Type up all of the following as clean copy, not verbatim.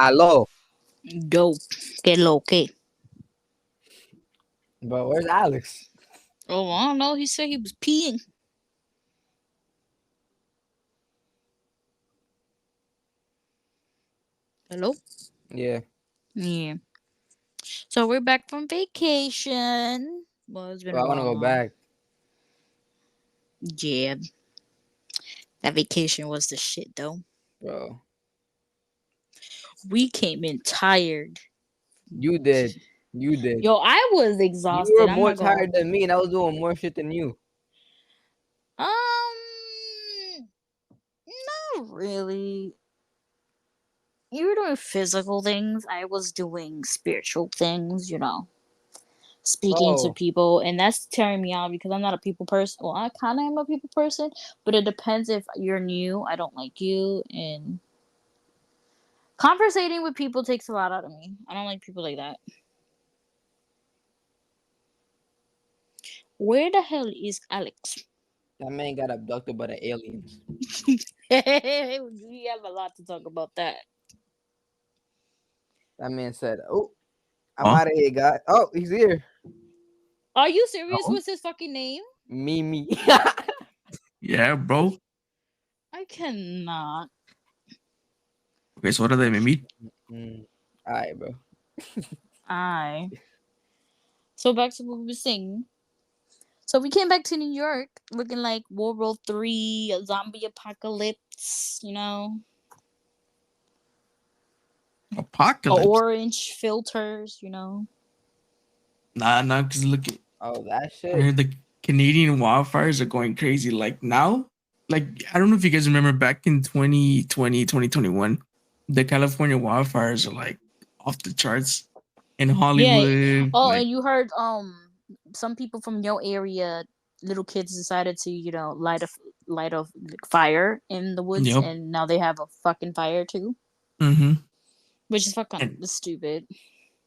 Aló. Dope. Que lo que. Bro, where's Alex? Oh, I don't know. He said he was peeing. Hello? Yeah. Yeah. So we're back from vacation. Well, it's been Bro, a I want to while go now. back, Yeah. That vacation was the shit, though. bro. We came in tired. You did. You did. Yo, I was You were exhausted. I'm more not gonna. tired than me, and I was doing more shit than you. Not really. You were doing physical things. I was doing spiritual things, speaking to Bro, people, and that's tearing me out because I'm not a people person. Well, I kind of am a people person, but it depends if you're new. I don't like you, and conversating with people takes a lot out of me. I don't like people like that. Where the hell is Alex? that man got abducted by the aliens. We have a lot to talk about that. That man said, "Oh, I'm Huh? out of here, guy." Oh, he's here. Are you serious? No? What's his fucking name? Me. Yeah, bro. I cannot. Okay, so what are they, maybe? Mm. All right, bro. I. So back to what we were saying. So we came back to New York looking like World War III, a zombie apocalypse, Apocalypse. orange filters. Nah, because look, Oh, that I shit. heard the Canadian wildfires are going crazy. Like now, like, I don't know if you guys remember back in 2020, 2021, the California wildfires are like off the charts in Yeah. Hollywood. Oh, Like, and you heard some people from your area, little kids decided to light a fire in the woods, yep. and now they have a fucking fire too, Mm-hmm. which is fucking And, stupid.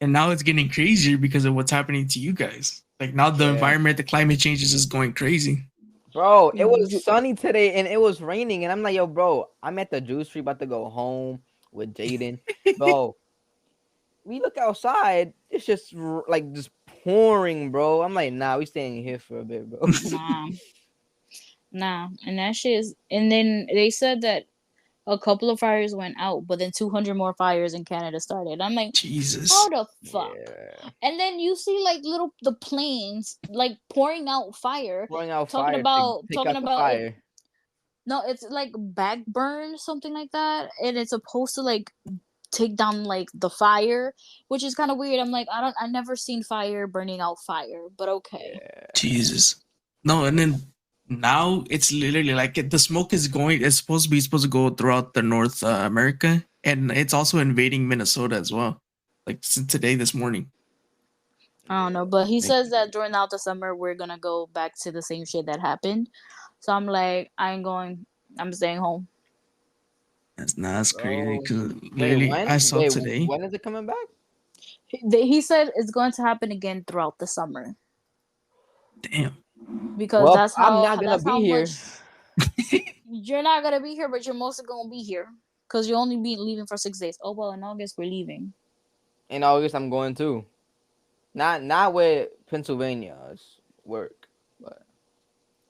and now it's getting crazier because of what's happening to you guys. Like now the Yeah. environment, the climate change is just going crazy. Bro, it was You- sunny today and it was raining, and I'm like, yo, bro, I'm at the juice tree about to go home with Jaden. Bro, we look outside, it's just like just pouring, bro. I'm like, nah, we staying here for a bit, bro. Nah, nah, and that shit is. And then they said that a couple of fires went out, but then 200 more fires in Canada started. I'm like, how Jesus. the fuck? Yeah. And then you see like the planes like pouring out fire, Pouring out talking fire to about take talking out the about it. fire. No, it's like back burn, something like that, and it's supposed to like take down like the fire, which is kind of weird. I'm like, I never seen fire burning out fire, but okay. Yeah. Jesus. No, and then now it's literally like the smoke is going. It's supposed to go throughout the North America, and it's also invading Minnesota as well. Like since today, this morning. I don't know, but he Like says that during out the summer we're gonna go back to the same shit that happened. So I'm like, I ain't going. I'm staying home. that's crazy. Bro. Because Wait, literally, I when? saw Wait, today. when is it coming back? He said it's going to happen again throughout the summer Damn. because Well, that's I'm how not gonna that's be how here. much you're not gonna be here, but you're mostly gonna be here because you only be leaving for 6 days. Oh well, in August we're leaving. In August, I'm going too. Not with Pennsylvania. It's work, but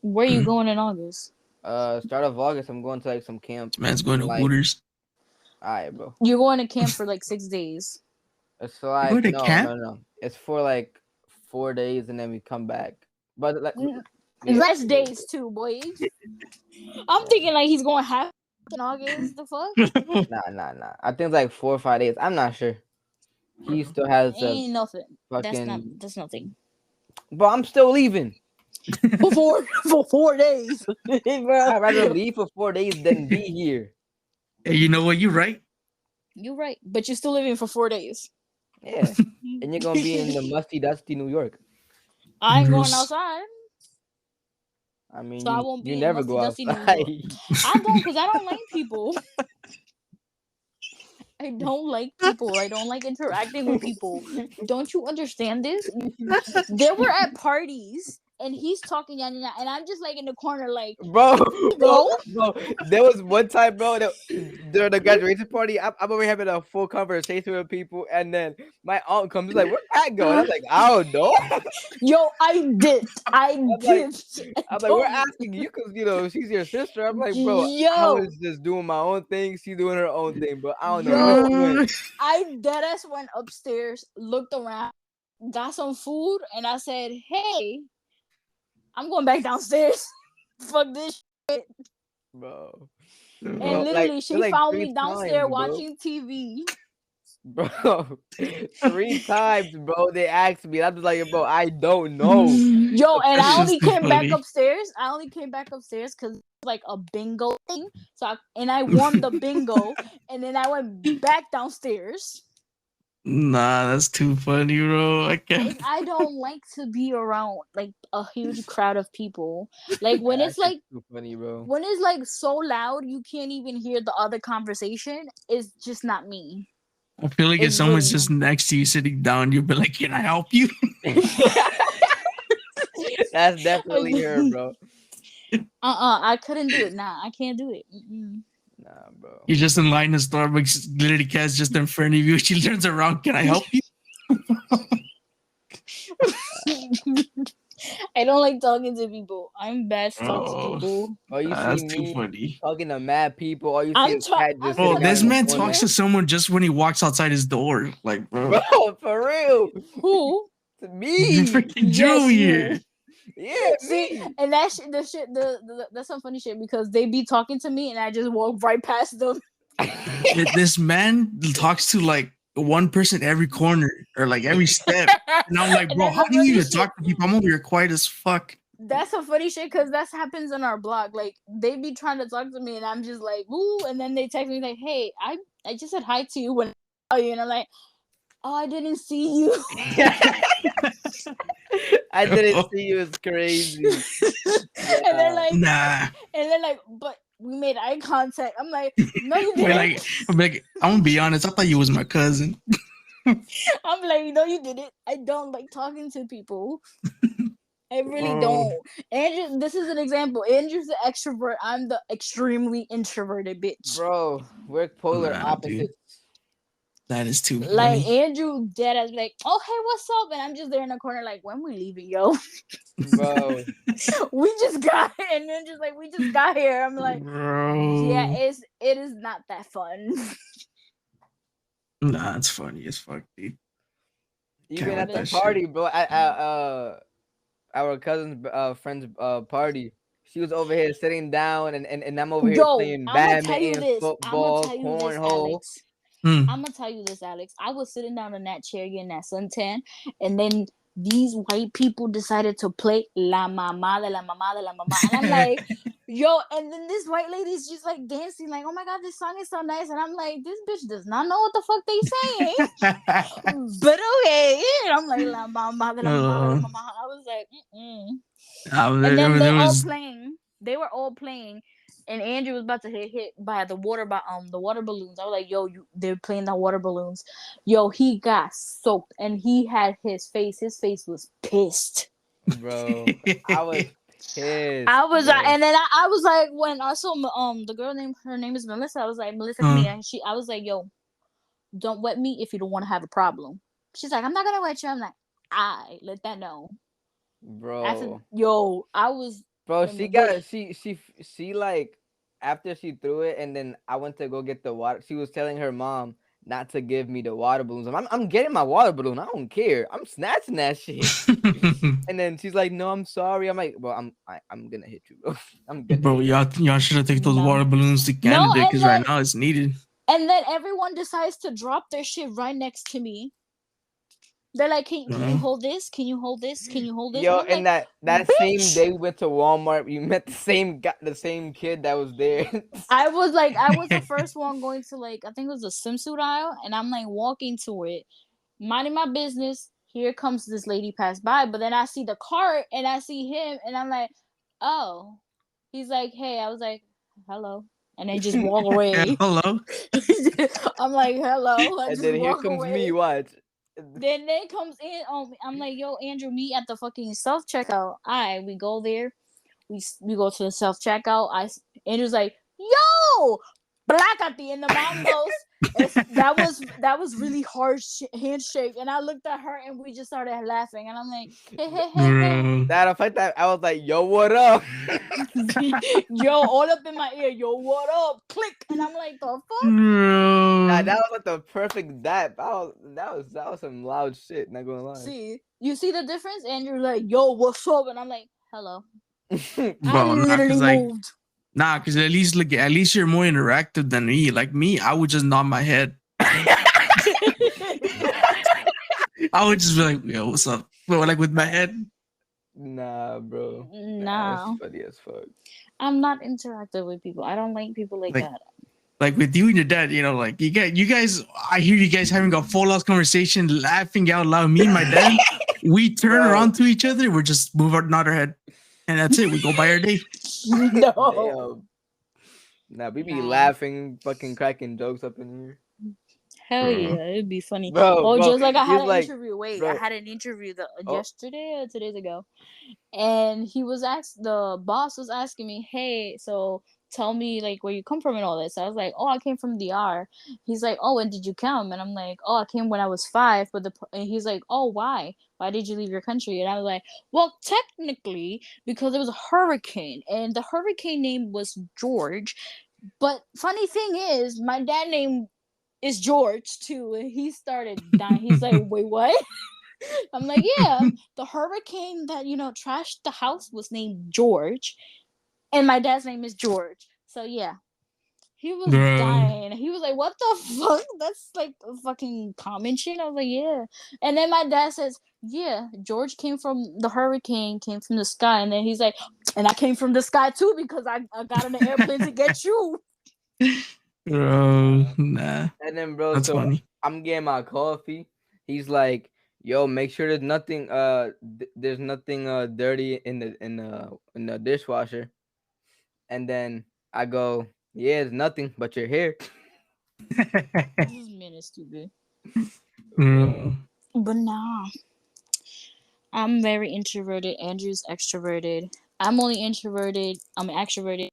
Where are you going in August? start of August, I'm going to like some camp This man's going in to like. Hooters. Alright, bro. You're going to camp for like 6 days. It's You going like to no, camp? no, no. It's for like 4 days, and then we come back. But like, yeah, Less 4 days. days too, boy. I'm thinking like he's going half in August. The fuck? Nah. I think it's like 4 or 5 days. I'm not sure. He still has a Ain't nothing. fucking. That's nothing. But I'm still leaving. For 4 days, bro. I'd rather leave for 4 days than be here. Hey, you know what? You're right. You're right, but you're still living for 4 days. Yeah, and you're gonna be in the musty, dusty New York. I ain't going Gross. outside, I mean, so I won't you be in never musty, go dusty New outside. York. I don't, because I don't like people. I don't like people. I don't like interacting with people. Don't you understand this? They were at parties and he's talking, and I'm just like in the corner, like, bro, bro. bro. There was one time, bro, during the graduation party, I'm over having a full conversation with people, and then my aunt comes like, "Where'd Pat go?" And I'm like, "I don't know." Yo, I did. I I'm like, did. I I'm like, we're told you. asking you because she's your sister. I'm like, bro, I Yo, was just doing my own thing. She's doing her own thing, but I don't know where yo, she went, I deadass went upstairs, looked around, got some food, and I said, "Hey, I'm going back downstairs. Fuck this." bro. And Bro, literally, it's she like found three me downstairs times, bro. watching TV. Bro, three times, bro. They asked me. I'm just like, bro, I don't know. Yo, and I That's only just too came back funny. upstairs. I only came back upstairs because like a bingo thing. I won the bingo, and then I went back downstairs. Nah, that's too funny, bro. I And can't. I don't like to be around like a huge crowd of people. Like That shit's too funny, bro. when it's like so loud you can't even hear the other conversation. It's just not me. I feel like if It's someone's really just not. next to you sitting down, you'll be like, "Can I help you?" That's definitely her, bro. I couldn't do it. Nah, I can't do it. Mm-mm. Nah, bro. You're just in line at Starbucks, literally Cat's just in front of you. She turns around, "Can I help you?" I don't like talking to people. I'm bad to talk to Oh, people. Or you see that's too me funny. talking to mad people, or you see a cat I'm just Bro, sitting telling down this in the man corner. talks to someone just when he walks outside his door. Like, bro, Bro, for real. who. To you me. freaking Drew Yes, here. you. Yeah, See, me. and that shit, that's some funny shit because they be talking to me and I just walk right past them. This man talks to like one person every corner or like every step. And I'm like, And bro, that's how the do you funny even shit. talk to people? I'm over here quiet as fuck. That's some funny shit because that happens in our blog. Like they be trying to talk to me and I'm just like, ooh, and then they text me like, hey, I just said hi to you when I saw you, and I'm like, oh, I didn't see you. I didn't see you. It's crazy. And they're Nah. like, Nah. but we made eye contact. I'm like, no, you We're didn't. I'm gonna be honest, I thought you was my cousin. I'm like, no, you didn't. I don't like talking to people. I really Oh, don't. Andrew, this is an example. Andrew's the extrovert. I'm the extremely introverted bitch. Bro, we're polar nah, dude. opposites. That is too Like funny. Andrew, dead as like, oh hey, what's up? And I'm just there in the corner, like, when we leaving, yo? Bro. We just got here, and then just like we just got here. I'm like, yeah, Bro. it is not that fun. Nah, it's funny as fuck, dude. Can't Even with at the that shit. party, bro. At our cousin's friend's party. She was over here sitting down, and I'm over here Yo, playing I'm gonna tell you badminton, this. I'm gonna football, tell you this, cornhole. Alex. Hmm. I'm gonna tell you this, Alex. I was sitting down in that chair getting that suntan, and then these white people decided to play La Mama de la Mama de la Mama, and I'm like, yo, and then this white lady's just like dancing, like, oh my god, this song is so nice, and I'm like, this bitch does not know what the fuck they saying, but okay, and I'm like La Mama de la Mama de la Mama. I was like, mm-mm. And then There was they were all playing, and Andrew was about to get hit by the the water balloons. I was like, yo, they're playing the water balloons. Yo, he got soaked, and he had his face was pissed. Bro, I was pissed, And bro. then I was like, when I saw the girl her name is Melissa. I was like, Melissa, come here. And I was like, yo, don't wet me if you don't want to have a problem. She's like, I'm not gonna wet you. I'm like, I let that know. After Bro. I was Bro, in the she but got she like after she threw it, and then I went to go get the water. She was telling her mom not to give me the water balloons. I'm getting my water balloon. I don't care. I'm snatching that shit. And then she's like, "No, I'm sorry." I'm like, "Bro, I'm gonna hit you, bro. I'm gonna Bro, hit you." y'all should have taken those no, water balloons to no, Canada because right now it's needed. and then everyone decides to drop their shit right next to me. They're like, can you hold this? Can you hold this? Can you hold this? And Yo, I'm and like, that same bitch. day we went to Walmart. We met the same kid that was there. I was the first one going to like I think it was a swimsuit aisle, and I'm like walking to it, minding my business. Here comes this lady pass by, but then I see the cart and I see him, and I'm like, oh. He's like, hey. I was like, hello, and then just walk away. Hello. I'm like, hello. I And just then here walk comes me. away. Watch. Then they comes in on me. I'm like, yo, Andrew, meet at the fucking self checkout. Alright, we go there. We go to the self checkout. Andrew's like, yo, Blackaty, and the mom goes, that was really hard handshake. And I looked at her and we just started laughing. And I'm like, hey, hey, hey, hey. Bro. That effect, that I was like, yo, what up? Yo, all up in my ear, yo, what up? Click. And I'm like, the fuck? That Bro. was like the perfect dap. That was some loud shit. Not gonna lie. See, you see the difference? Andrew's like, yo, what's up? And I'm like, hello. I Bro, nah, literally cause like moved. nah, cause at least you're more interactive than me. Like me, I would just nod my head. I would just be like, yo, what's up? But like with my head. Nah, bro. That's Nah, funny as fuck. I'm not interactive with people. I don't like people like Like that. like with you and your dad, like you guys I hear you guys having a full ass conversation, laughing out loud. Me and my dad, we turn Bro. around to each other, we're just move our nod our head. And that's it. We go by our day. No. Damn. Nah, we be Nah. laughing, fucking cracking jokes up in here. Hell Bro. yeah, it'd be funny. Bro, Just like I had he's an like, interview. Wait, I bro. had an interview Oh. yesterday or 2 days ago, and the boss was asking me, "Hey, so tell me like where you come from and all this." I was like, "Oh, I came from DR." He's like, "Oh, when did you come?" And I'm like, "Oh, I came when I was 5." And he's like, "Oh, why? Why did you leave your country?" And I was like, "Well, technically, because there was a hurricane, and the hurricane name was George." But funny thing is, my dad name is George too, and he started dying. He's like, "Wait, what?" I'm like, "Yeah, the hurricane that trashed the house was named George, and my dad's name is George." So yeah, he was Bro. dying. He was like, "What the fuck? That's like a fucking common shit." I was like, "Yeah," and then my dad says, "Yeah, George came from the hurricane, came from the sky," and then he's like, "And I came from the sky too because I got on the airplane to get you." Bro, nah. And then, bro, That's so funny. I'm getting my coffee. He's like, "Yo, make sure there's nothing dirty in the dishwasher." And then I go, "Yeah, it's nothing, but you're here." This man is stupid. Bro. But nah, I'm very introverted. Andrew's extroverted. I'm only introverted. I'm extroverted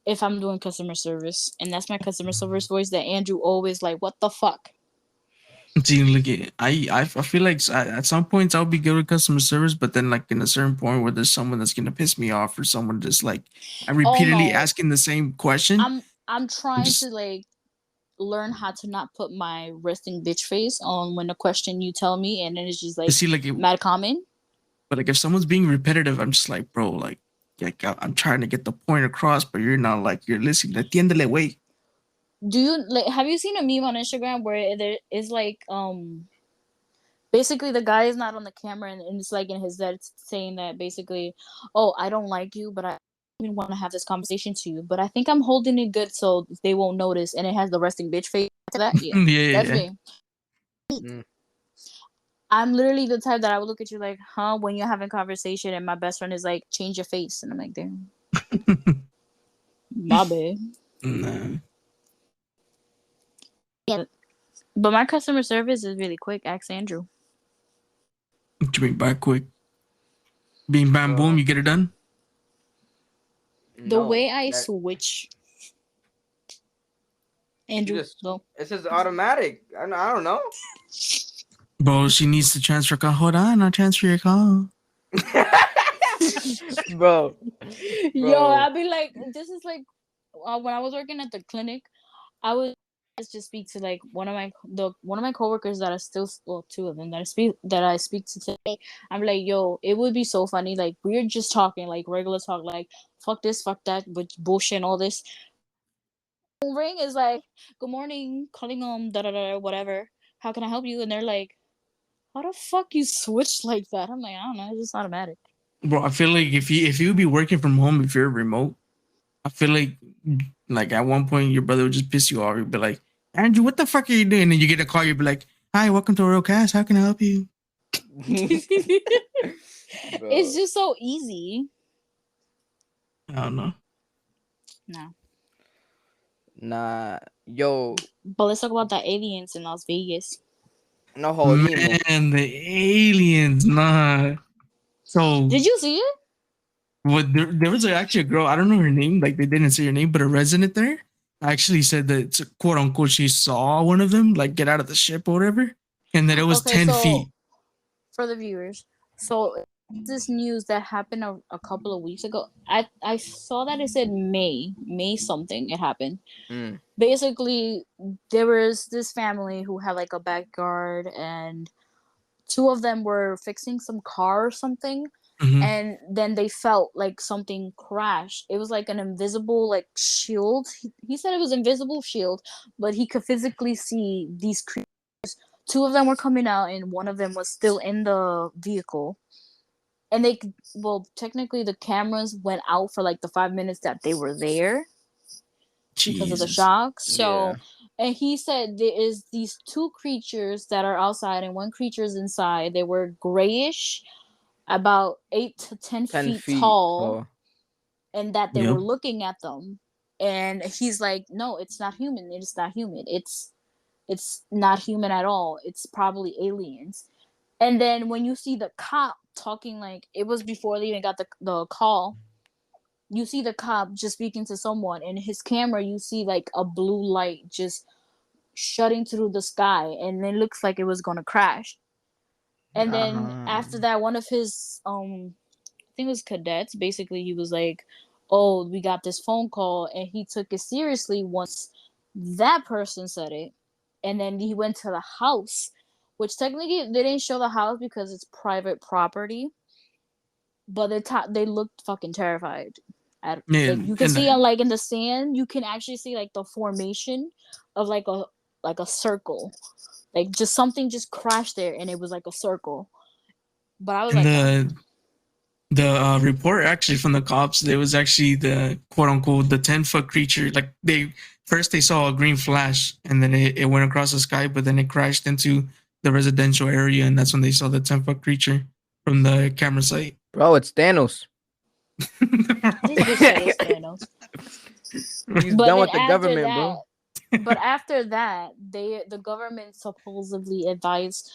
if I'm doing customer service, and that's my customer service voice that Andrew always like. What the fuck? See, look at I feel like at some points I'll be good with customer service, but then like in a certain point where there's someone that's gonna piss me off or someone just like I'm Oh repeatedly no, asking the same question. I'm I'm trying to just like learn how to not put my resting bitch face on when a question you tell me, and then it's just like see like mad common. but like if someone's being repetitive, I'm just like, bro, like I'm trying to get the point across, but you're not like you're listening. At the end of the way, Do you like? Have you seen a meme on Instagram where there is like basically the guy is not on the camera, and it's like in his head saying that basically, "Oh, I don't like you, but I even want to have this conversation to you, but I think I'm holding it good so they won't notice," and it has the resting bitch face to that. Yeah, that's yeah. me. Mm. I'm literally the type that I would look at you like, "Huh?" when you're having a conversation and my best friend is like, "Change your face," and I'm like, "Damn, my bad." Nah. Yeah, but my customer service is really quick. Ask Andrew. To be back quick, being bam boom, Bro, you get it done. The no, way I that switch, you Andrew, just go. it's just automatic. I don't know. Bro, she needs to transfer call. Hold on, I'll transfer your call. Bro, Yo, bro. I'd be like, this is like when I was working at the clinic, I would just speak to like one of my coworkers that I still, well, two of them that I speak to today. I'm like, yo, it would be so funny. Like we're just talking like regular talk, like fuck this, fuck that, but bullshit and all this. Ring is like, good morning, calling da da da whatever. How can I help you? And they're like, how the fuck you switch like that? I'm like, I don't know, it's just automatic. Bro, I feel like if you be working from home, if you're remote, I feel like at one point your brother would just piss you off. He'd be like, Andrew, what the fuck are you doing? And then you get a call, you'd be like, hi, welcome to Real Cast. How can I help you? It's Bro, just so easy. I don't know. No. nah, yo, But let's talk about the aliens in Las Vegas. No, dime. Man, the aliens, nah. So Did you see it? what? There was actually a girl. I don't know her name. Like they didn't say her name, but a resident there actually said that quote unquote she saw one of them like get out of the ship or whatever, and that it was Okay, 10 feet. so for the viewers, so this news that happened a couple of weeks ago. I saw that it said May something. It happened. Mm. Basically, there was this family who had like a backyard, and two of them were fixing some car or something, Hmm. and then they felt like something crashed. It was like an invisible like shield. He said it was invisible shield, but he could physically see these creatures. Two of them were coming out, and one of them was still in the vehicle. And well, technically, the cameras went out for like the 5 minutes that they were there because of the Jesus. shock. Yeah. So, and he said there is these two creatures that are outside, and one creature is inside. They were grayish, about 8 to 10 10 feet feet tall, tall. and that they Yep. were looking at them. And he's like, "No, it's not human. It's not human. It's not human at all. It's probably aliens." And then when you see the cop talking, like it was before they even got the call, you see the cop just speaking to someone, and his camera, you see like a blue light just shutting through the sky, and it looks like it was gonna crash. And then Uh-huh. after that, one of his I think it was cadets, basically he was like, "Oh, we got this phone call," and he took it seriously once that person said it. And then he went to the house, which technically they didn't show the house because it's private property, but they looked fucking terrified. Like And you can and see on like in the sand, you can actually see like the formation of like a circle, like just something just crashed there, and it was like a circle. But I was and like, oh, the report actually from the cops, there was actually the quote unquote the 10 foot creature. Like they first they saw a green flash and then it went across the sky, but then it crashed into the residential area, and that's when they saw the 10 foot creature from the camera site. Bro, it's Thanos. this bitch said it's Thanos. He's But done then with the after government, that, bro. the government supposedly advised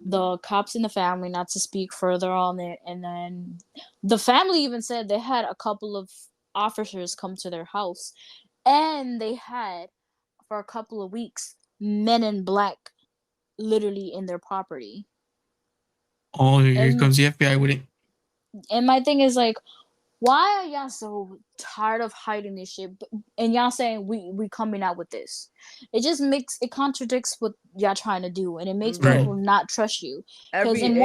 the cops and the family not to speak further on it. And then the family even said they had a couple of officers come to their house, and they had for a couple of weeks men in black literally in their property. Oh, here And comes the FBI with it. my thing is like, why are y'all so tired of hiding this shit? And y'all saying we coming out with this? It just it contradicts what y'all trying to do, and it makes Right. people Bro, not trust you. Because in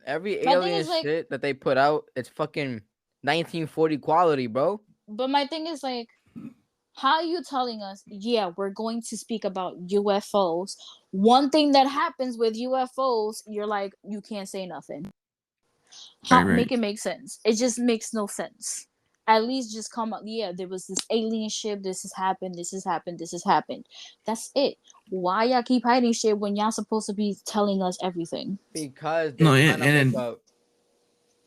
every my thing alien is like, shit that they put out, it's fucking 1940 quality, bro. but my thing is like, how are you telling us? Yeah, we're going to speak about UFOs. One thing that happens with UFOs, you're like, you can't say nothing. Right. How Right. make it make sense? It just makes no sense. At least just come up. Yeah, there was this alien ship. This has happened. This has happened. This has happened. That's it. Why y'all keep hiding shit when y'all supposed to be telling us everything? Because No, they're trying to and make then a.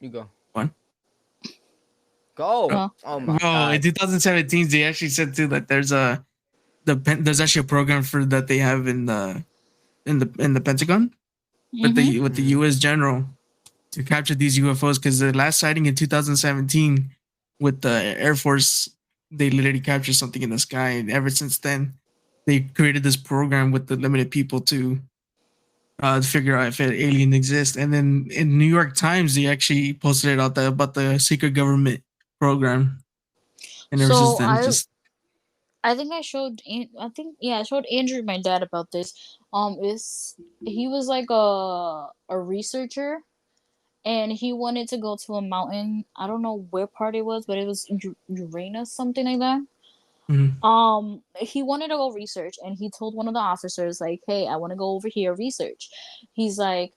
You go. what? Go. Uh, Oh my Well, in god. 2017, they actually said too that there's actually a program for that they have in the Pentagon with mm-hmm. the Mm. U.S. general to capture these UFOs, because the last sighting in 2017 with the Air Force, they literally captured something in the sky, and ever since then, they created this program with the limited people to figure out if an alien exists. And then in New York Times, they actually posted it out there about the secret government program, and ever since So then, just I think I think yeah, I showed Andrew my dad about this. Is he was like a researcher, and he wanted to go to a mountain. I don't know where part it was, but it was Uranus, something like that. mhm. He wanted to go research, and he told one of the officers like, "Hey, I want to go over here research." He's like,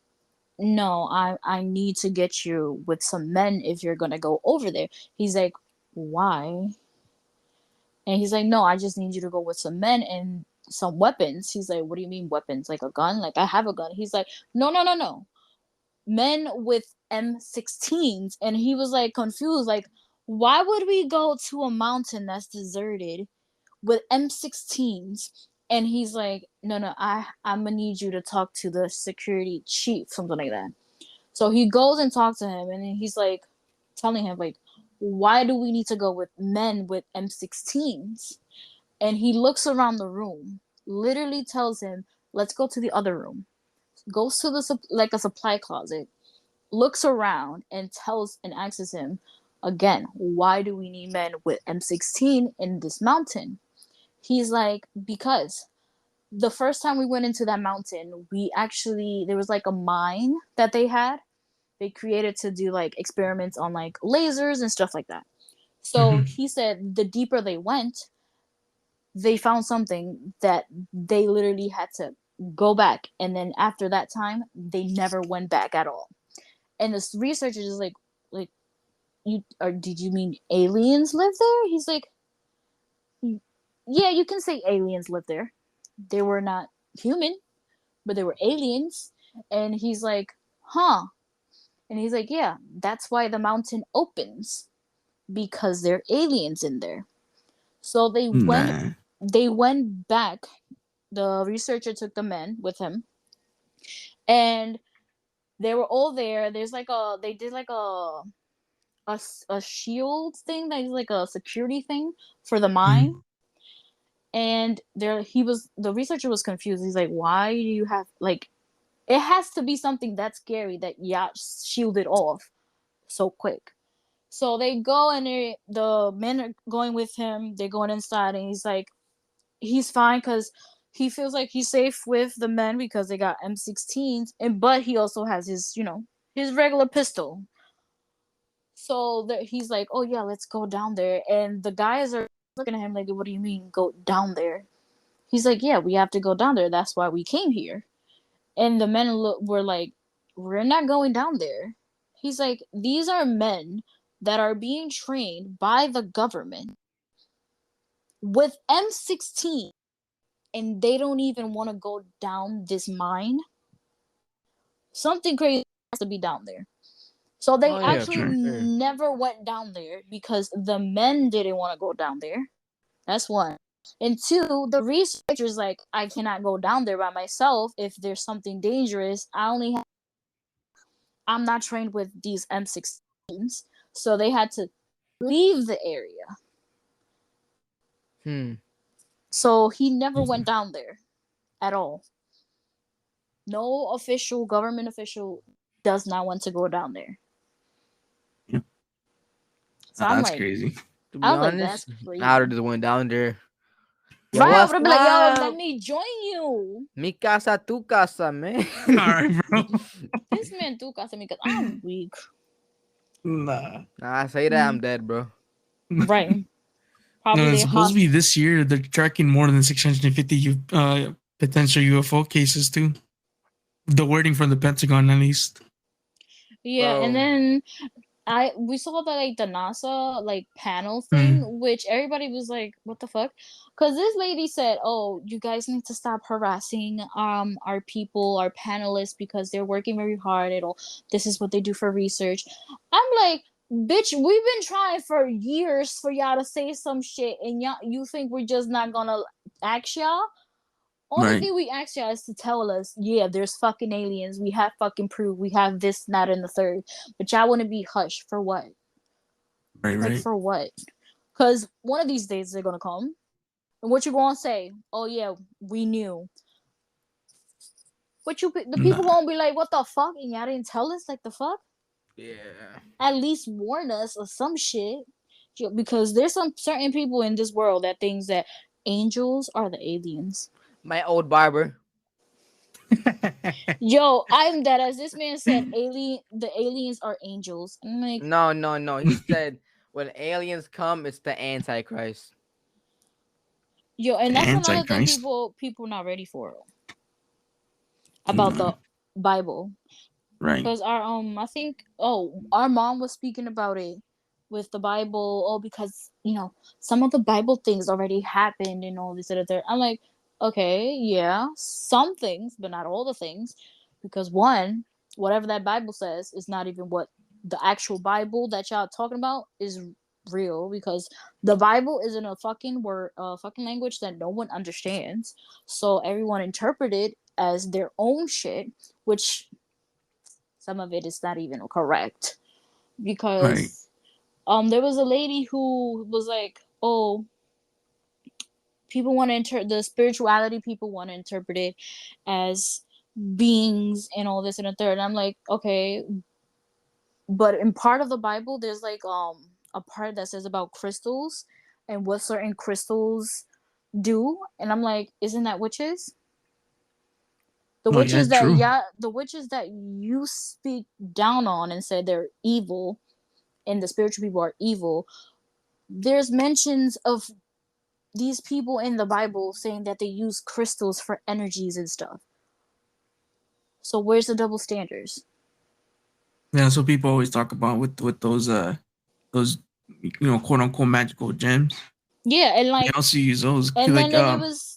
"No, I need to get you with some men if you're gonna go over there." He's like, "Why?" And he's like, "No, I just need you to go with some men and some weapons." He's like, "What do you mean weapons? Like a gun? Like I have a gun." He's like, "No, no, no, no. Men with M16s." And he was like confused, like, why would we go to a mountain that's deserted with M16s And he's like, no, I'm gonna need you to talk to the security chief, something like that. So he goes and talks to him, and then he's like telling him like, why do we need to go with men with M16s? And he looks around the room, literally tells him, let's go to the other room. Goes to the like a supply closet, looks around and tells and asks him again, why do we need men with M16 in this mountain? He's like, because the first time we went into that mountain, we actually, there was like a mine that they created to do like experiments on like lasers and stuff like that. So Mhm. he said the deeper they went, they found something that they literally had to go back, and then after that time they never went back at all. And this researcher is like you, or did you mean aliens live there? He's like, yeah, you can say aliens live there. They were not human, but they were aliens. And he's like, huh. And he's like, yeah, that's why the mountain opens, because there are aliens in there. So Nah. they went back. The researcher took the men with him, and they were all there. There's like a, they did like a shield thing that is like a security thing for the mine. Mhm. And there he was, the researcher was confused. He's like, why do you have like, it has to be something that scary that yacht shielded off so quick. So they go, and the men are going with him. They're going inside, and he's like, he's fine because he feels like he's safe with the men because they got M16s, and but he also has his, his regular pistol. So that he's like, oh yeah, let's go down there. And the guys are looking at him like, what do you mean go down there? He's like, yeah, we have to go down there. That's why we came here. And the men were like, we're not going down there. He's like, these are men that are being trained by the government with M16, and they don't even want to go down this mine. Something crazy has to be down there. So they Oh yeah, actually for Sure. sure. never went down there because the men didn't want to go down there. That's one. And two, the researchers like, I cannot go down there by myself if there's something dangerous. I'm not trained with these M16s. So they had to leave the area. Hmm. So he never went down there at all. No official government official does not want to go down there. Yeah. So I'm That's like, crazy. To I be was like, honest, that's I would crazy. have just went down there. Yo, Right, I would what's have been like, yo, let up? me join you. Mi casa, tu casa, man. All right, bro. This man took us because I'm weak. Nah. Nah, I say that I'm dead, bro. Right. No, Probably it's they supposed to be hosp. this year. They're tracking more than 650 potential UFO cases too. The wording from the Pentagon, at least. Yeah, and Bro. then we saw the like the NASA like panel thing, Mm. which everybody was like, "What the fuck?" Because this lady said, "Oh, you guys need to stop harassing our people, our panelists, because they're working very hard. It'll This is what they do for research." I'm like, "Bitch, we've been trying for years for y'all to say some shit, and y'all, you think we're just not gonna ask y'all?" Only Right. thing we ask y'all is to tell us, yeah, there's fucking aliens. We have fucking proof. We have this, that, and the third. But y'all want to be hushed for what? Right. Like Right. for what? Because one of these days they're gonna come, and what you gonna say? Oh yeah, we knew. But the people Nah. gonna be like, what the fuck? And y'all didn't tell us. Like the fuck? Yeah. At least warn us or some shit. Because there's some certain people in this world that thinks that angels are the aliens. My old barber. Yo, I'm that as this man said, the aliens are angels. I'm like, No, no, no. He said when aliens come, it's the Antichrist. yo, and The that's another thing Antichrist. people not ready for about Nah. the Bible. Right. Because our I think, our mom was speaking about it with the Bible. Oh, because some of the Bible things already happened and all this and that. I'm like, okay, yeah, some things, but not all the things, because one, whatever that Bible says is not even what the actual Bible that y'all talking about is. real, because the Bible is in a fucking fucking language that no one understands. So everyone interpret it as their own shit, which some of it is not even correct. Right. Because there was a lady who was like, oh, people want to the spirituality people want to interpret it as beings and all this and a third. And I'm like, okay, but in part of the Bible there's like a part that says about crystals and what certain crystals do, and I'm like, isn't that witches? The Oh yeah, witches that, true. yeah, the witches that you speak down on and say they're evil and the spiritual people are evil, there's mentions of these people in the Bible saying that they use crystals for energies and stuff. So where's the double standards? Yeah, so people always talk about with those quote unquote magical gems. Yeah, and They like, also use those and then like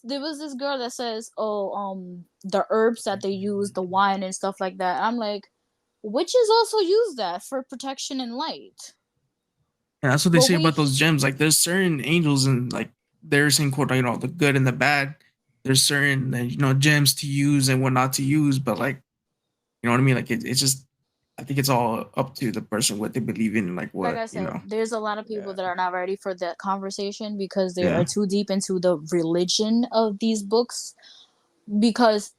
there was this girl that says, oh, the herbs that they use, the wine and stuff like that. I'm like, witches also use that for protection and light. and that's what they But say we, about those gems. Like there's certain angels and like there's in quote the good and the bad. There's certain gems to use and what not to use, but like you know what I mean. Like it's just I think it's all up to the person what they believe in, like like what I said, there's a lot of people Yeah. that are not ready for that conversation because they are Yeah, too deep into the religion of these books. Because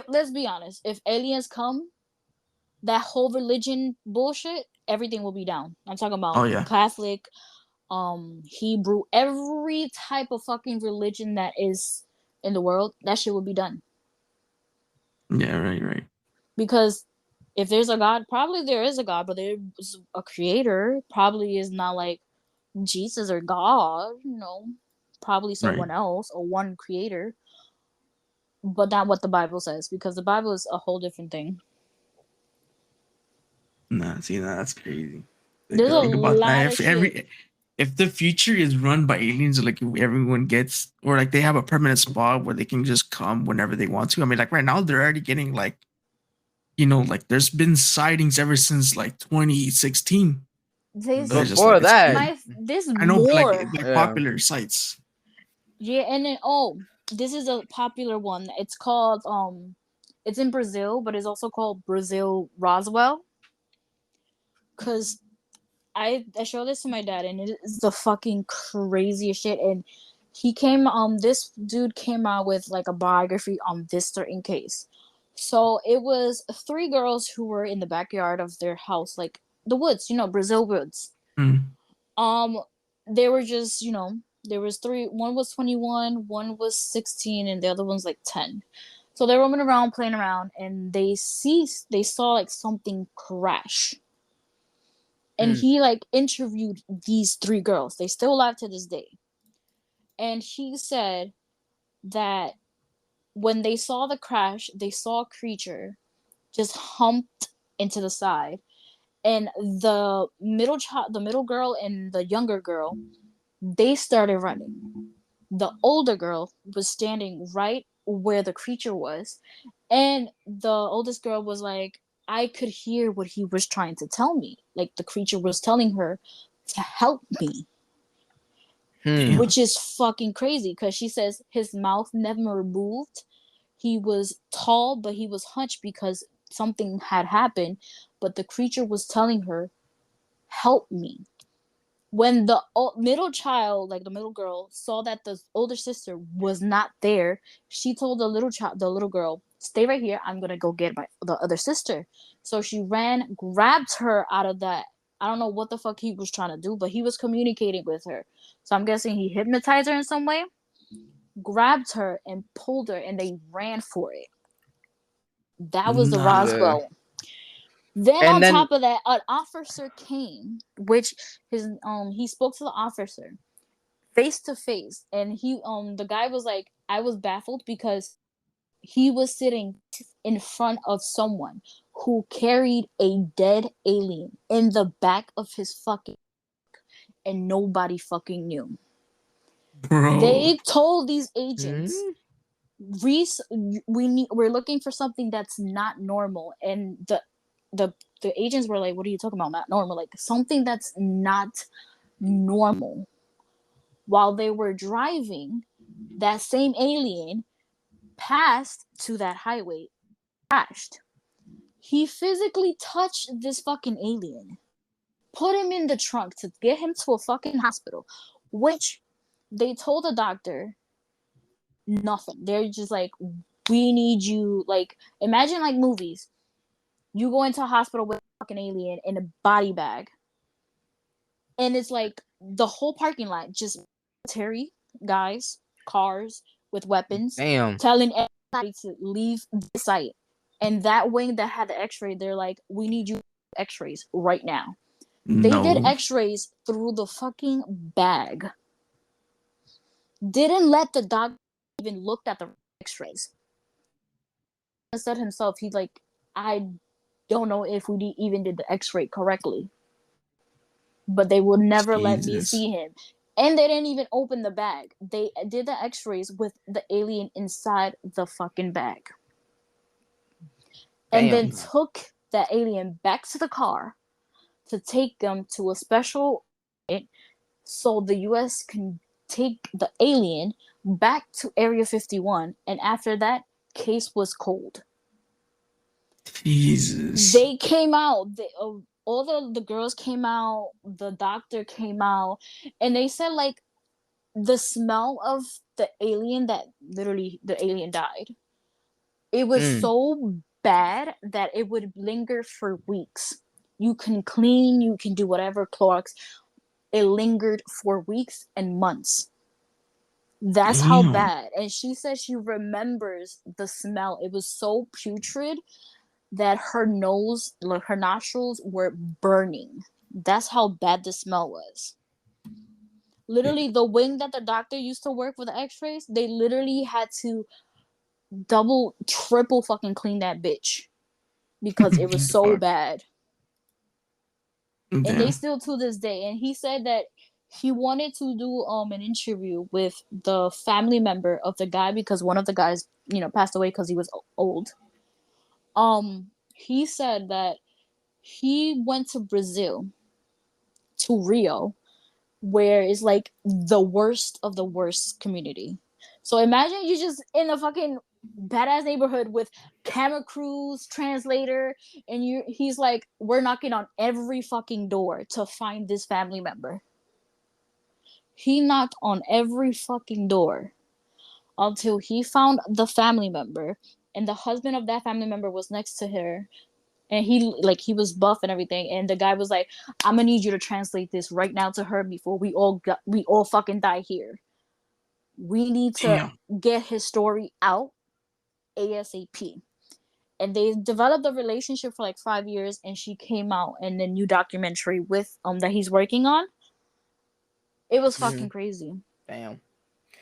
let's be honest, if aliens come, that whole religion bullshit, everything will be down. I'm talking oh about yeah, Catholic, Hebrew, every type of fucking religion that is in the world, that shit will be done. yeah, right. Because if there's a God, probably there is a God, but there's a creator. Probably is not like Jesus or God, probably Right. someone else or one creator, but not what the Bible says, because the Bible is a whole different thing. Nah, see, that's crazy. Like, There's a think about that. lot of shit. If the future is run by aliens, like if everyone gets, or like they have a permanent spot where they can just come whenever they want to. I mean, like right now they're already getting like, like there's been sightings ever since like 2016. But it's There's just Before like it's that, crazy. there's I know, but like more. they're yeah. popular sites. Yeah, and then this is a popular one. It's called it's in Brazil, but it's also called Brazil Roswell. Cause I showed this to my dad, and it is the fucking craziest shit. And this dude came out with like a biography on this certain case. So it was three girls who were in the backyard of their house, like the woods, Brazil woods. Mm. Um, they were just, there was three. One was 21, one was 16, and the other one's like 10. So they're roaming around, playing around, and they saw like something crash. And Mm. he like interviewed these three girls. They still alive to this day. And he said that when they saw the crash, they saw a creature just humped into the side, and the middle girl and the younger girl, they started running. The older girl was standing right where the creature was, and the oldest girl was like, I could hear what he was trying to tell me. Like the creature was telling her to help me, Hmm. Damn. which is fucking crazy because she says his mouth never moved. He was tall, but he was hunched because something had happened. But the creature was telling her, help me. When the middle child, like the middle girl, saw that the older sister was not there, she told the little girl, stay right here. I'm going to go get the other sister. So she ran, grabbed her out of that. I don't know what the fuck he was trying to do, but he was communicating with her. So I'm guessing he hypnotized her in some way, grabbed her and pulled her, and they ran for it. That was the Nah. Yeah. Roswell. Then And on then top of that, an officer came, which he spoke to the officer face to face, and the guy was like, I was baffled because he was sitting in front of someone who carried a dead alien in the back of his fucking, and nobody fucking knew. Bro. They told these agents, hmm? Reese, we're looking for something that's not normal, and the the agents were like, what are you talking about? Not normal. Like something that's not normal. While they were driving, that same alien passed to that highway, crashed. He physically touched this fucking alien, put him in the trunk to get him to a fucking hospital, which they told the doctor nothing. They're just like, we need you. Like, imagine like movies. You go into a hospital with a fucking alien in a body bag, and it's like the whole parking lot just military guys, cars with weapons, Damn. telling everybody to leave the site. And that wing that had the X-ray, they're like, we need you X-rays right now. They did No. X-rays through the fucking bag. Didn't let the doctor even look at the X-rays. He said himself, he's like, I don't know if we even did the X-ray correctly, but they would never let me Jesus. see him. And they didn't even open the bag. They did the X-rays with the alien inside the fucking bag. And then Damn. took that alien back to the car to take them to a special so the US can take the alien back to Area 51. And after that, case was cold. Jesus. They came out. All the girls came out. The doctor came out. And they said, like, the smell of the alien that literally the alien died, it was so bad that it would linger for weeks. You can clean, you can do whatever, Clorox. It lingered for weeks and months. That's how Damn. bad. And she said she remembers the smell. It was so putrid that her nose, like her nostrils, were burning. That's how bad the smell was. Literally, the wing that the doctor used to work with the X-rays, they literally had to double, triple fucking clean that bitch because it was so Fuck. bad. And Damn. they still to this day. And he said that he wanted to do an interview with the family member of the guy because one of the guys, passed away because he was old. He said that he went to Brazil, to Rio, where it's like the worst of the worst community. So imagine you just in a fucking badass neighborhood with camera crews, translator, and he's like, we're knocking on every fucking door to find this family member. He knocked on every fucking door until he found the family member, and the husband of that family member was next to her, and he was buff and everything, and the guy was like, I'm gonna need you to translate this right now to her before we all fucking die here. We need to get his story out ASAP. And they developed a relationship for like 5 years, and she came out in the new documentary with that he's working on. It was fucking crazy. Damn.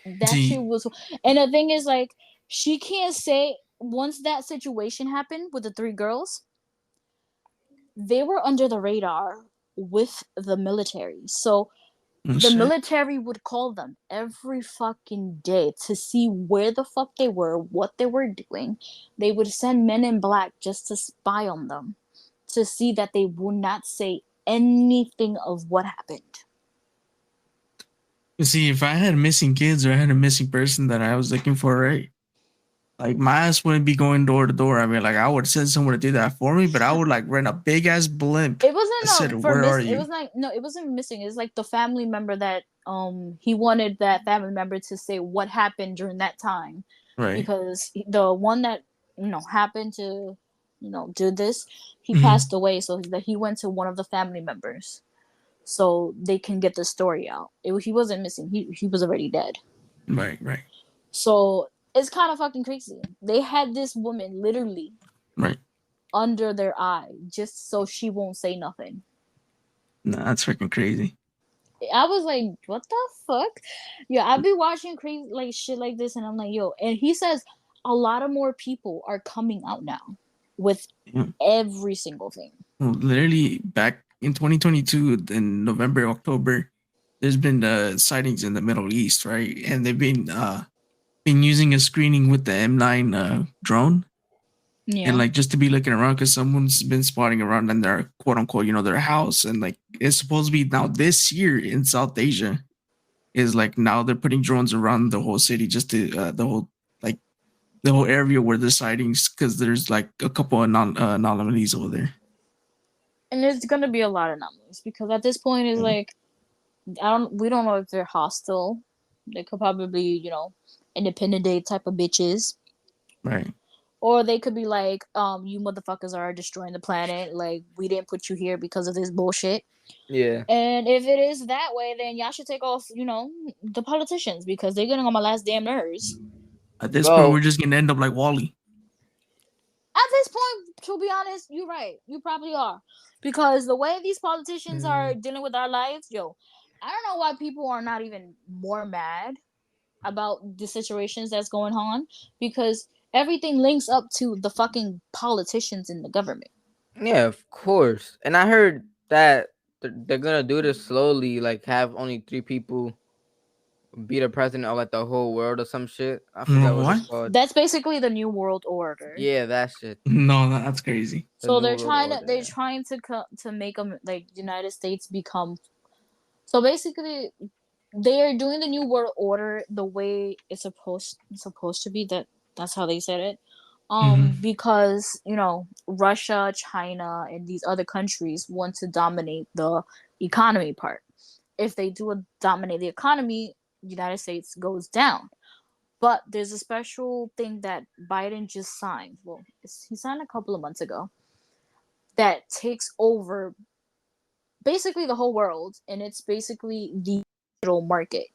That shit was. And the thing is, like, she can't say, once that situation happened with the 3 girls, they were under the radar with the military. So the military would call them every fucking day to see where the fuck they were, what they were doing. They would send men in black just to spy on them, to see that they would not say anything of what happened. You see, if I had missing kids or I had a missing person that I was looking for, right? Like, my ass wouldn't be going door to door. I mean, like, I would send someone to do that for me, but I would like rent a big ass blimp. It wasn't Where are you? It was like, no, it wasn't missing. It's like the family member that he wanted that family member to say what happened during that time, right? Because the one that happened to do this, he passed away, so that he went to one of the family members, so they can get the story out. He wasn't missing. He was already dead. Right. So it's kind of fucking crazy. They had this woman literally under their eye just so she won't say nothing. Nah, that's freaking crazy. I was like, what the fuck? Yeah, I've been watching crazy like shit like this, and I'm like, yo. And he says a lot of more people are coming out now with every single thing. Well, literally back in 2022, in November, October, there's been sightings in the Middle East, right? And they've been using a screening with the M9 drone, Yeah. And like just to be looking around because someone's been spotting around in their quote unquote, their house, and like it's supposed to be now this year in South Asia is like now they're putting drones around the whole city just to like the whole area where there's sightings because there's like a couple of anomalies over there. And there's gonna be a lot of anomalies because at this point it's like we don't know if they're hostile. They could probably, Independent Day type of bitches. Right. Or they could be like, you motherfuckers are destroying the planet. Like, we didn't put you here because of this bullshit. Yeah. And if it is that way, then y'all should take off, the politicians because they're getting on my last damn nerves. At this point, we're just gonna end up like Wally. At this point, to be honest, you're right. You probably are. Because the way these politicians are dealing with our lives, I don't know why people are not even more mad about the situations that's going on. Because everything links up to the fucking politicians in the government. Yeah, of course. And I heard that they're gonna do this slowly, like have only 3 people be the president of like the whole world or some shit. I forgot what it's called. That's basically the New World Order. Yeah, that shit. No, that's crazy. So they're trying to make them like United States become. So basically, they are doing the New World Order the way it's supposed to be. That's how they said it. Because Russia, China, and these other countries want to dominate the economy part. If they do dominate the economy, United States goes down. But there's a special thing that Biden just signed. Well, he signed a couple of months ago. That takes over basically the whole world, and it's basically the digital market.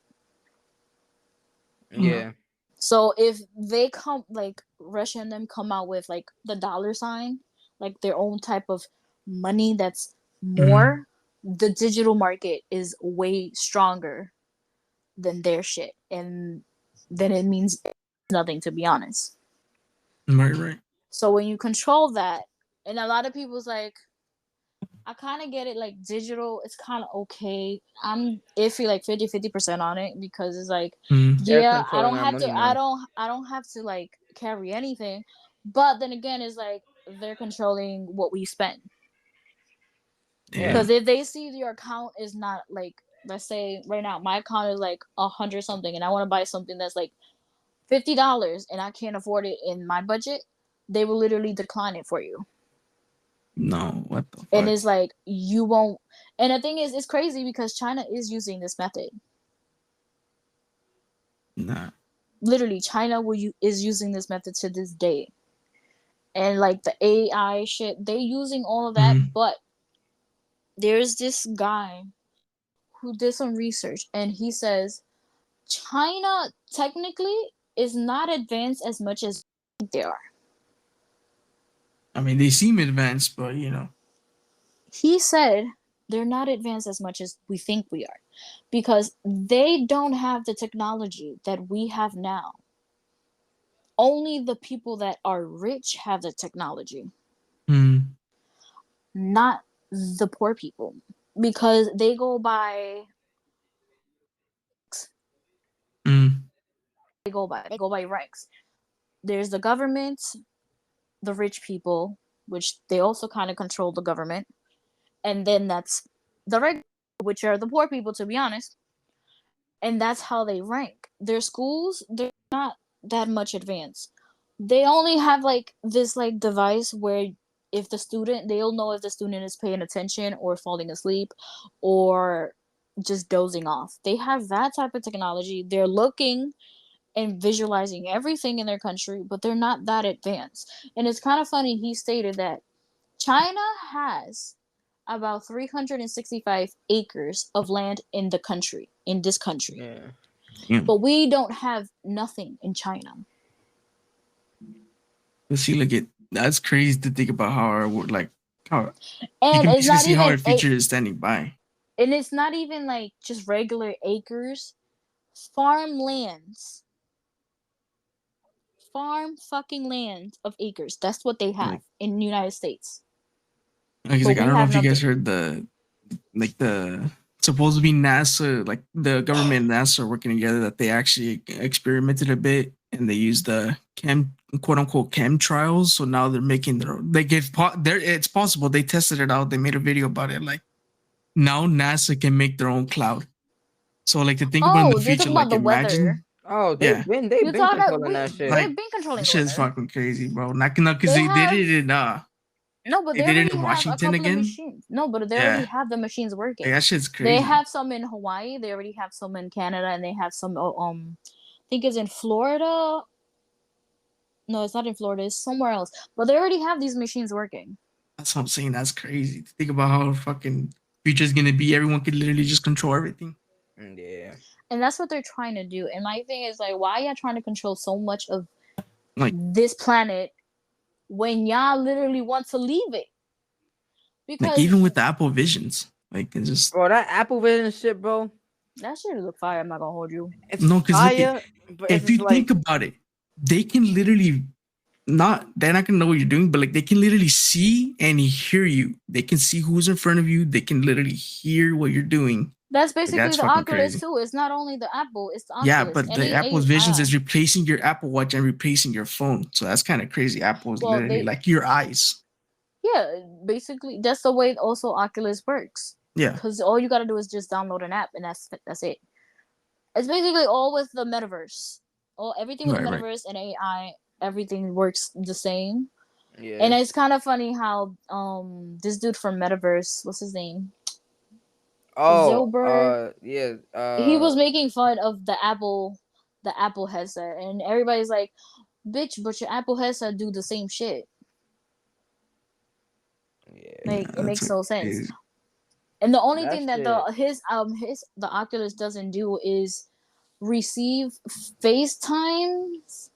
Yeah. So if they come, like Russia and them come out with like the dollar sign, like their own type of money that's more, the digital market is way stronger than their shit. And then it means nothing, to be honest. Right. So when you control that, and a lot of people's like, I kind of get it, like digital, it's kind of okay. I'm iffy like 50% on it because it's like, yeah, I don't have to, I don't have to like carry anything. But then again, it's like they're controlling what we spend. Yeah. Because if they see your account is not like, let's say right now, my account is like 100 something and I want to buy something that's like $50 and I can't afford it in my budget, they will literally decline it for you. No, what the fuck? And it's like, you won't. And the thing is, it's crazy because China is using this method. Nah. Literally, China is using this method to this day. And like the AI shit, they're using all of that. But there's this guy who did some research and he says China technically is not advanced as much as they are. I mean, they seem advanced, but He said they're not advanced as much as we think we are because they don't have the technology that we have now. Only the people that are rich have the technology, not the poor people, because they go by they go by ranks. There's the government, the rich people, which they also kind of control the government, and then that's the regular, which are the poor people, to be honest. And that's how they rank. Their schools, they're not that much advanced. They only have like this like device where if the student, they'll know if the student is paying attention or falling asleep or just dozing off. They have that type of technology. They're looking and visualizing everything in their country, but they're not that advanced. And it's kind of funny, he stated that China has about 365 acres of land in this country. Yeah. But we don't have nothing in China. But see, that's crazy to think about how how and you it's can not see even how our future is standing by. And it's not even like just regular acres, farmlands. Farm fucking land of acres. That's what they have in the United States. I don't know if you guys heard the supposed to be NASA, like the government and NASA are working together, that they actually experimented a bit and they used the quote unquote chemtrails. So now they're making their they give there. It's possible they tested it out. They made a video about it. Like now NASA can make their own cloud. So like to think about in the Oh, they're future, talking about like the weather. imagine, Oh, yeah, they've You been thought that controlling that shit. they've like been controlling this the shit is weather. fucking crazy, bro. Not because They they have did it in no, but they they did it already in have a Washington couple of again. machines. No, but they already Yeah, have the machines like working. that shit's They crazy. have some in Hawaii. They already have some in Canada, and they have some. I think it's in Florida. No, it's not in Florida. It's somewhere else. But they already have these machines working. That's what I'm saying. That's crazy. To think about how fucking future's gonna be. Everyone could literally just control everything. Yeah. And that's what they're trying to do. And my thing is like, why y'all trying to control so much of Like this planet when y'all literally want to leave it? Because even with the Apple Visions, like it's just Bro, that Apple Vision shit, bro. that shit look fire. I'm not gonna hold you. It's no, because look at fire, but it's if just you like think about it, they can literally they're not gonna know what you're doing, but like they can literally see and hear you. They can see who's in front of you. They can literally hear what you're doing. That's Like basically that's the fucking Oculus crazy. too. It's not only the Apple, it's the Yeah, Oculus. but the Any Apple's Visions AI. is replacing your Apple Watch and replacing your phone. So that's kind of crazy. Apple is Well, literally they like your eyes. yeah, basically that's the way also Oculus works. Yeah. Because all you gotta do is just download an app, and that's it. It's basically all with the metaverse. All everything with the Right, right. metaverse and AI, everything works the same. And yeah. it's kind of funny how this dude from Metaverse, what's his name, Oh, Zilber, yeah. he was making fun of the Apple headset, and everybody's like, "Bitch, but your Apple headset do the same shit." Yeah. Like Yeah, it that's makes what no sense. crazy. And the only That thing that shit. the Oculus doesn't do is receive FaceTimes,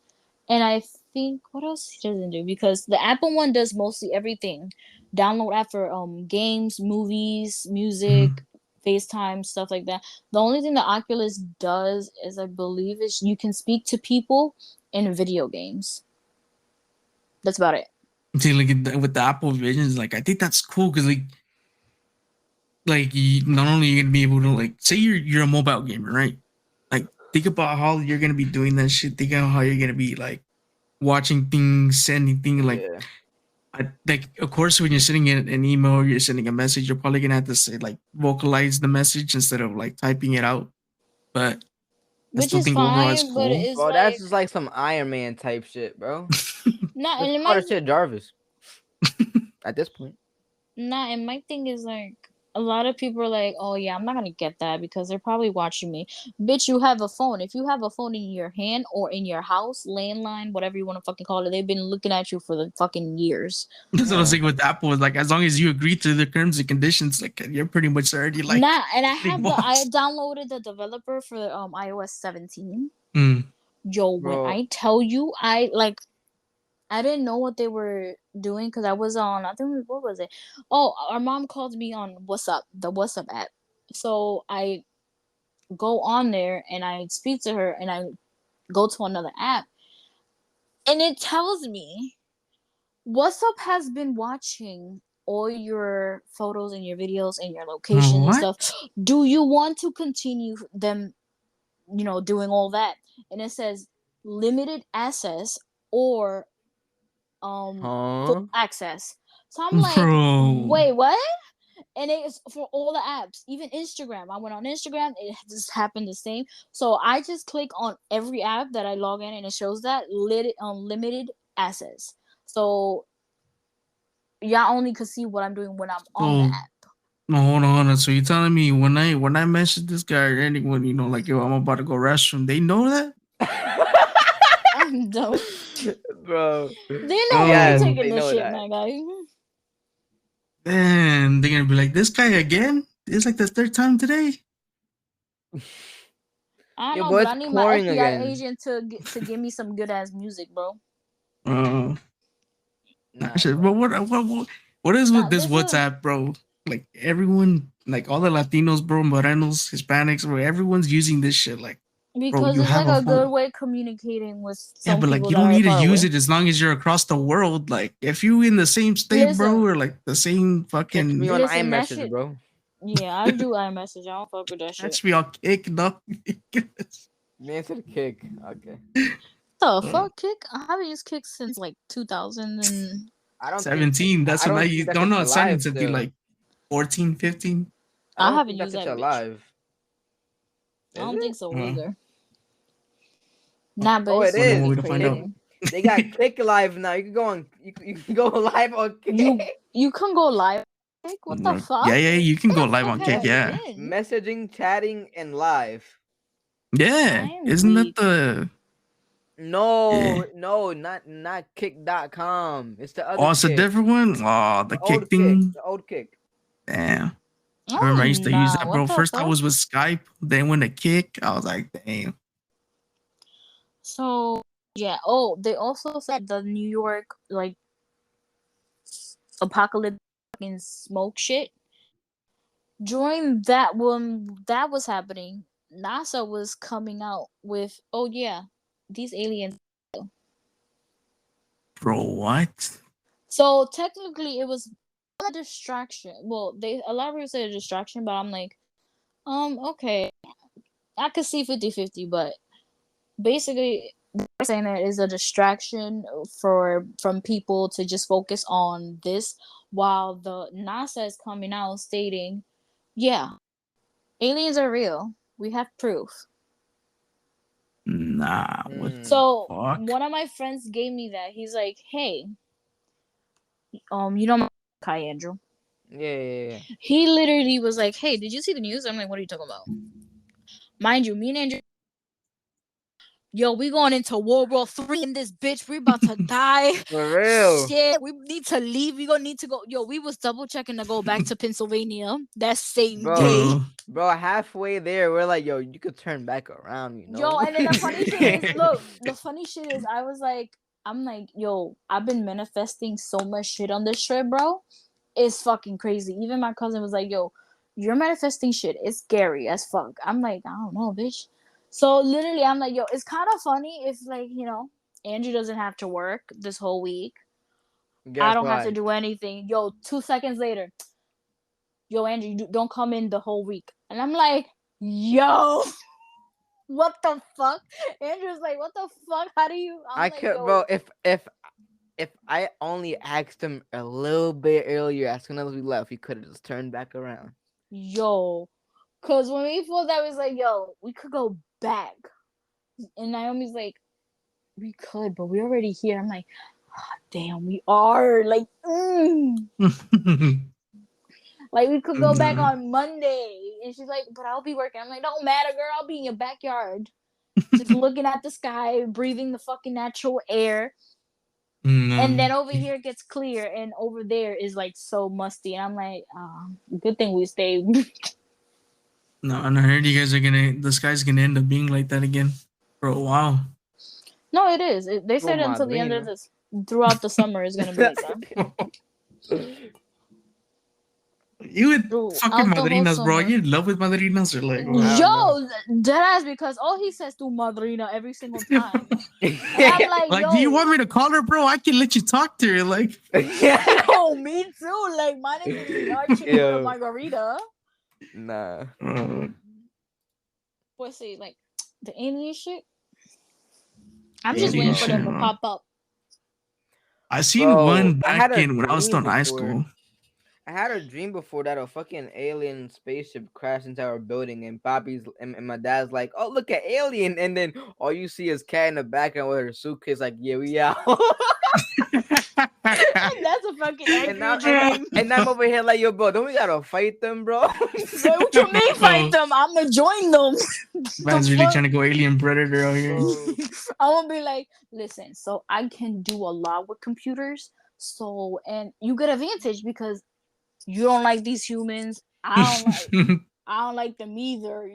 and I think what else he doesn't do, because the Apple one does mostly everything. Download app for games, movies, Mhm. music, FaceTime, stuff like that. The only thing the Oculus does is I believe is you can speak to people in video games. That's about it. See, like with the Apple Visions, like I think that's cool because like you, not only you're gonna be able to like say you're a mobile gamer, right? Like think about how you're gonna be doing that shit. Think about how you're gonna be like watching things, sending things. Like Yeah. like of course when you're sending an email or you're sending a message, you're probably gonna have to say like vocalize the message instead of like typing it out. But I Which still is think overall it's fine, but cool. it's Bro, that's like just like some Iron Man type shit, bro. not Just and call my the shit Jarvis at this point. Nah, and my thing is like a lot of people are like, "Oh yeah, I'm not gonna get that because they're probably watching me." Bitch, you have a phone. If you have a phone in your hand or in your house, landline, whatever you want to fucking call it, they've been looking at you for the fucking years. That's what I was Yeah. saying with Apple is like as long as you agree to the terms and conditions, like you're pretty much already like Nah, and getting watched. I downloaded the developer for iOS 17. Mm. Yo, when Bro, I tell you, I didn't know what they were doing because I was on, I think, what was it? Oh, our mom called me on WhatsApp, the WhatsApp app. So I go on there and I speak to her and I go to another app and it tells me WhatsApp has been watching all your photos and your videos and your location and stuff. What? Do you want to continue them, doing all that? And it says limited access or full huh? access. So I'm like, Bro. wait, what? And it's for all the apps, even Instagram. I went on Instagram, it just happened the same. So I just click on every app that I log in, and it shows that unlimited access. So y'all only can see what I'm doing when I'm on the So app. no, hold on, hold on. So you're telling me when I message this guy or anyone, like yo, I'm about to go restroom, they know that? I'm dumb. Bro. They know when I'm Yes, Oh taking they this know shit, that. my guy. man, they're gonna be like, this guy again? It's like the third time today. I don't Yeah, know, but but I it's need my pouring FBI again. agent to give me some good ass music, bro. Uh, Nah, shit. But bro. what is with Now this this is WhatsApp, bro? Like everyone, like all the Latinos, bro, Morenos, Hispanics, bro, everyone's using this shit. Like, bro, because you it's have like a a good phone. way of communicating with Yeah, some but like people you that don't are need to far use away. it as long as you're across the world. Like if you in the same state, bro, Listen, or like the same Text me fucking on listen, that iMessage, shit. bro. Yeah, I do iMessage. I don't fuck with that shit. catch me all kicked up. Man said kick. Okay. the fuck, Kick? I haven't used Kick since like 2000 and I don't think 17. That's I when I don't think used. that Don't shit's know. It started alive to be still. like 14, 15. I I don't haven't think that used shit's that bitch. alive. I Is don't it? think so Uh, either. Nah, but Oh, it it's Well, no is. way it's to find out. crazy. They got Kick Live now. You can go on. You can go live on You Kick. you can go live. Kick? What the fuck? Yeah, you can Where go the live fuck on have Kick. you Yeah, been? Messaging, chatting, and live. yeah. I'm Isn't that weak. the? No, Yeah. no, not Kick.com. It's the other Oh, it's a Kick. different one. Oh, the The Kick old Kick. thing. The old Kick. Damn. I remember I Oh used to use nah, that, what bro. the First I fuck? was with Skype, then when the Kick, I was like, damn. So yeah. Oh, they also said the New York like apocalypse fucking smoke shit. During that when that was happening, NASA was coming out with, oh yeah, these aliens. Bro, what? So technically, it was a distraction. Well, they a lot of people say a distraction, but I'm like, okay, I could see 50-50, but basically, they're saying that is a distraction from people to just focus on this, while the NASA is coming out stating, yeah, aliens are real. We have proof. Nah, what the Mm. So fuck? one of my friends gave me that. He's like, hey, you know, Kai Andrew. Yeah. He literally was like, "Hey, did you see the news?" I'm like, "What are you talking about?" Mind you, me and Andrew, yo, we going into World War III in this bitch. We about to die. For real. Shit, we need to leave. We gonna need to go. Yo, we was double checking to go back to Pennsylvania that same Bro, day. Bro. bro, halfway there, we're like, yo, you could turn back around, you Yo, know? and then the funny shit is, look, the funny shit is, I'm like, yo, I've been manifesting so much shit on this trip, bro. It's fucking crazy. Even my cousin was like, yo, you're manifesting shit. It's scary as fuck. I'm like, I don't know, bitch. So literally, I'm like, yo, it's kind of funny if, like, Andrew doesn't have to work this whole week. I Guess don't have to why? do anything. Yo, 2 seconds later, yo, Andrew, you don't come in the whole week. And I'm like, yo, what the fuck? Andrew's like, what the fuck? How do you? I'm I like, could, bro. yo, If I only asked him a little bit earlier, as soon as we left, he could have just turned back around. yo. Because when we thought that was like, yo, we could go back. And Naomi's like, we could, but we're already here. I'm like, oh, damn, we are. Like, like we could go back Nah. on Monday. And she's like, but I'll be working. I'm like, don't matter, girl. I'll be in your backyard. Just looking at the sky, breathing the fucking natural air. And then over here it gets clear, and over there is like so musty. And I'm like, good thing we stayed. No, and I heard you guys are the sky's gonna end up being like that again for a while. No, it is. They Oh, said until the end of madrina. this, throughout the summer is gonna be like that. You with fucking Throughout the whole madrinas, bro? summer. You in love with madrinas or like what? I don't know. Yo, deadass, because all he says to Madrina every single time. And I'm like, Like, do you yo, want me to call her, bro? I can let you talk to her. Like, yo, me too. Like, my niggas is arching over a Yo, margarita. nah. But see, like, the alien shit, I'm Yeah, just waiting Indian for shit, them to bro. pop up. I seen Bro, one I had back a in when I was still dream in high before. school. I had a dream before that a fucking alien spaceship crashed into our building, and Bobby's and my dad's like, "Oh, look at alien!" And then all you see is Cat in the background with her suitcase, like, "Yeah, we out." That's a fucking and I'm accurate and, dream. and I'm over here like, "Yo, bro, don't we gotta fight them, bro?" Like, what you mean fight Bro, them? I'm gonna join them. man's The really fuck? trying to go alien predator out here. Bro. I'm gonna be like, listen, so I can do a lot with computers. So, and you get advantage because you don't like these humans. I don't like them either,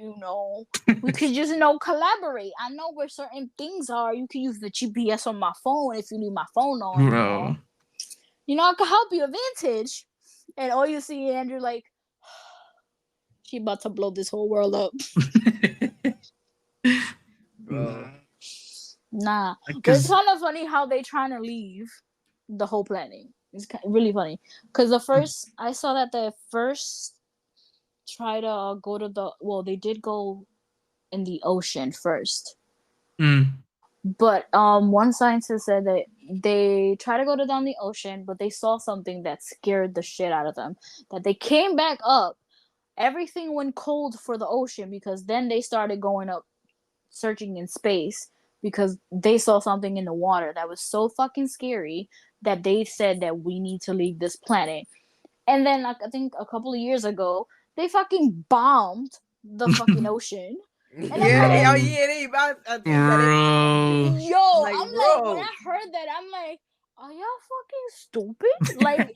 We could just, collaborate. I know where certain things are. You can use the GPS on my phone if you leave my phone on. Bro. I can help you advantage. And all you see, Andrew, like, she about to blow this whole world up. Bro. Nah. But it's Because kind of funny how they trying to leave the whole planet. It's really funny. Because I saw that the first try to go to they did go in the ocean first. But one scientist said that they tried to go down the ocean, but they saw something that scared the shit out of them. That they came back up, everything went cold for the ocean because then they started going up searching in space because they saw something in the water that was so fucking scary that they said that we need to leave this planet. And then like, I think a couple of years ago, they fucking bombed the fucking ocean. And I'm Yeah, like, oh Bro, yeah, I think that is. bro. I'm yo, like, I'm like, when bro, I heard that, I'm like, are y'all fucking stupid? Like,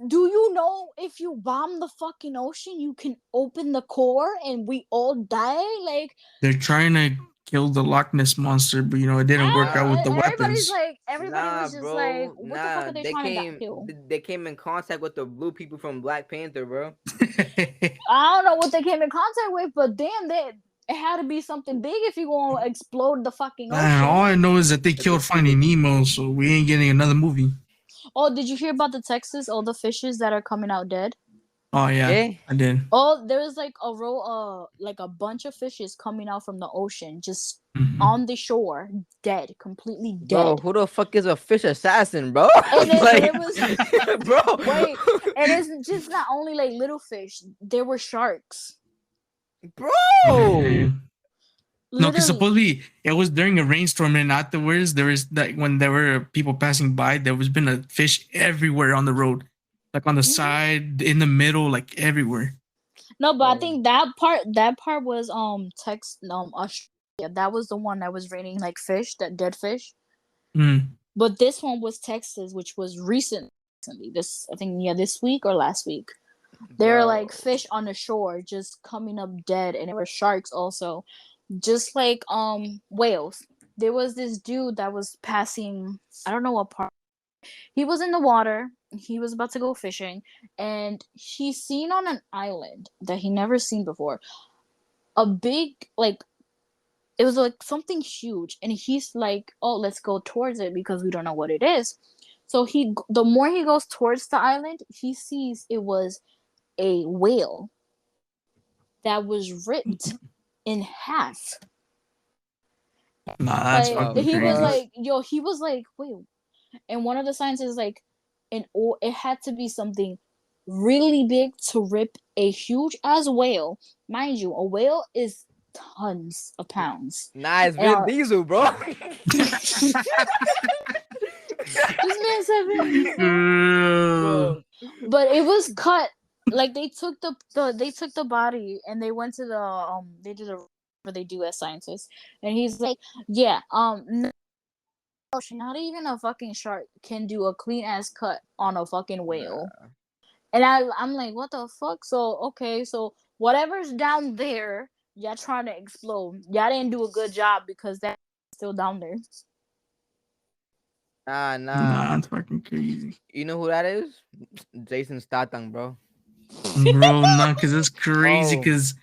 do you know if you bomb the fucking ocean, you can open the core and we all die? Like, They're trying to kill the Loch Ness monster, but it didn't work out nah, with the everybody's weapons. like, everybody nah, was just like, bro, what the fuck nah. are they They trying to came, kill? they came in contact with the blue people from Black Panther, bro. I don't know what they came in contact with, but damn, it had to be something big if you gonna explode the fucking Man, ocean. all I know is that they Cause they killed see the Finding Nemo, so we ain't getting another movie. Oh, did you hear about the Texas? All the fishes that are coming out dead. Oh yeah, yeah. I did. Oh, there's like a row, like a bunch of fishes coming out from the ocean, just Mhm. on the shore, dead, completely Bro, dead. who the fuck is a fish assassin, bro? And Like, it was bro, wait, and it's just not only like little fish. There were sharks, bro. Yeah. No, because literally. supposedly it was during a rainstorm, and afterwards there was like when there were people passing by, there was been a fish everywhere on the road, like on the Mhm. side, in the middle, like everywhere. No, but I Bro, think that part was Australia. That was the one that was raining like fish, that dead fish. Mm. But this one was Texas, which was recently. This I think this week or last week. There are like bro. fish on the shore just coming up dead, and there were sharks also, just like whales. There was this dude that was passing. I don't know what part. He was in the water. He was about to go fishing, and he seen on an island that he never seen before a big like it was like something huge, and he's like, "Oh, let's go towards it because we don't know what it is." So the more he goes towards the island, he sees it was a whale that was ripped in half. Nah, that's Like The fucking he was crazy. fuck? like, yo, he was like, wait. And one of the signs is like, it had to be something really big to rip a huge as whale. Mind you, a whale is tons of pounds. Nah, it's And Vin Diesel, bro. this man said Vin Diesel. Girl. Bro. But it was cut. Like they took they took the body and they went to the they did a where they do as scientists, and he's like, yeah, not even a fucking shark can do a clean ass cut on a fucking whale. Nah. And I'm like, what the fuck? So okay, so whatever's down there, y'all trying to explode. Y'all didn't do a good job because that's still down there. Nah, nah. Nah, that's fucking crazy. You know who that is? Jason Statham, bro. Bro, nah, because it's crazy Bro. because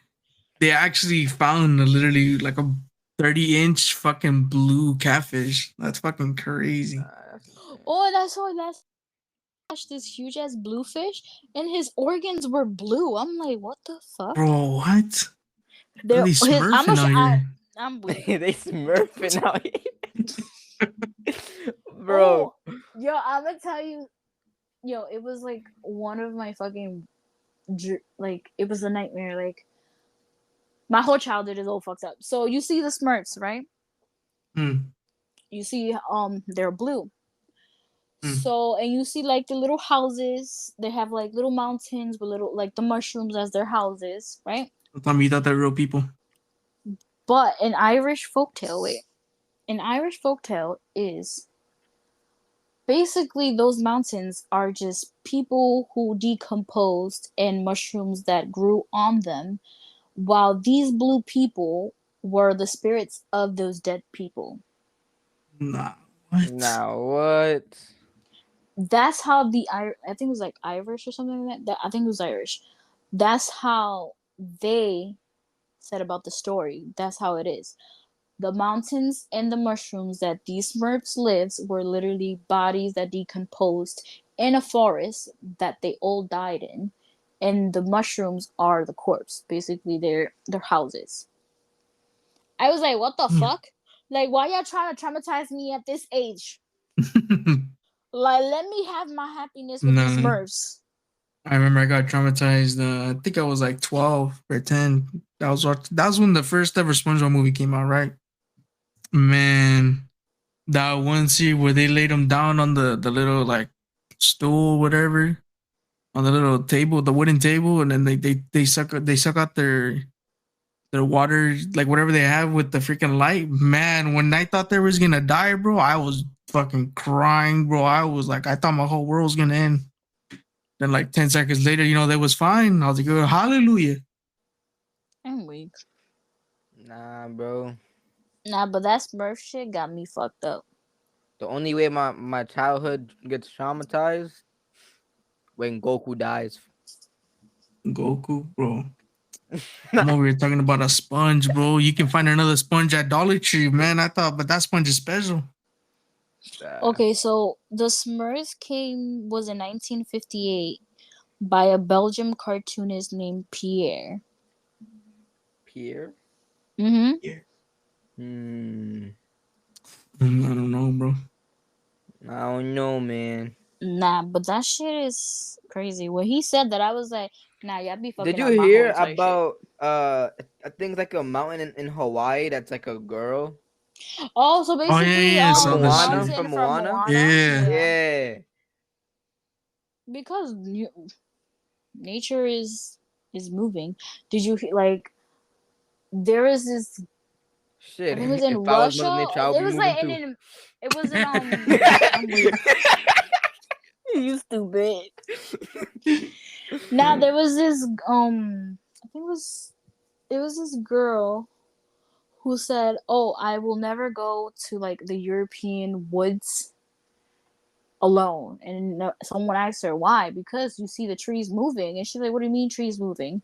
they actually found literally like a 30-inch fucking blue catfish. That's fucking crazy. Nah, that's insane. Oh, that's why that's this huge ass bluefish, and his organs were blue. I'm like, what the fuck? Bro, what? Are There, they his. smurfing out here? I'm weak. They smurfing out here. Bro. Oh, yo, I'm gonna tell you, yo, it was like one of my fucking, like, it was a nightmare. Like, my whole childhood is all fucked up. So you see the Smurfs, right? Hmm. You see, they're blue. Hmm. So, and you see like the little houses. They have like little mountains with little like the mushrooms as their houses, right? Tell me you thought they're real people. But an Irish folktale, wait, an Irish folktale is basically those mountains are just people who decomposed and mushrooms that grew on them, while these blue people were the spirits of those dead people. Nah, what? Now what? That's how I think it was like Irish or something like that. I think it was Irish. That's how they said about the story. That's how it is. The mountains and the mushrooms that these Smurfs lives were literally bodies that decomposed in a forest that they all died in, and the mushrooms are the corpse. Basically, their houses. I was like, what the Hmm. fuck? Like, why y'all trying to traumatize me at this age? Like, let me have my happiness with these Nah, Smurfs. I remember I got traumatized. I think I was like 12 or 10. That was when the first ever SpongeBob movie came out, right? Man, that one scene where they laid him down on the little like stool, whatever, on the little table, the wooden table, and then they suck out their water, like whatever they have with the freaking light. Man, when I thought they was gonna die, bro, I was fucking crying, bro. I was like, I thought my whole world was gonna end. Then like 10 seconds later, they was fine. I was like, oh, hallelujah. I'm weak. Nah, bro. Nah, but that Smurf shit got me fucked up. The only way my childhood gets traumatized when Goku dies. Goku, bro. I'm over here talking about a sponge, bro. You can find another sponge at Dollar Tree, man. I thought, but that sponge is special. Okay, so the Smurfs was in 1958 by a Belgian cartoonist named Pierre. Pierre. Mm-hmm. Yeah. Hmm. I don't know, bro. I don't know, man. Nah, but that shit is crazy. When he said that, I was like, nah, y'all be Did fucking you up my whole hear entire shit. about I think like a mountain in Hawaii that's like a girl Oh, so Oh yeah, basically, yeah, I from saw the that Moana? shit. mountain From from Moana? Moana, Yeah. yeah, Yeah. because nature is moving. Did you like? There is this. I Shit. think it was in If I was Mother Russia. Nature, I would It be was moving like, and too. then it was in I'm weak. You stupid. Now there was this I think it was this girl who said, "Oh, I will never go to like the European woods alone." And someone asked her why, because you see the trees moving, and she's like, "What do you mean trees moving?"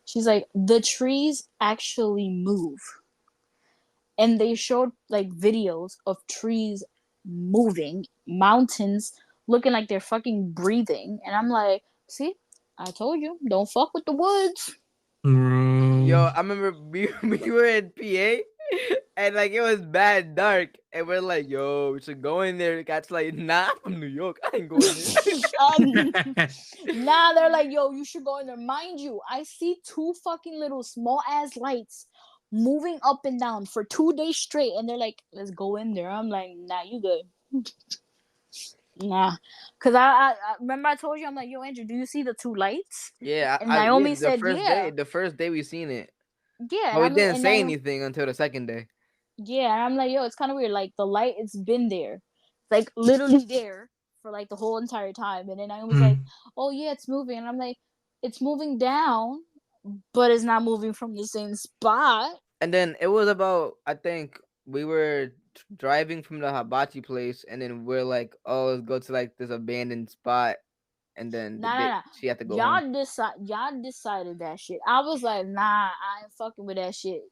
She's like, "The trees actually move." And they showed like videos of trees moving, mountains looking like they're fucking breathing, and I'm like, "See, I told you, don't fuck with the woods." Bro. Yo, I remember we were in PA and like it was bad dark and we're like, yo, we should go in there. Cat's like, nah, I'm from New York. I ain't going there. um, Nah, they're like, "Yo, you should go in there." Mind you, I see two fucking little small ass lights moving up and down for 2 days straight, and they're like, "Let's go in there." I'm like, "Nah, you good." Nah, cause I remember I told you, I'm like, "Yo, Andrew, do you see the two lights?" Yeah, And yeah, Naomi said, "Yeah, the first day we seen it. yeah." But we didn't And say Naomi, anything until the second day. yeah, and I'm like, "Yo, it's kind of weird. Like the light, it's been there, like literally there for like the whole entire time." And then Naomi's like, Mm. "Oh yeah, it's moving," and I'm like, "It's moving down, but it's not moving from the same spot." And then it was about, I think we were driving from the hibachi place and then we're like, oh, let's go to like this abandoned spot. And then Nah, nah, nah. she had to go home. Y'all decided that shit. I was like, "Nah, I ain't fucking with that shit."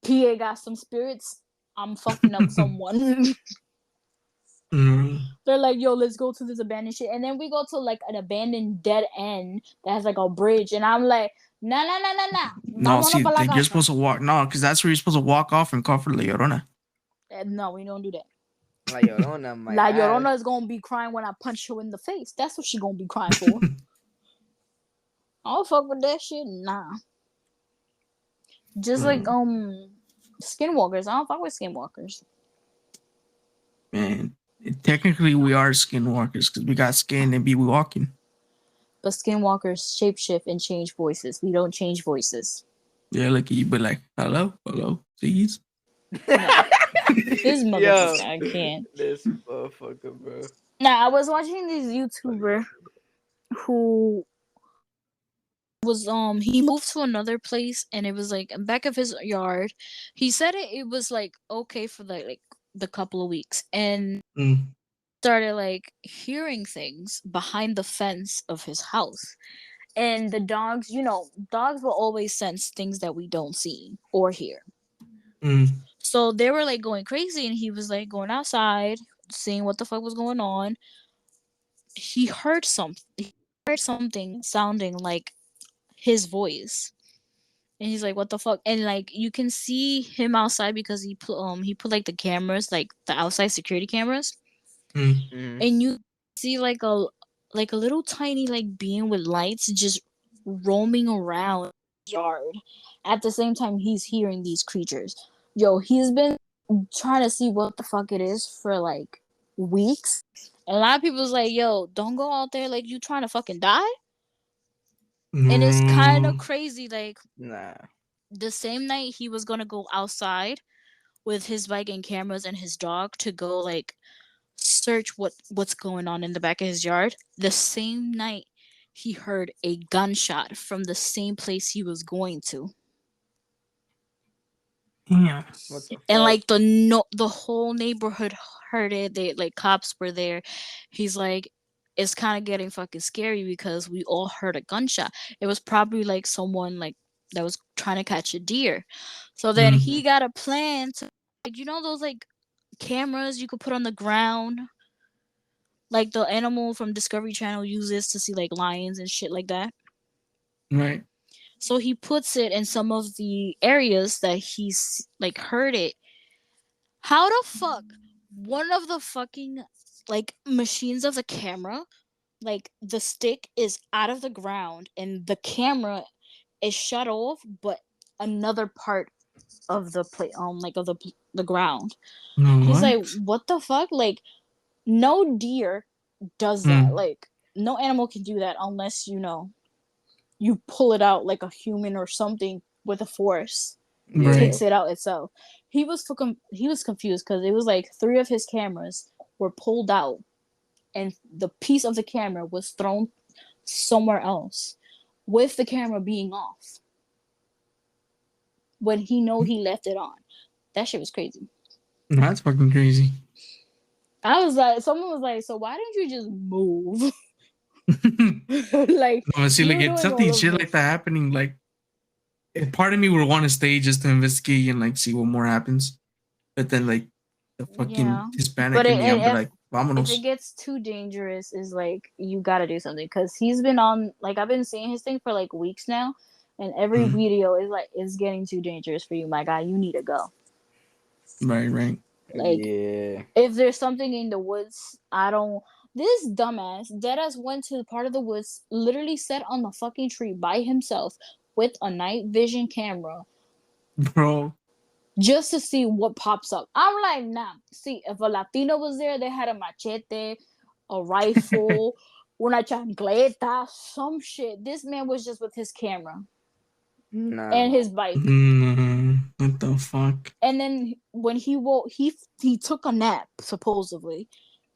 PA got some spirits. I'm fucking up someone. Mm. They're like, "Yo, let's go to this abandoned shit," and then we go to like an abandoned dead end that has like a bridge, and I'm like, "Nah, nah, nah, nah, nah. No, Vámonos see, para la like you're casa." supposed to walk. No, because that's where you're supposed to walk off and call for La Llorona. No, we don't do that. La Llorona, my La God. Llorona is gonna be crying when I punch her in the face. That's what she gonna be crying for. I don't fuck with that shit. Nah. Just like Mm, skinwalkers. I don't fuck with skinwalkers. man, technically we are skinwalkers because we got skin and be walking. But skinwalkers shapeshift and change voices. We don't change voices. Yeah, like you be like, hello, hello, please. No. This Yo, motherfucker, I can't. this motherfucker, bro. Now I was watching this YouTuber who was he moved to another place, and it was like back of his yard. He said it was like okay for like the couple of weeks, and Mm, started like hearing things behind the fence of his house. And the dogs, dogs will always sense things that we don't see or hear. mm, So they were like going crazy, and he was like going outside, seeing what the fuck was going on. He heard something sounding like his voice. And he's like, "What the fuck?" And like you can see him outside because he put like the cameras, like the outside security cameras, Mm. Mm-hmm. and you see like a little tiny like being with lights just roaming around the yard. At the same time, he's hearing these creatures. Yo, he's been trying to see what the fuck it is for like weeks. And a lot of people's like, "Yo, don't go out there like you trying to fucking die." And it's kind of No. crazy. Like Nah. the same night he was gonna go outside with his bike and cameras and his dog to go like search what's going on in the back of his yard. The same night he heard a gunshot from the same place he was going to. Yeah. What the And fuck? like the whole neighborhood heard it. They like cops were there. He's like, it's kind of getting fucking scary because we all heard a gunshot. It was probably like someone like that was trying to catch a deer. So then Mm. he got a plan to like those like cameras you could put on the ground, like the animal from Discovery Channel uses to see like lions and shit like that. Right. So he puts it in some of the areas that he's like heard it. How the fuck one of the fucking like machines of the camera, like the stick is out of the ground and the camera is shut off, but another part of the plate like of the ground. No, He's like, what? what the fuck? Like no deer does that. Mm. Like no animal can do that unless you pull it out like a human or something with a force Yeah. Right. takes it out itself. He was confused because it was like three of his cameras were pulled out and the piece of the camera was thrown somewhere else with the camera being off when he left it on. That shit was crazy. That's fucking crazy. I was like, someone was like, so why didn't you just move? No, Like see, like you're it's doing something all of shit like this. that happening. Like, part of me would want to stay just to investigate and like see what more happens. But then, like, the fucking Yeah, Hispanic but in me, I'll be and like, if it "Vámonos." gets too dangerous, is like you gotta do something because he's been on like I've been seeing his thing for like weeks now, and every Mm. video is like it's getting too dangerous for you, my guy. You need to go. Right. Right. Like Yeah. if there's something in the woods, I don't. This dumbass deadass went to the part of the woods, literally sat on the fucking tree by himself with a night vision camera Bro. just to see what pops up. I'm like, nah. See, if a Latino was there, they had a machete, a rifle, una chancleta, some shit. This man was just with his camera and Nah. his bike. What the fuck? And then when he woke, he took a nap supposedly.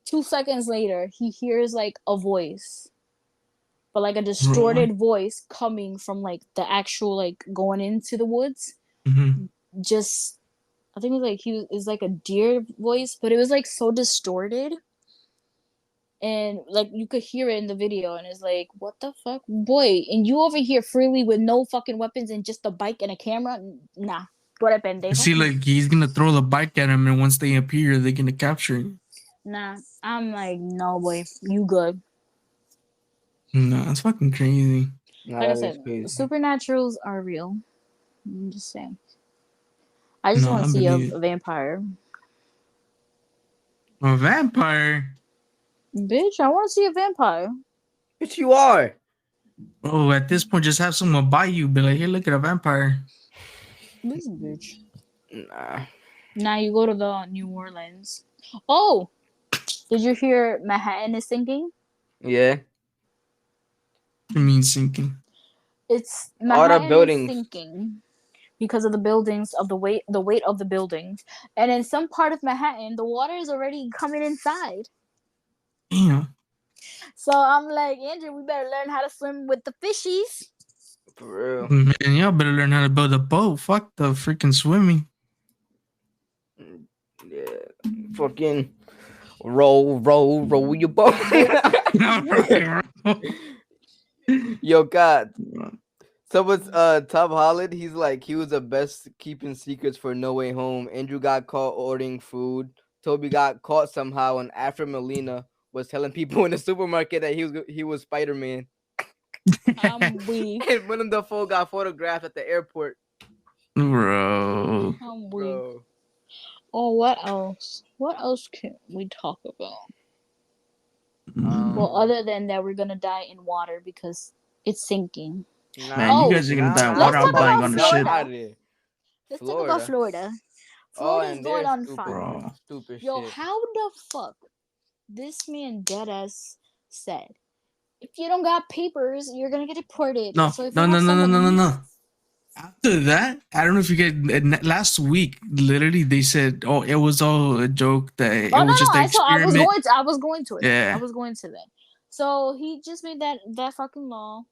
2 seconds later, he hears like a voice, but like a Bro, what? distorted voice coming from like the actual like going into the woods. Mm-hmm. Just I think it was like he was like a deer voice, but it was like so distorted. And like you could hear it in the video, and it's like, what the fuck, boy? And you over here freely with no fucking weapons and just a bike and a camera? Nah, tú eres pendejo. See, like he's gonna throw the bike at him, and once they appear, they're gonna capture him. Nah, I'm like, no, boy, you good. No, that's fucking crazy. Nah, Like I that is said, crazy. supernaturals are real. I'm just saying. I just No, want I to see a believe it. vampire. A vampire. Bitch, I want to see a vampire. Bitch, you are. Oh, at this point, just have someone buy you. Be like, hey, look at a vampire. This bitch. Nah. Now you go to the New Orleans. Oh, did you hear Manhattan is sinking? Yeah. It means sinking. It's All the Manhattan is buildings. sinking because of the buildings of the weight of the buildings, and in some part of Manhattan, the water is already coming inside. Damn. So I'm like, Andrew, we better learn how to swim with the fishies. For real. Man, y'all better learn how to build a boat. Fuck the freaking swimming. Yeah. Fucking roll your boat. Yo, God. Someone's Tom Holland, he's like he was the best keeping secrets for No Way Home. Andrew got caught ordering food. Toby got caught somehow, and Afro Molina was telling people in the supermarket that he was Spider-Man. I'm weak. And Willem Dafoe got photographed at the airport, Bro. I'm weak. bro. Oh, what else? What else can we talk about? Well, other than that, we're gonna die in water because it's sinking. Man, you Oh, guys are gonna die of let's water. talk I'm dying about on the Y'all ship. Florida. out of there. Let's talk about Florida. Oh, Florida's and going they're on stupid, fire. Bro. stupid Yo, shit. how the fuck this man deadass said, if you don't got papers, you're gonna get deported. No, So if no, you no, have no, no, someone, no, no, no. After that, I don't know if you get last week. Literally, they said, "Oh, it was all a joke. That it oh no, was just no, an I saw. experiment." I was going to it. Yeah. I was going to that. So he just made that fucking law.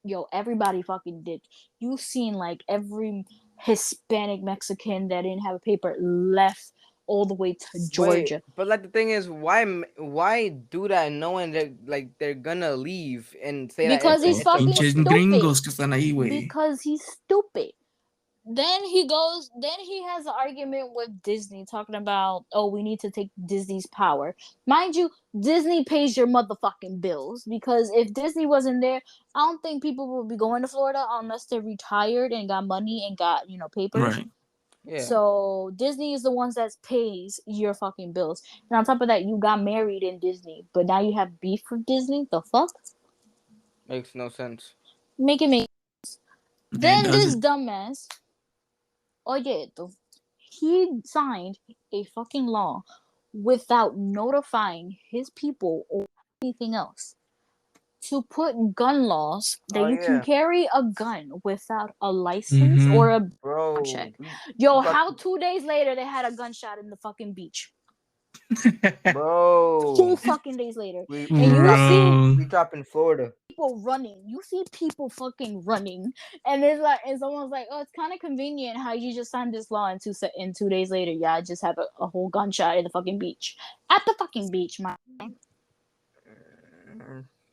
Yo, everybody fucking did. You seen like every Hispanic Mexican that didn't have a paper left all the way to Georgia. Wait, but like the thing is, why do that knowing that like they're gonna leave and say Because that he's it's a fucking Pinches stupid. gringos que están ahí, güey. Because he's stupid. Then he has an argument with Disney talking about, oh, we need to take Disney's power. Mind you, Disney pays your motherfucking bills, because if Disney wasn't there, I don't think people would be going to Florida unless they're retired and got money and got, papers. Right. Yeah. So Disney is the ones that pays your fucking bills. And on top of that, you got married in Disney, but now you have beef with Disney? The fuck? Makes no sense. Make it make sense. It Then this doesn't. dumbass, oye esto, he signed a fucking law without notifying his people or anything else to put gun laws that you can carry a gun without a license or a Bro, check. Yo, how 2 days later they had a gunshot in the fucking beach? bro. 2 fucking days later. We And you Bro. we drop in Florida. people running. You see people fucking running, and it's like, and someone's like, "Oh, it's kind of convenient how you just signed this law, and 2 days later, yeah, I just have a whole gunshot in the fucking beach, at the fucking beach, man." I'm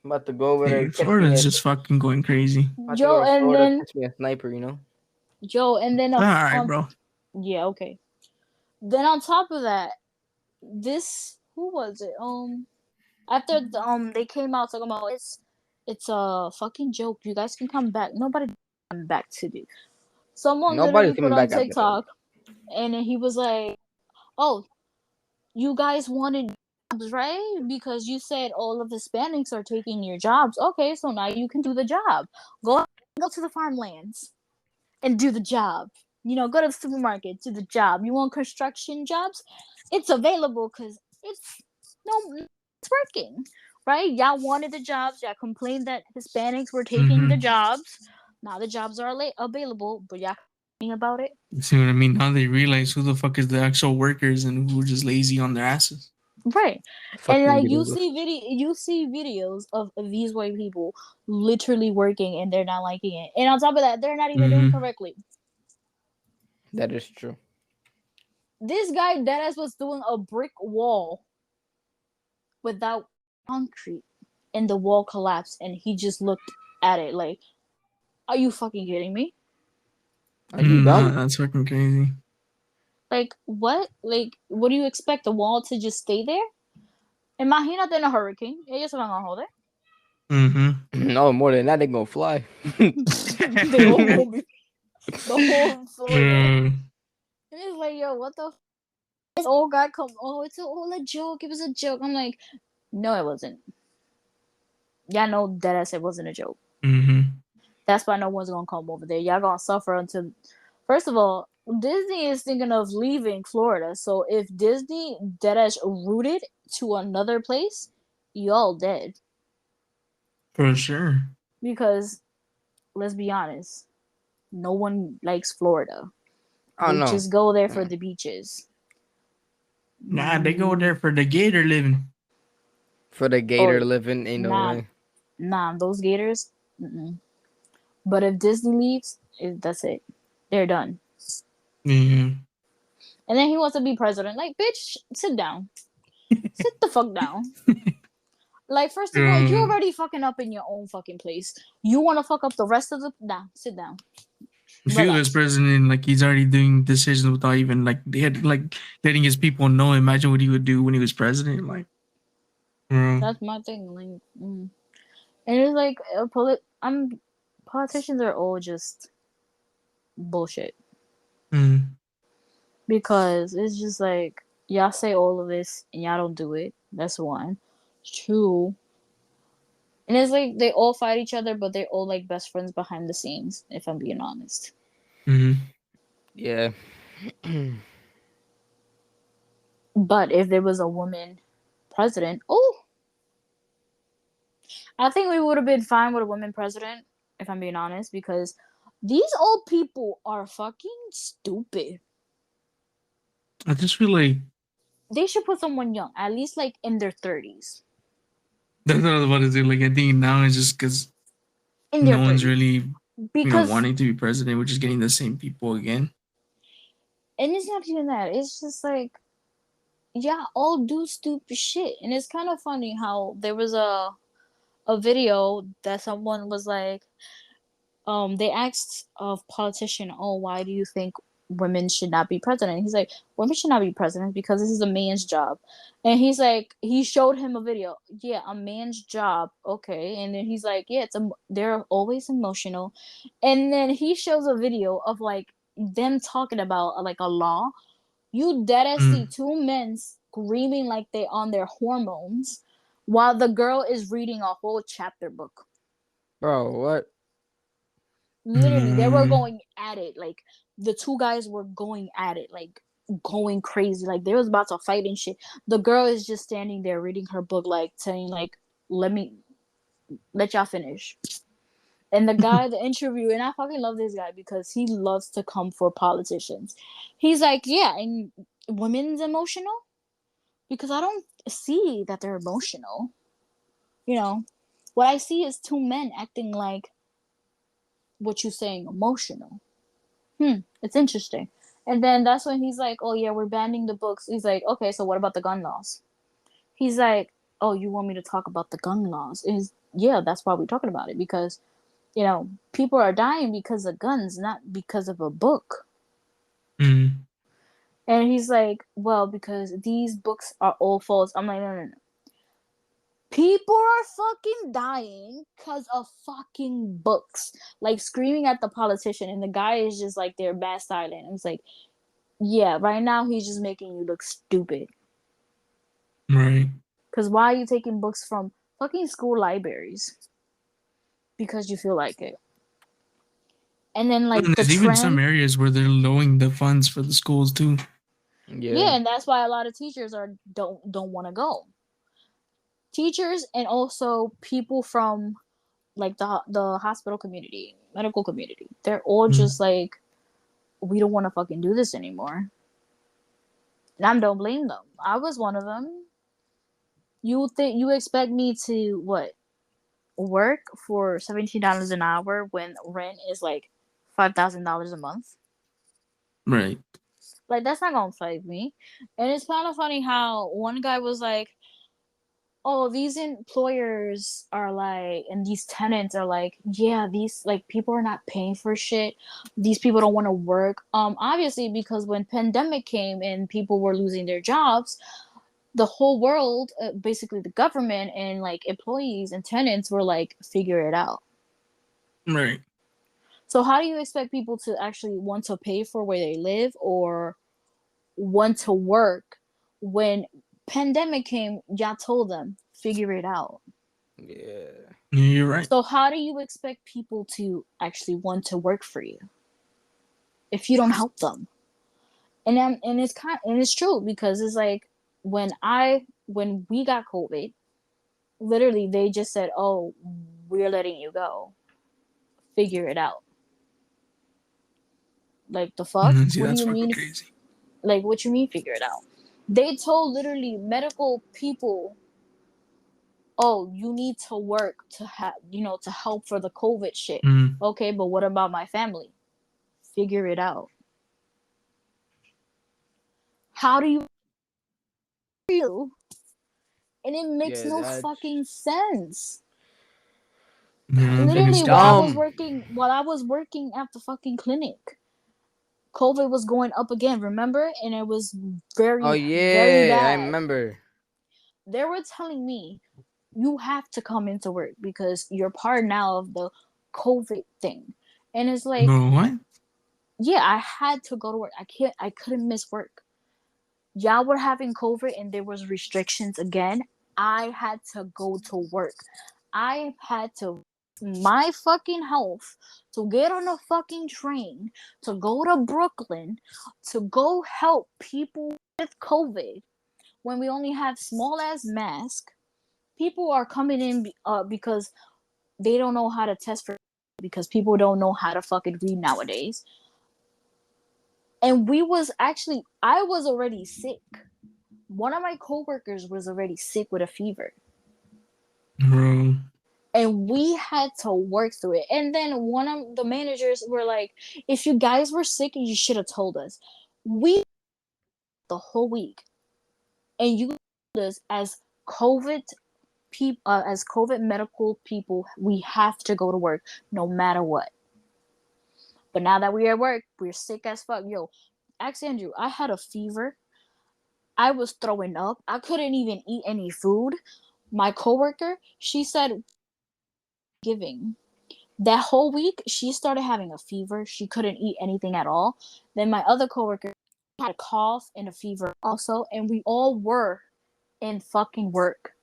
about to go over there. Hey, Florida's just fucking going crazy. Joe, and then catch me a sniper, Joe, and then All right, bro. yeah, okay. Then on top of that, this who was it? After they came out talking about it's a fucking joke. You guys can come back. Nobody come back to me. Someone Nobody's literally put coming on back after that. TikTok, and then he was like, "Oh, you guys wanted jobs, right? Because you said all of the Hispanics are taking your jobs. Okay, so now you can do the job. Go to the farmlands and do the job. Go to the supermarket, do the job. You want construction jobs? It's available because it's working, right? Y'all wanted the jobs. Y'all complained that Hispanics were taking the jobs. Now the jobs are available, but y'all complaining about it. You see what I mean? Now they realize who the fuck is the actual workers and who are just lazy on their asses. Right. And like you see videos of these white people literally working and they're not liking it. And on top of that, they're not even doing correctly. That is true. This guy deadass was doing a brick wall without concrete, and the wall collapsed, and he just looked at it like, are you fucking kidding me? Are you dumb? That's fucking crazy. Like, what? Like, what do you expect? The wall to just stay there? Imagínate en a hurricane. Ellos se van a joder. No, more than that, they're gonna fly. They all gonna be the whole Florida. And it's like, yo, what the this old guy come, oh, it's all a joke. It was a joke. I'm like, no, it wasn't. Y'all know deadass it wasn't a joke. That's why no one's gonna come over there. Y'all gonna suffer until. First of all, Disney is thinking of leaving Florida. So if Disney deadass rooted to another place, y'all dead. For sure. Because let's be honest, no one likes Florida. They just go there for the beaches. Nah, they go there for the gator living. For the gator living, ain't no way. Nah, those gators. But if Disney leaves, that's it. They're done. And then he wants to be president. Like, bitch, sit down. Sit the fuck down. Like, first of all, you're already fucking up in your own fucking place. You want to fuck up the rest of the... Nah, sit down. If he was president, like, he's already doing decisions without even, like, they had, like, letting his people know. Imagine what he would do when he was president. Like, that's my thing. Like, And And it's like politicians are all just bullshit Mm. because it's just like y'all say all of this and y'all don't do it. That's one. Two. And it's like they all fight each other, but they're all like best friends behind the scenes. If I'm being honest. Mm. Yeah. But if there was a woman president, oh, I think we would have been fine with a woman president, if I'm being honest, because these old people are fucking stupid. I just feel like They should put someone young, at least like in their 30s. that's what I was about to say. Like, I think now it's just because In their no one's 30s. really, Because, wanting to be president. We're just getting the same people again. and it's not even that. It's just like, yeah, all do stupid shit. And it's kind of funny how there was a video that someone was like, they asked a politician, "Oh, why do you think women should not be president?" He's like, "Women should not be president because this is a man's job." And he's like, he showed him a video. Yeah, a man's job, okay. And then he's like, "Yeah, they're always emotional." And then he shows a video of like them talking about like a law. You dead ass see Mm. two men screaming like they on their hormones, while the girl is reading a whole chapter book. Bro, what? Literally, they were Mm. going at it. Like the two guys were going at it, like going crazy. Like they was about to fight and shit. The girl is just standing there reading her book, like saying, like, let y'all finish. And the guy, the interview, and I fucking love this guy because he loves to come for politicians. He's like, yeah, and women's emotional because I don't see that they're emotional. You know, what I see is two men acting like what you saying emotional. It's interesting. And then that's when he's like, oh yeah, we're banning the books. He's like, okay, so what about the gun laws? He's like, oh, you want me to talk about the gun laws? Is yeah, that's why we're talking about it because people are dying because of guns, not because of a book. Mm. And he's like, well, because these books are all false. I'm like, no, no, no. People are fucking dying because of fucking books. Like screaming at the politician, and the guy is just like they're bad silent. It's like, yeah, right now he's just making you look stupid. Right. Because why are you taking books from fucking school libraries? Because you feel like it. And then And like the there's even some trend, areas where they're lowering the funds for the schools too. Yeah. yeah, and that's why a lot of teachers are don't want to go. Teachers and also people from like the hospital community, medical community, they're all just Mm. like, we don't want to fucking do this anymore. And I don't blame them. I was one of them. You expect me to what work for $17 an hour when rent is like $5,000 a month? Right. Like that's not gonna save me. And it's kind of funny how one guy was like, "Oh, these employers are like, and these tenants are like, yeah, these like people are not paying for shit. These people don't want to work. Obviously because when pandemic came and people were losing their jobs, the whole world, basically the government and like employees and tenants were like, figure it out." Right. So how do you expect people to actually want to pay for where they live or want to work when pandemic came? Y'all told them figure it out. Yeah. Yeah, you're right. So how do you expect people to actually want to work for you if you don't help them? And it's true because it's like when we got COVID, literally they just said, "Oh, we're letting you go. Figure it out." Like the fuck? See, What do that's you fucking mean? crazy. Like what you mean figure it out? They told literally medical people, "Oh, you need to work to have, to help for the COVID shit." Mm. Okay, but what about my family? Figure it out. How do you? And it makes Yeah, no that's fucking sense. Yeah, I think it's Literally, stupid. while I was working at the fucking clinic, COVID was going up again. Remember, and it was oh very, very yeah, I bad. remember. They were telling me you have to come into work because you're part now of the COVID thing. And it's like, Bro, what? yeah, I had to go to work. I couldn't miss work. Y'all were having COVID and there was restrictions again. I had to go to work. I had to my fucking health to get on a fucking train to go to Brooklyn to go help people with COVID when we only have small ass mask. People are coming in because they don't know how to test for because people don't know how to fucking read nowadays. And I was already sick. One of my coworkers was already sick with a fever. Bro. And we had to work through it. And then one of the managers were like, if you guys were sick, you should have told us. We the whole week. And you told us as COVID medical people, we have to go to work no matter what. But now that we're at work, we're sick as fuck. Yo, ask Andrew, I had a fever. I was throwing up. I couldn't even eat any food. My coworker, she said giving. That whole week, she started having a fever. She couldn't eat anything at all. Then my other coworker had a cough and a fever also, and we all were in fucking work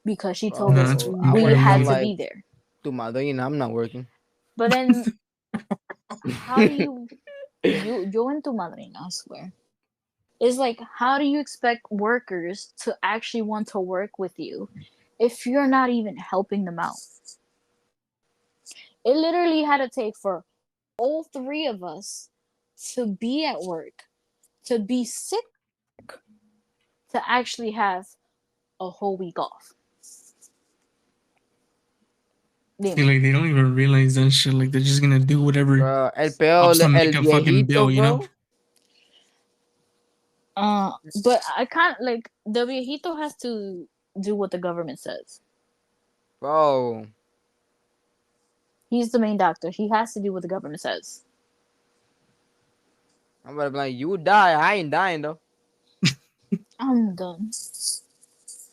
because she told us That's Bro, I fucking we would have had been to crazy. be like, there. through my day, I'm not working. But then, how do you in tu madrina, I swear. It's like, how do you expect workers to actually want to work with you if you're not even helping them out? It literally had to take for all three of us to be at work, to be sick, to actually have a whole week off. See, like they don't even realize that shit. Like they're just gonna do whatever Bro, el peor, helps them el make a fucking viejito, bill, you know? bro. But I can't like the viejito has to do what the government says. Bro, He's the main doctor. He has to do what the government says. I'm gonna be like, you die. I ain't dying though. I'm done.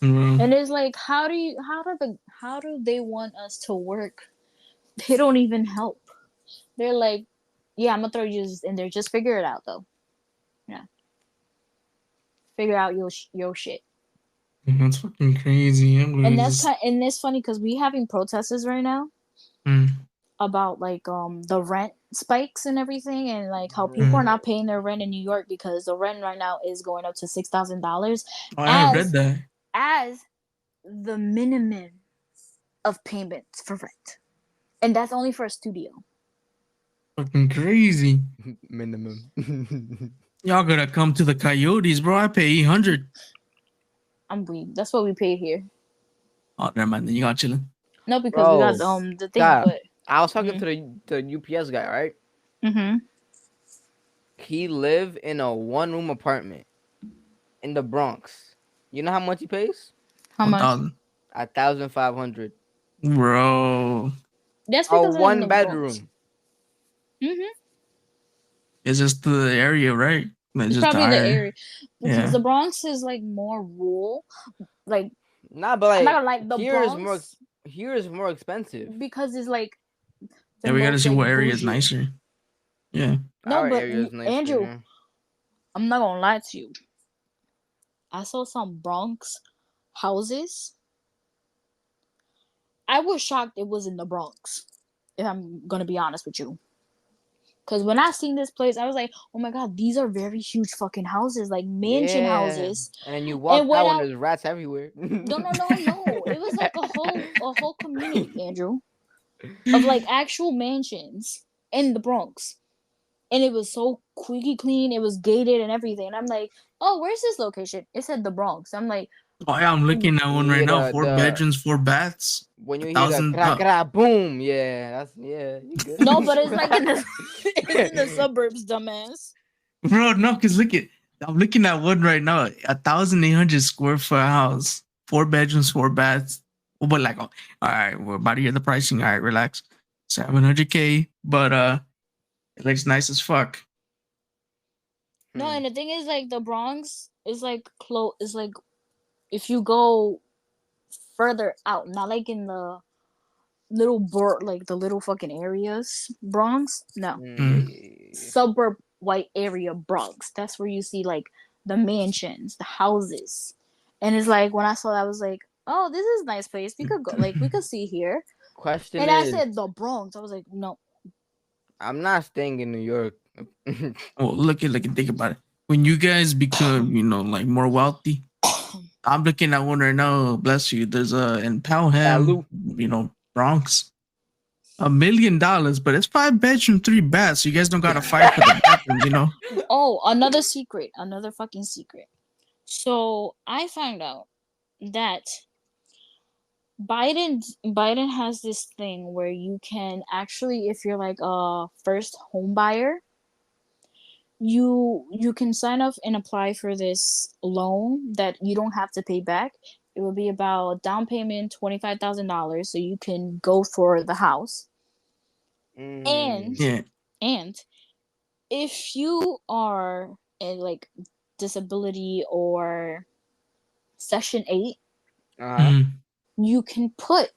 Bro. And it's like, how do they want us to work? They don't even help. They're like, yeah, I'm gonna throw you in there. Just figure it out though. Yeah, figure out your shit. That's fucking crazy. I'm And gonna just. it's funny because we having protests right now Mm, about like the rent spikes and everything, and like how people are mm. not paying their rent in New York because the rent right now is going up to $6,000 Oh, I read as that. as the minimum of payments for rent, and that's only for a studio. Fucking crazy. Minimum. Y'all gotta come to the Coyotes, bro. I pay 800. I'm weak. That's what we pay here. Oh, never mind. Then you got chilling. No, because we got Bro, the thing, God, but I was talking to the UPS guy, right? mm-hmm. He live in a one-room apartment in the Bronx. You know how much he pays? How much? 1,000. 1,500. Bro. That's A because it's in one the Bronx. bedroom. Mm-hmm. It's just the area, right? It's It's just probably the higher. area because Yeah. the Bronx is like more rural. Like Nah, but I'm not like gonna like the Bronx here is more expensive. because it's like the Yeah, we gotta most see like what area is bougie. nicer. Yeah. No, Our but area is nicer, Andrew, yeah. I'm not gonna lie to you. I saw some Bronx houses. I was shocked it was in the Bronx. If I'm gonna be honest with you. Cause when I seen this place, I was like, "Oh my god, these are very huge fucking houses, like mansion Yeah. houses." And then you And walk when out and I there's rats everywhere. no, it was like a whole community, Andrew, of like actual mansions in the Bronx, and it was so squeaky clean. It was gated and everything. And I'm like, "Oh, where's this location?" It said the Bronx. I'm like, Oh yeah, I'm looking at one You right hear now. the 4 bedrooms, 4 baths. when you A hear the thousand. crack crack boom, yeah, you good. "No, but it's like in the it's in the suburbs, dumbass." Bro, no, cause look at. I'm looking at one right now. 1,800 square foot house. 4 bedrooms, 4 baths. Oh, but like, all right, we're about to hear the pricing. All right, relax. 700K, but it looks nice as fuck. No, Hmm. and the thing is, like the Bronx is like close. Is like if you go further out, not like in the like the little fucking areas, Bronx. No, Yeah, Mm. yeah. suburb white area Bronx. That's where you see like the mansions, the houses, and it's like when I saw that, I was like, oh, this is a nice place. We could go, like we could see here. Question And I is, said the Bronx. I was like, no. I'm not staying in New York. Well, look and think about it. When you guys become, like more wealthy, I'm looking at one right now. Bless you. There's a in Pelham, Salute. Bronx, $1 million, but it's 5 bedroom, 3 baths. So you guys don't gotta fight for the bathrooms. Oh, another secret, another fucking secret. So I found out that Biden has this thing where you can actually, if you're like a first home buyer, you can sign up and apply for this loan that you don't have to pay back. It will be about down payment $25,000, so you can go for the house. And Mm. Yeah. and if you are in like disability or Section 8, Uh-huh. Mhm. you can put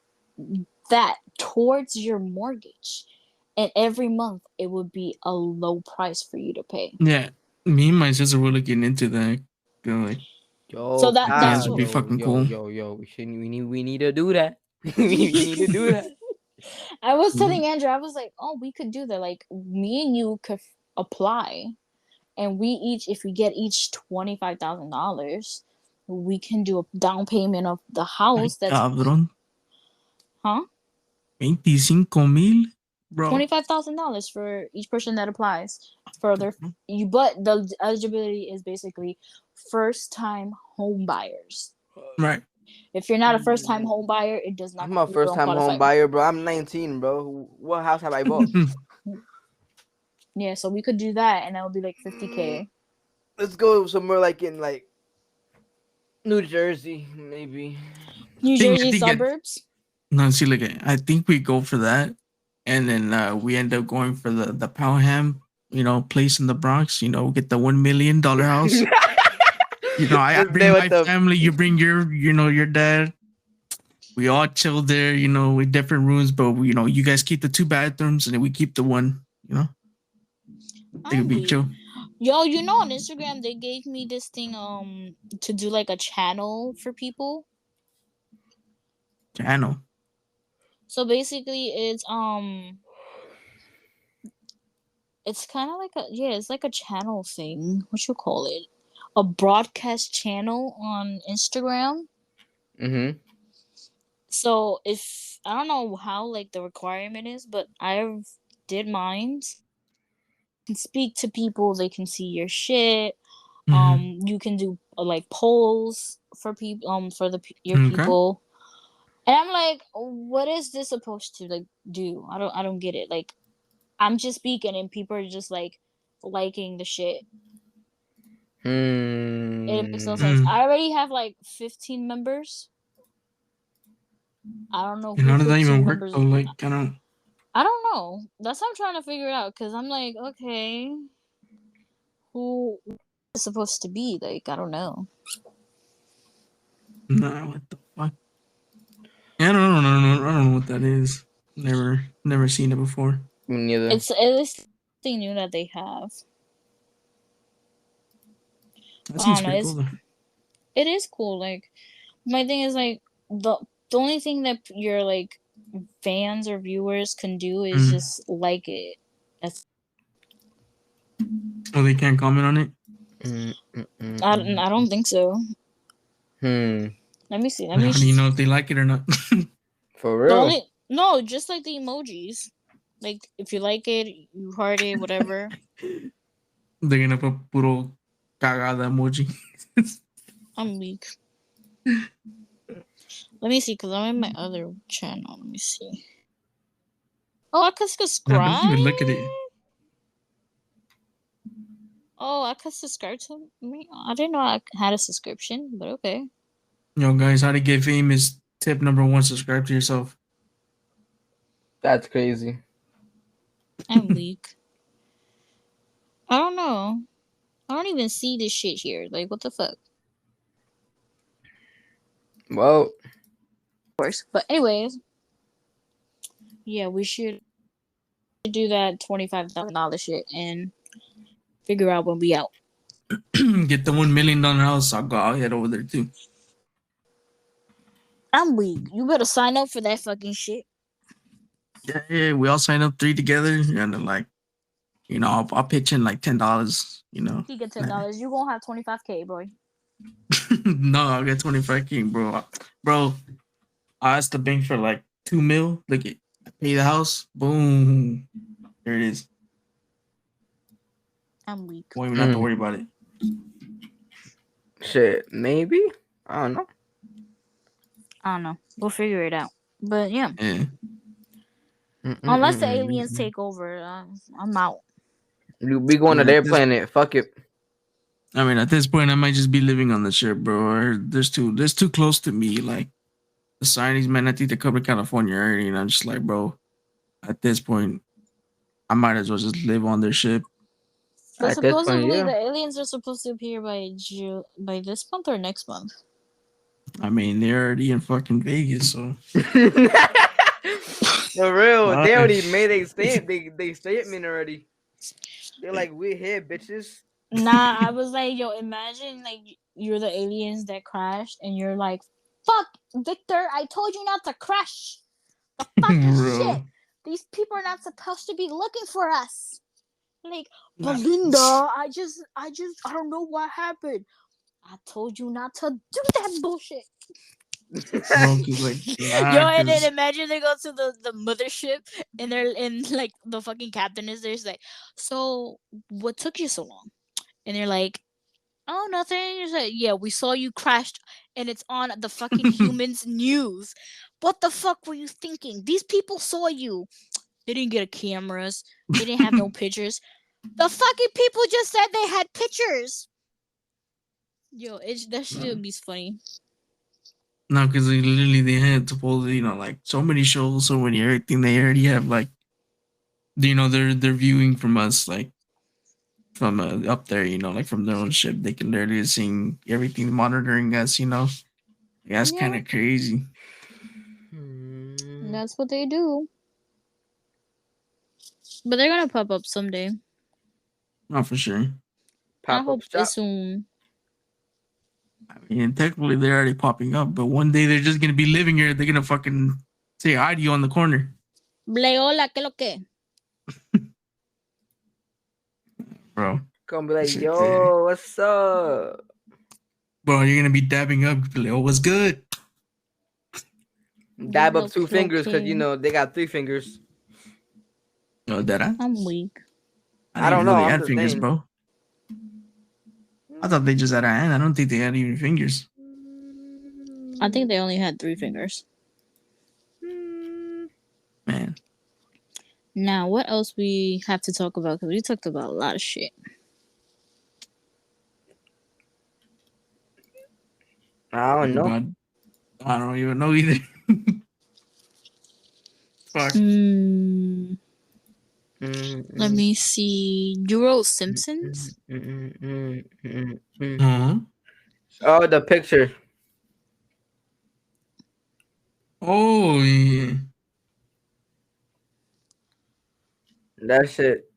that towards your mortgage, and every month it would be a low price for you to pay. Yeah. Me and my sister were looking into that. Like, So Yo, guys that's Kyle, would be what fucking cool. We shouldn't. We need to do that. we need to do that. I was Mhm. telling Andrew. I was like, oh, we could do that. Like me and you could apply, and we each, if we get each $25,000, we can do a down payment of the Ay, house. That's cabrón. huh 25,000, bro. $25,000 for each person that applies for their you. But the eligibility is basically first time home buyers. Right. If you're not a first time home buyer, it does not, I'm a you first don't time qualify. home buyer, bro. I'm 19, bro. What house have I bought? Yeah, so we could do that, and that would be like Mm, 50K. Let's go somewhere like in like New Jersey, maybe. New I Jersey think suburbs. no, see, look, I think we go for that, and then we end up going for the Pelham, place in the Bronx. Get the $1 million house. I Let's bring stay with my the. family. You bring your dad. We all chill there. With different rooms, but you guys keep the 2 bathrooms, and then we keep the one. It would I'm be weak. chill. Yo, on Instagram they gave me this thing to do like a channel for people. Channel. So basically it's kind of like it's like a channel thing. What you call it? A broadcast channel on Instagram. Mm-hmm. So if I don't know how like the requirement is, but I did mine. Can speak to people. They can see your shit. Mm-hmm. You can do like polls for people. For your Okay. people. And I'm like, what is this supposed to like do? I don't get it. Like, I'm just speaking, and people are just like liking the shit. It makes no sense. Mm. I already have like 15 members. I don't know And who how does that even 15 work? members. Oh, like, I don't. I don't know. That's what I'm trying to figure out. Cause I'm like, okay, who is supposed to be? Like, I don't know. Nah, what the fuck? Yeah, I don't know what that is. Never seen it before. Me neither. It's something new that they have. That I don't seems know. pretty cool though. It is cool. Like, my thing is like the only thing that your like fans or viewers can do is Mm. just like it. That's Oh, they can't comment on it. I don't think so. Hmm. Let me see. Let me. How do you know if they like it or not? For The real. only no, just like the emojis. Like if you like it, you heart it, whatever. They're gonna put puro cagada emoji. I'm weak. Let me see, cause I'm in my other channel. Let me see. Oh, I could I don't subscribe. even look at it. Oh, I could subscribe to me. I didn't know I had a subscription, but okay. Guys, how to get famous? Tip number one: subscribe to yourself. That's crazy. I'm weak. I don't know. I don't even see this shit here. Like, what the fuck? Well, course. But anyways, yeah, we should do that $25,000 shit and figure out when we out. Get the $1 million house. I'll head over there too. I'm weak. You better sign up for that fucking shit. Yeah. We all sign up 3 together, and then like, I'll pitch in like $10. He get $10. You gonna have 25K, boy. No, I'll get 25K, bro. Bro, I asked the bank for like 2 mil. Look at pay the house. Boom. There it is. I'm weak. Won't even have to worry about it. Shit, maybe. I don't know. We'll figure it out. But yeah. Yeah. Unless the aliens take over, I'm out. We going to their planet. Fuck it. I mean, at this point, I might just be living on the ship, bro. Or there's too close to me. Like the signings, man. I think they cover California already, and I'm just like, bro. At this point, I might as well just live on their ship. But supposedly, the aliens are supposed to appear by this month or next month. I mean, they're already in fucking Vegas, so. For real, they already made a statement already. They're like, we're here, bitches. Nah, I was like, yo, imagine like you're the aliens that crashed, and you're like, fuck, Victor, I told you not to crash. The fucking shit. These people are not supposed to be looking for us. Like, Belinda, I don't know what happened. I told you not to do that bullshit. Yo, and then imagine they go to the mothership, and they're in like the fucking captain is there. It's like, so what took you so long? And they're like, oh, nothing. It's like, yeah, we saw you crashed, and it's on the fucking humans news. What the fuck were you thinking? These people saw you. They didn't get cameras. They didn't have no pictures. The fucking people just said they had pictures. Yo, that shit be funny. No, because literally they had supposedly, like so many shows, so many everything. They already have like, they're viewing from us, like from up there, like from their own ship. They can literally see everything monitoring us, That's kind of crazy. That's what they do. But they're gonna pop up someday. Oh, for sure. I hope soon. I mean, technically they're already popping up, but one day they're just gonna be living here. They're gonna fucking say hi to you on the corner. Hola, ¿qué lo que? Bro. Gonna be like, yo, what's up? Bro, you're gonna be dabbing up. Be like, oh, what's good? Dab up 2 fingers because they got 3 fingers. Oh, that I'm weak. I don't know. They had fingers, bro. I thought they just had a hand. I don't think they had even fingers. I think they only had 3 fingers. Man. Now, what else we have to talk about? Because we talked about a lot of shit. I don't know. I don't even know either. Fuck. Let me see. Euro Simpsons? Oh, the picture. Oh, yeah. That shit.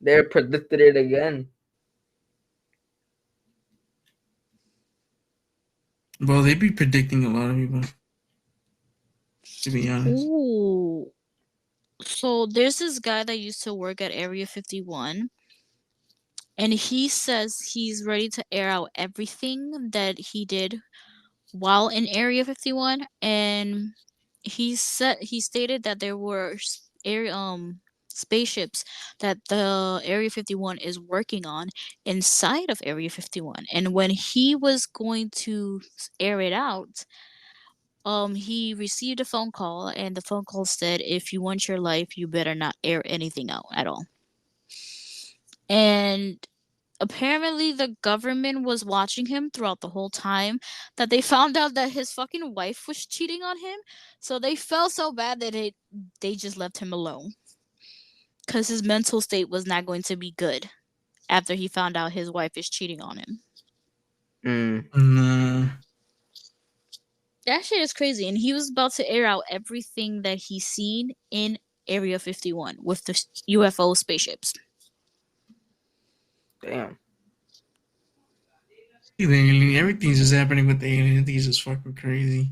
They predicted it again. Bro, they be predicting a lot of people. To be honest. Ooh. So there's this guy that used to work at Area 51. And he says he's ready to air out everything that he did while in Area 51. And he stated that there were spaceships that the Area 51 is working on inside of Area 51. And when he was going to air it out, he received a phone call, and the phone call said, if you want your life, you better not air anything out at all. And apparently the government was watching him throughout the whole time, that they found out that his fucking wife was cheating on him. So they felt so bad that they just left him alone. Because his mental state was not going to be good after he found out his wife is cheating on him. That shit is crazy. And he was about to air out everything that he's seen in Area 51 with the UFO spaceships. Damn. Everything's just happening with the alien. Everything's just fucking crazy.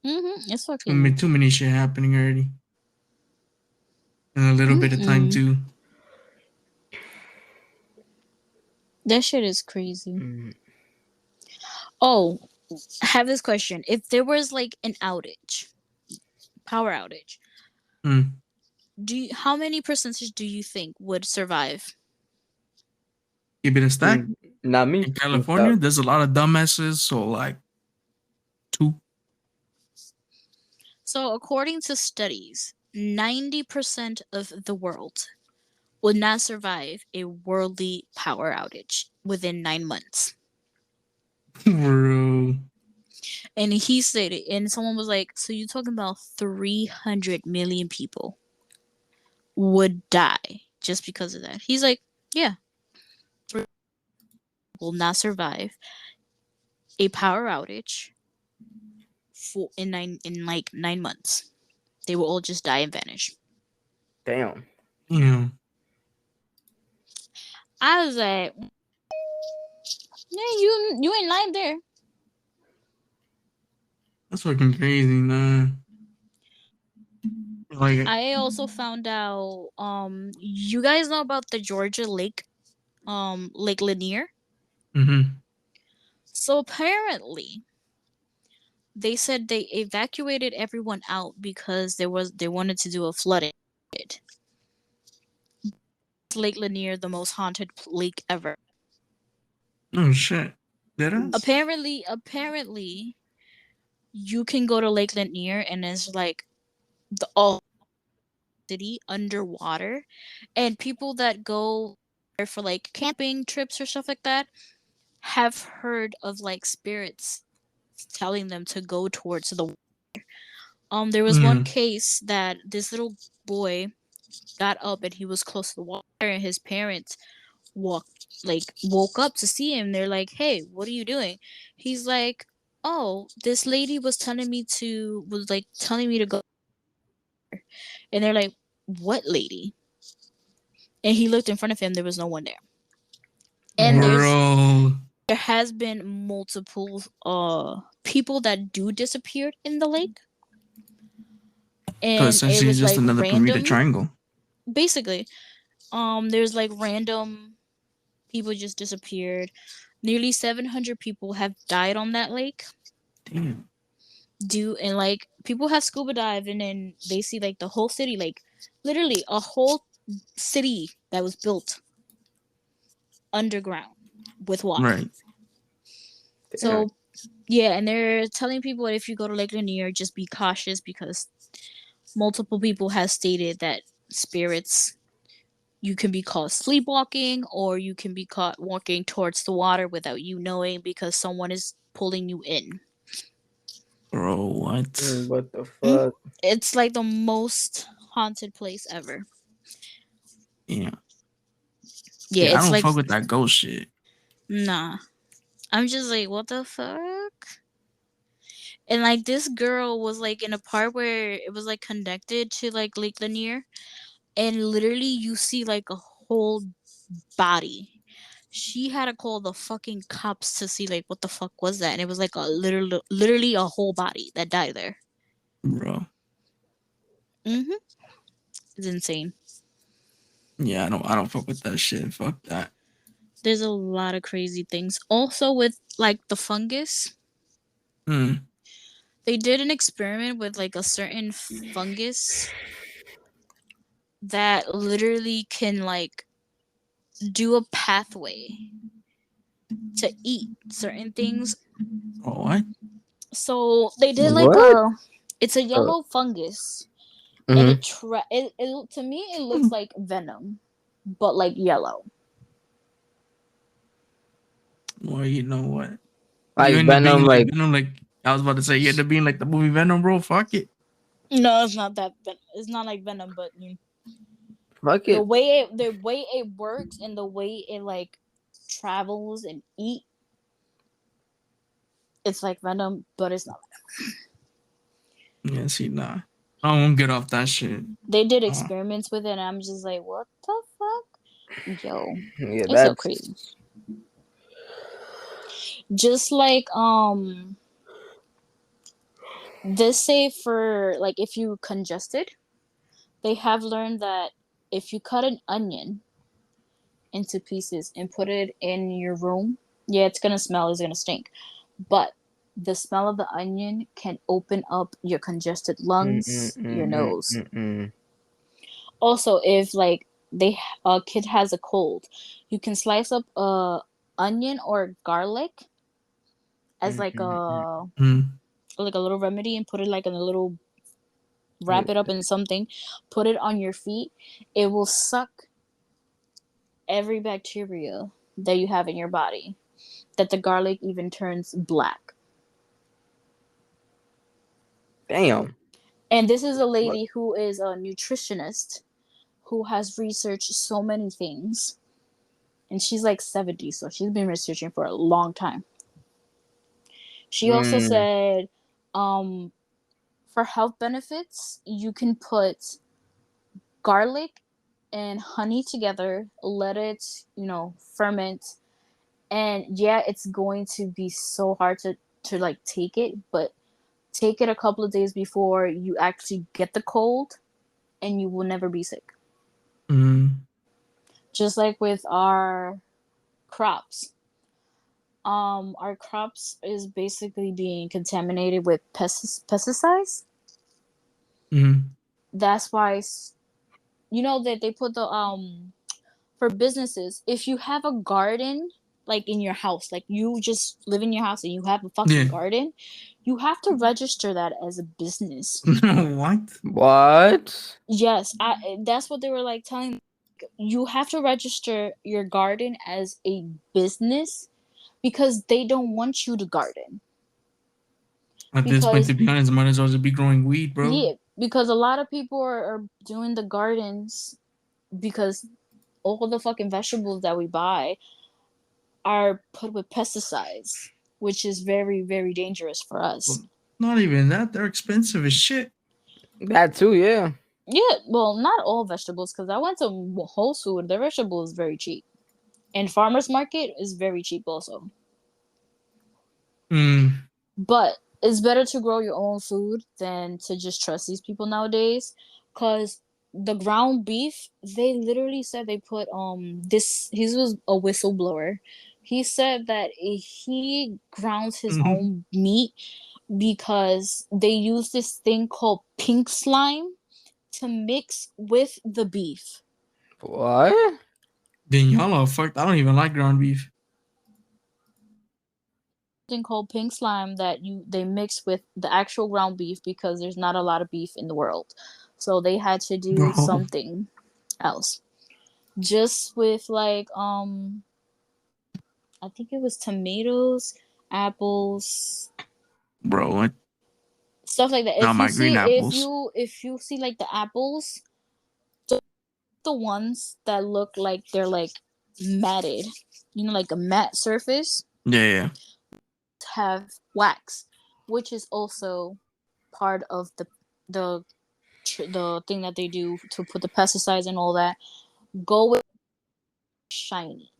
It's fucking Too many shit happening already. In a little bit of time too. That shit is crazy. Mm. Oh, I have this question. If there was like an outage, power outage, how many percentage do you think would survive? Keep it a stack. Not me. In California, there's a lot of dumbasses, so like 2. So according to studies, 90% of the world would not survive a worldly power outage within 9 months. Bro. And he said it, and someone was like, so you're talking about 300 million people would die just because of that. He's like, yeah, will not survive a power outage in 9 months. They will all just die and vanish. Damn. Yeah. I was like, yeah, you ain't lying there. That's fucking crazy, man. Like, I also found out you guys know about the Georgia Lake Lake Lanier? So apparently they said they evacuated everyone out because they wanted to do a flooding. Lake Lanier, the most haunted lake ever. Oh shit. Apparently you can go to Lake Lanier and it's like the all city underwater, and people that go there for like camping trips or stuff like that have heard of like spirits telling them to go towards the water. There was one case that this little boy got up and he was close to the water, and his parents woke up to see him. They're like, hey, what are you doing? He's like, oh, this lady was telling me to go. And they're like, what lady? And he looked in front of him, there was no one there. And there has been multiple people that do disappeared in the lake. And so it was just like another random, Bermuda Triangle. Basically. There's like random people just disappeared. Nearly 700 people have died on that lake. Damn. And like people have scuba dive and then they see like the whole city, like literally a whole city that was built underground with water. Right. So yeah, and they're telling people that if you go to Lake Lanier, just be cautious because multiple people have stated that spirits, you can be caught sleepwalking or you can be caught walking towards the water without you knowing because someone is pulling you in. Bro, what? What the fuck? It's like the most haunted place ever. Yeah. Yeah, it's I don't like fuck with that ghost shit. Nah. I'm just like, what the fuck? And like this girl was like in a part where it was like connected to like Lake Lanier, and literally you see like a whole body. She had to call the fucking cops to see like what the fuck was that, and it was like a literally a whole body that died there. Bro. It's insane. Yeah, I don't fuck with that shit. Fuck that. There's a lot of crazy things. Also with like the fungus. They did an experiment with like a certain fungus that literally can like do a pathway to eat certain things. Oh, what? So they did like it's a yellow fungus, and it to me it looks like venom, but like yellow. Well, you know what? Like you end Venom, up being like Venom, like I was about to say, you end up being like the movie Venom, bro. Fuck it. No, it's not that. It's not like venom, but fuck it. the way it works and the way it like travels and eat, It's like venom, but it's not. Yeah, see, nah. I won't get off that shit. They did Uh, experiments with it, and I'm just like, what the fuck, yo, Yeah, it's so that's crazy. Just like this say for like if you congested, they have learned that if you cut an onion into pieces and put it in your room, yeah, it's gonna smell, it's gonna stink, but the smell of the onion can open up your congested lungs, your nose. Also, if like a kid has a cold, you can slice up a onion or garlic as mm, like a little remedy and put it like in a little, wrap it up in something, put it on your feet. It will suck every bacteria that you have in your body. That the garlic even turns black. Damn. And this is a lady who is a nutritionist who has researched so many things. And she's like 70, so she's been researching for a long time. She also said, for health benefits, you can put garlic and honey together, let it, ferment. And yeah, it's going to be so hard to like take it, but take it a couple of days before you actually get the cold and you will never be sick. Just like with our crops. Our crops is basically being contaminated with pesticides. That's why, that they put the for businesses, if you have a garden like in your house, like you just live in your house and you have a fucking garden, you have to register that as a business. What? Yes, that's what they were like telling me. You have to register your garden as a business because they don't want you to garden. At this point, to be honest, might as well just be growing weed, bro. Yeah, because a lot of people are doing the gardens because all the fucking vegetables that we buy are put with pesticides, which is very, very dangerous for us. Well, not even that. They're expensive as shit. That too, yeah. Yeah, well, not all vegetables, because I went to Whole Foods. Their vegetable is very cheap. And Farmer's Market is very cheap also. But it's better to grow your own food than to just trust these people nowadays. Because the ground beef, they literally said they put this, he was a whistleblower. He said that he grounds his own meat because they use this thing called pink slime to mix with the beef. What? Then y'all are fucked. I don't even like ground beef. Thing called pink slime that they mix with the actual ground beef because there's not a lot of beef in the world. So they had to do something else. Just with like I think it was tomatoes, apples, bro. What? Stuff like that. Not my green apples. If you see like the apples, the ones that look like they're like matted, like a matte surface. Yeah. Have wax, which is also part of the thing that they do to put the pesticides and all that. Go with shiny.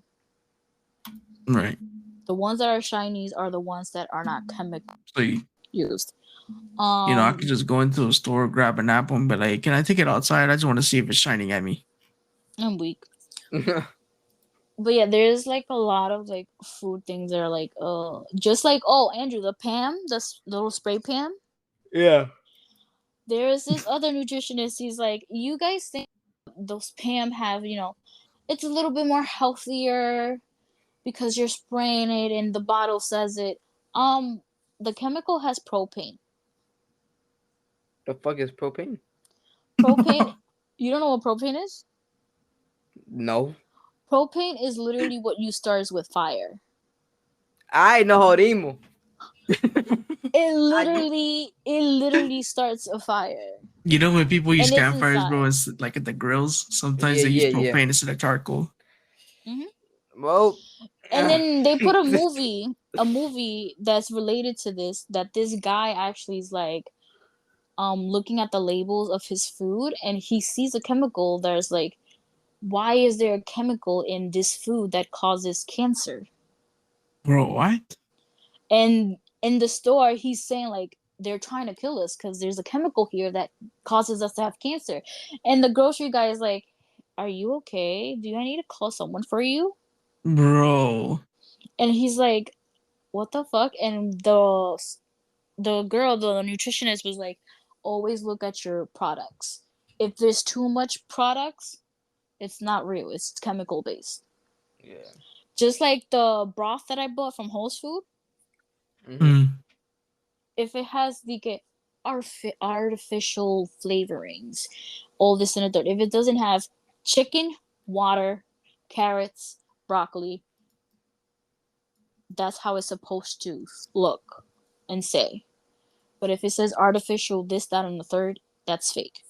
Right. The ones that are shinies are the ones that are not chemically used. I could just go into a store, grab an apple, and be like, "Can I take it outside? I just want to see if it's shining at me." I'm weak. But yeah, there's like a lot of like food things that are like, just like, Andrew, the Pam, the little spray Pam. Yeah. There's this other nutritionist. He's like, you guys think those Pam have, it's a little bit more healthier because you're spraying it and the bottle says it. The chemical has propane. The fuck is propane? Propane. You don't know what propane is? No. Propane is literally what you starts with fire. I know Rimo. It literally starts a fire. You know when people use campfires, bro, it's like at the grills. Sometimes they use propane instead of charcoal. Mm-hmm. Well, And then they put a movie that's related to this, that this guy actually is like looking at the labels of his food, and he sees a chemical that's like, why is there a chemical in this food that causes cancer? Bro, what? And in the store he's saying like, they're trying to kill us because there's a chemical here that causes us to have cancer. And the grocery guy is like, are you okay? Do I need to call someone for you? Bro. And he's like, what the fuck? And the girl, the nutritionist, was like, always look at your products. If there's too much products, it's not real, it's chemical based. Yeah. Just like the broth that I bought from Whole Food, if it has the artificial flavorings, all this and a third, if it doesn't have chicken, water, carrots, broccoli, that's how it's supposed to look and say. But if it says artificial this, that, and the third, that's fake.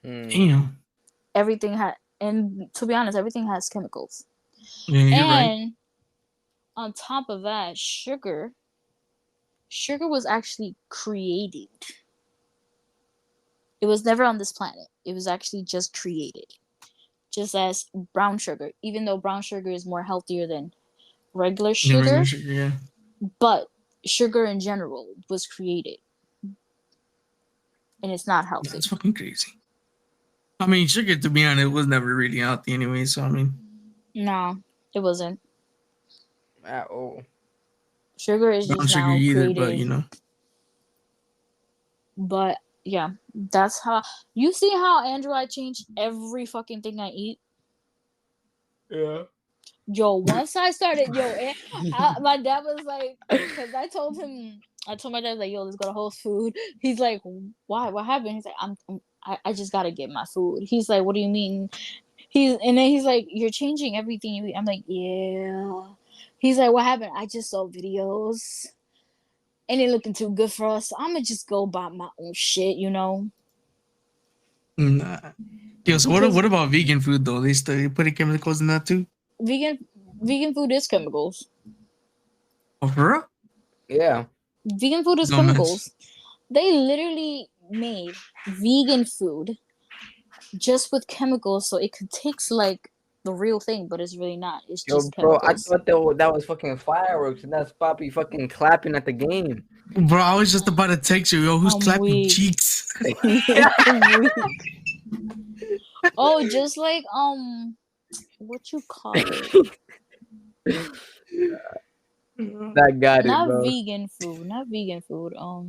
Damn. Everything and to be honest, everything has chemicals. Yeah, you're right. And on top of that, sugar was actually created. It was never on this planet. It was actually just created. Just as brown sugar, even though brown sugar is more healthier than regular Yeah, sugar, regular sugar, yeah. but sugar in general was created. And it's not healthy. That's fucking crazy. I mean, sugar, to be honest, was never really healthy anyway, so I mean. No, it wasn't. At all. Sugar is Brown just sugar now either, created. but you know. But yeah, that's how you see how Andrew, I change every fucking thing I eat. Yeah. Yo, once I started, my dad was like, because I told my dad like, yo, let's go to Whole Food. He's like, why? What happened? He's like, I just gotta get my food. He's like, what do you mean? And then he's like, you're changing everything you eat. I'm like, yeah. He's like, what happened? I just saw videos. And it looking too good for us. So I'm gonna just go buy my own shit, you know. Nah. Yo, so what about vegan food though? They put chemicals in that too? Vegan food is chemicals. Oh, for real? Yeah. Vegan food is chemicals. They literally made vegan food just with chemicals, so it could taste like the real thing, but it's really not. It's just Bro, chemicals. I thought that was fucking fireworks, and that's Poppy fucking clapping at the game. Bro, I was just about to text you, yo, who's clapping weak. cheeks? I'm weak. Oh, just like what you call it? That got it, Not bro. vegan food. Not vegan food. Oh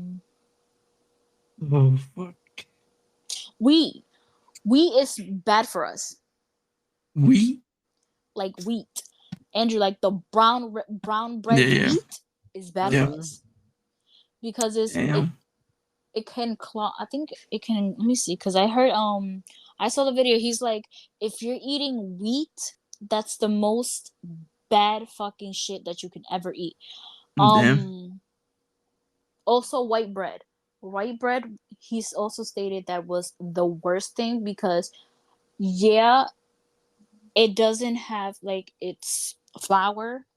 fuck. Wheat. Wheat is bad for us. Wheat? Like wheat. Andrew, like the brown bread wheat is bad for us. Because it can clog. I think it can. Let me see. Because I heard I saw the video. He's like, if you're eating wheat, that's the most bad fucking shit that you can ever eat. Damn. Also white bread. White bread, he's also stated that was the worst thing because yeah, it doesn't have like it's flour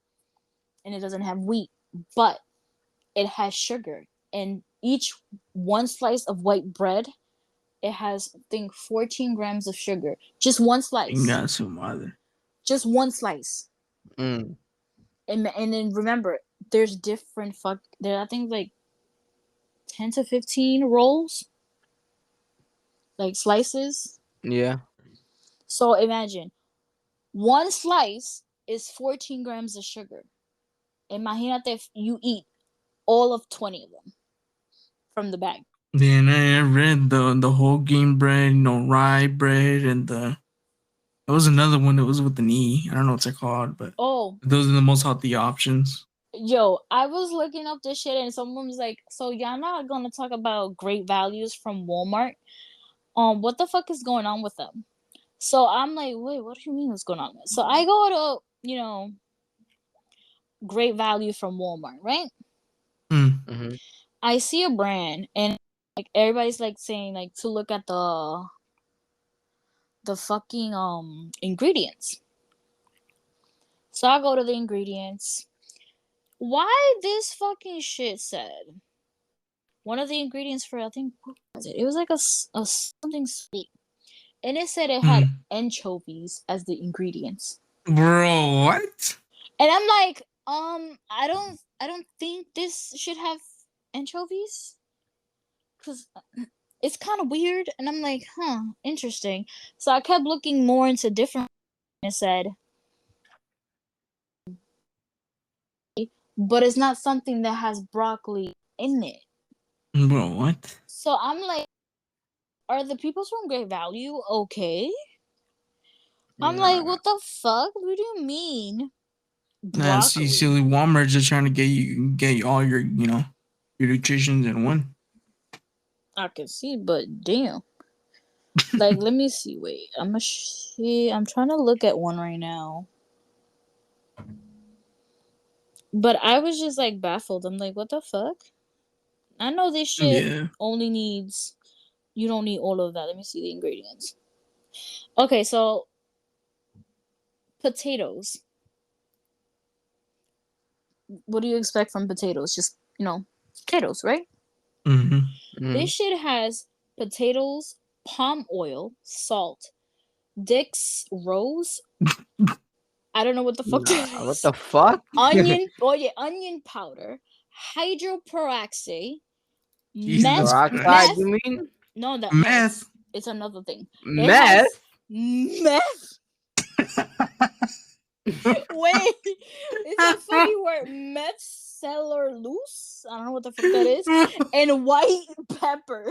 and it doesn't have wheat, but it has sugar. And each one slice of white bread, it has I think 14 grams of sugar. Just one slice. Just one slice. And then remember, there's different there I think like 10 to 15 rolls, like slices. Yeah. So imagine one slice is 14 grams of sugar. Imagínate if you eat all of 20 of them from the bag. Then I read the whole game bread, rye bread, and there was another one that was with an E. I don't know what they're called, but those are the most healthy options. Yo, I was looking up this shit and someone was like, so y'all not gonna talk about great values from Walmart? What the fuck is going on with them? So I'm like, wait, what do you mean what's going on? So I go to, great value from Walmart, right? Mm-hmm. I see a brand and like everybody's like saying like to look at the fucking ingredients. So I go to the ingredients. Why this fucking shit said one of the ingredients for, I think, what was it? It was like a something sweet, and it said it had Mm. anchovies as the ingredients. Bro, what? And I'm like, I don't think this should have anchovies, because it's kind of weird. And I'm like, interesting. So I kept looking more into different. And it said, but it's not something that has broccoli in it. Bro, what? So I'm like, are the people from Great Value okay? I'm like, Nah. what the fuck? What do you mean? Nah, see, Broccoli. silly Walmart just trying to get you all your, your nutritions in one. I can see, but damn. Like, let me see. Wait, I'm trying to look at one right now. But I was just like baffled. I'm like, what the fuck? I know this shit Yeah. only needs. You don't need all of that. Let me see the ingredients. Okay, so potatoes. What do you expect from potatoes? Just, potatoes, right? Mm-hmm. This shit has potatoes, palm oil, salt, Dick's Rose. I don't know what the fuck Nah. that What is. the fuck? Onion, onion powder, hydroperoxy, Jesus Peroxide, Christ. you mean? no, Meth. it's another thing. It Meth? has meth. Wait, it's a fucking word. Methcellulose. I don't know what the fuck that is. And white pepper.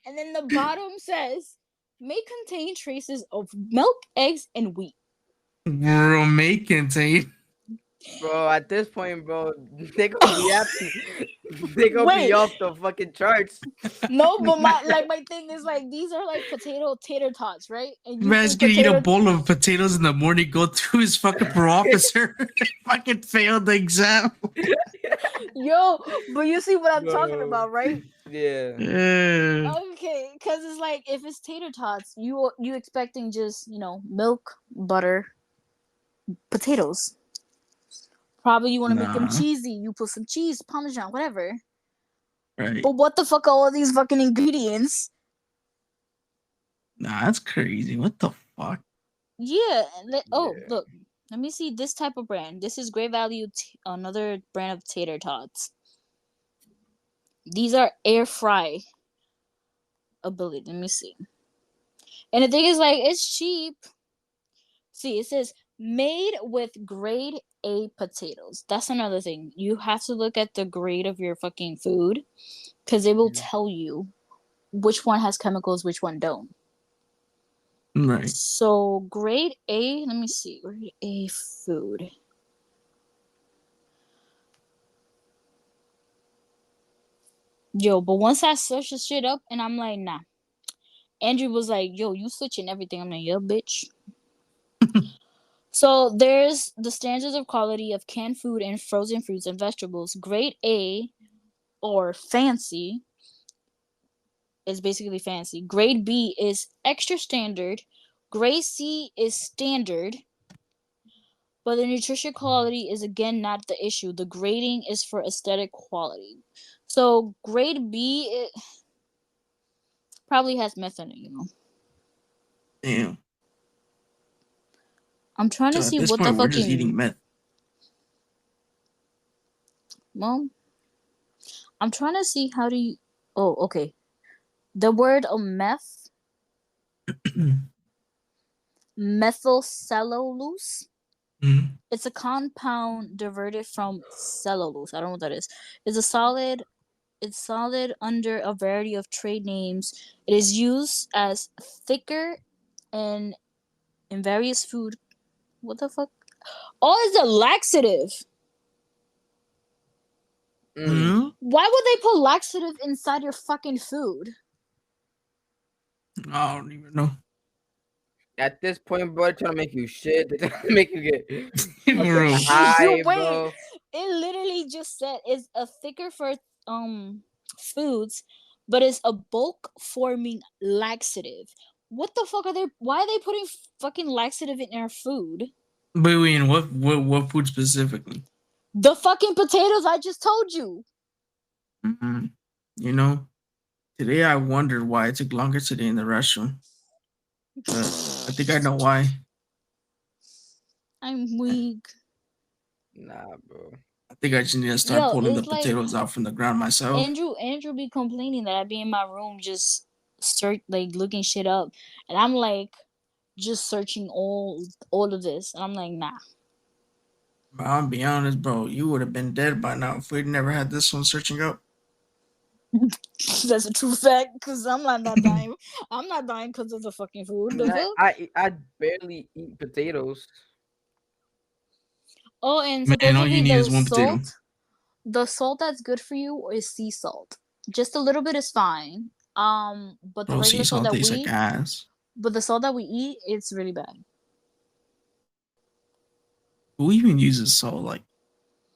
And then the bottom says, may contain traces of milk, eggs, and wheat. Bro, may contain. Bro, at this point, bro, they gonna be after, they gonna be Wait, off the fucking charts. no, but my thing is like these are like potato tater tots, right? And you Man's think gonna eat a potato. bowl of potatoes in the morning, go through his fucking pro officer, fucking failed the exam. Yo, but you see what I'm talking Bro. about, right? Yeah. Yeah. Okay, because it's like if it's tater tots, you expecting just milk, butter, potatoes. Probably you want to make them Nah, cheesy. You put some cheese, parmesan, whatever. right. But what the fuck are all these fucking ingredients? Nah, that's crazy. What the fuck? Yeah. Oh, Yeah. look. Let me see this type of brand. This is Great Value, another brand of tater tots. These are air fry ability. Let me see. And the thing is, like, it's cheap. See, it says made with grade A potatoes. That's another thing. You have to look at the grade of your fucking food because it will tell you which one has chemicals, which one don't. Right. So grade A, let me see. Grade A food. Yo, but once I searched the shit up and I'm like, nah. Andrew was like, yo, you switching everything. I'm like, yeah, bitch. So there's the standards of quality of canned food and frozen fruits and vegetables. Grade A or fancy is basically fancy. Grade B is extra standard. Grade C is standard. But the nutrition quality is again not the issue. The grading is for aesthetic quality. So grade B it probably has meth in it. Damn. I'm trying to So at see this what the point, we're just eating fucking meth. mom. I'm trying to see how do you. Oh, okay. The word meth, methyl cellulose. Mhm. It's a compound derived from cellulose. I don't know what that is. It's a solid. It's solid under a variety of trade names. It is used as thicker and in various food. What the fuck? Oh, it's a laxative. Mm. Mhm. Why would they put laxative inside your fucking food? I don't even know. At this point, bro, they're trying to make you shit. They're trying to make you get fucking Bro. You high, wait. bro. It literally just said it's a thicker for foods, but it's a bulk forming laxative. What the fuck are they? Why are they putting fucking laxative in our food? But wait, and what food specifically? The fucking potatoes I just told you. Mm-hmm. You know, today I wondered why it took longer today in the restroom, but I think I know why. I'm weak. Nah, bro. I think I just need to start Yo, pulling the it's like potatoes out from the ground myself. Andrew be complaining that I be in my room just search like looking shit up, and I'm like just searching all of this, and I'm like nah. But I'll be honest, bro, you would have been dead by now if we'd never had this one searching up. That's a true fact because I'm not dying. I'm not dying because of the fucking food. The fuck. I barely eat potatoes. Oh, and Man, all you supposedly need is one potato. the salt that's good for you is sea salt. Just a little bit is fine. But the Bro, sea regular salt salt that tastes like ass. but the salt that we eat, it's really bad. Who even uses salt? Like,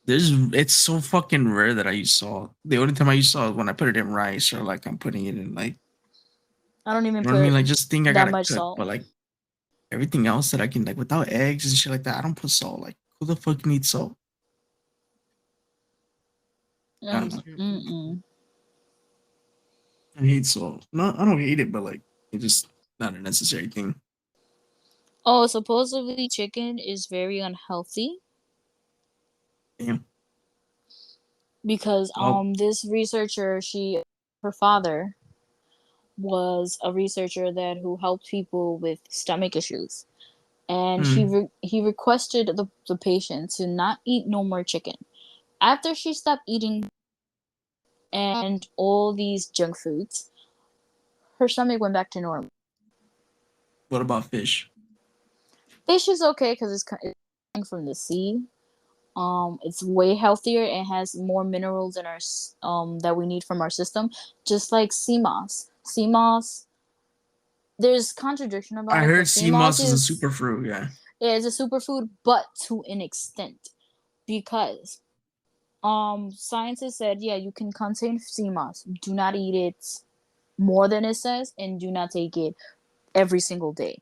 it's so fucking rare that I use salt. The only time I use salt is when I put it in rice or like I'm putting it in like, I don't you even know what I mean? put Like, just think I that gotta much cook, salt. but like everything else that I can like without eggs and shit like that, I don't put salt. Like, who the fuck needs salt? I don't know. Mm-mm. I hate salt. No, I don't hate it, but like it's just not a necessary thing. Oh, supposedly chicken is very unhealthy Damn. because Well, this researcher, her father was a researcher that who helped people with stomach issues, and hmm. he requested the patient to not eat no more chicken. After she stopped eating and all these junk foods, her stomach went back to normal. What about fish? Fish is okay because it's coming from the sea. It's way healthier and has more minerals in our that we need from our system, just like sea moss. Sea moss, there's contradiction I about it, heard but sea sea moss moss is a is superfruit. Yeah. yeah, it's a superfood, but to an extent, because scientists said yeah, you can contain sea moss. Do not eat it more than it says, and do not take it every single day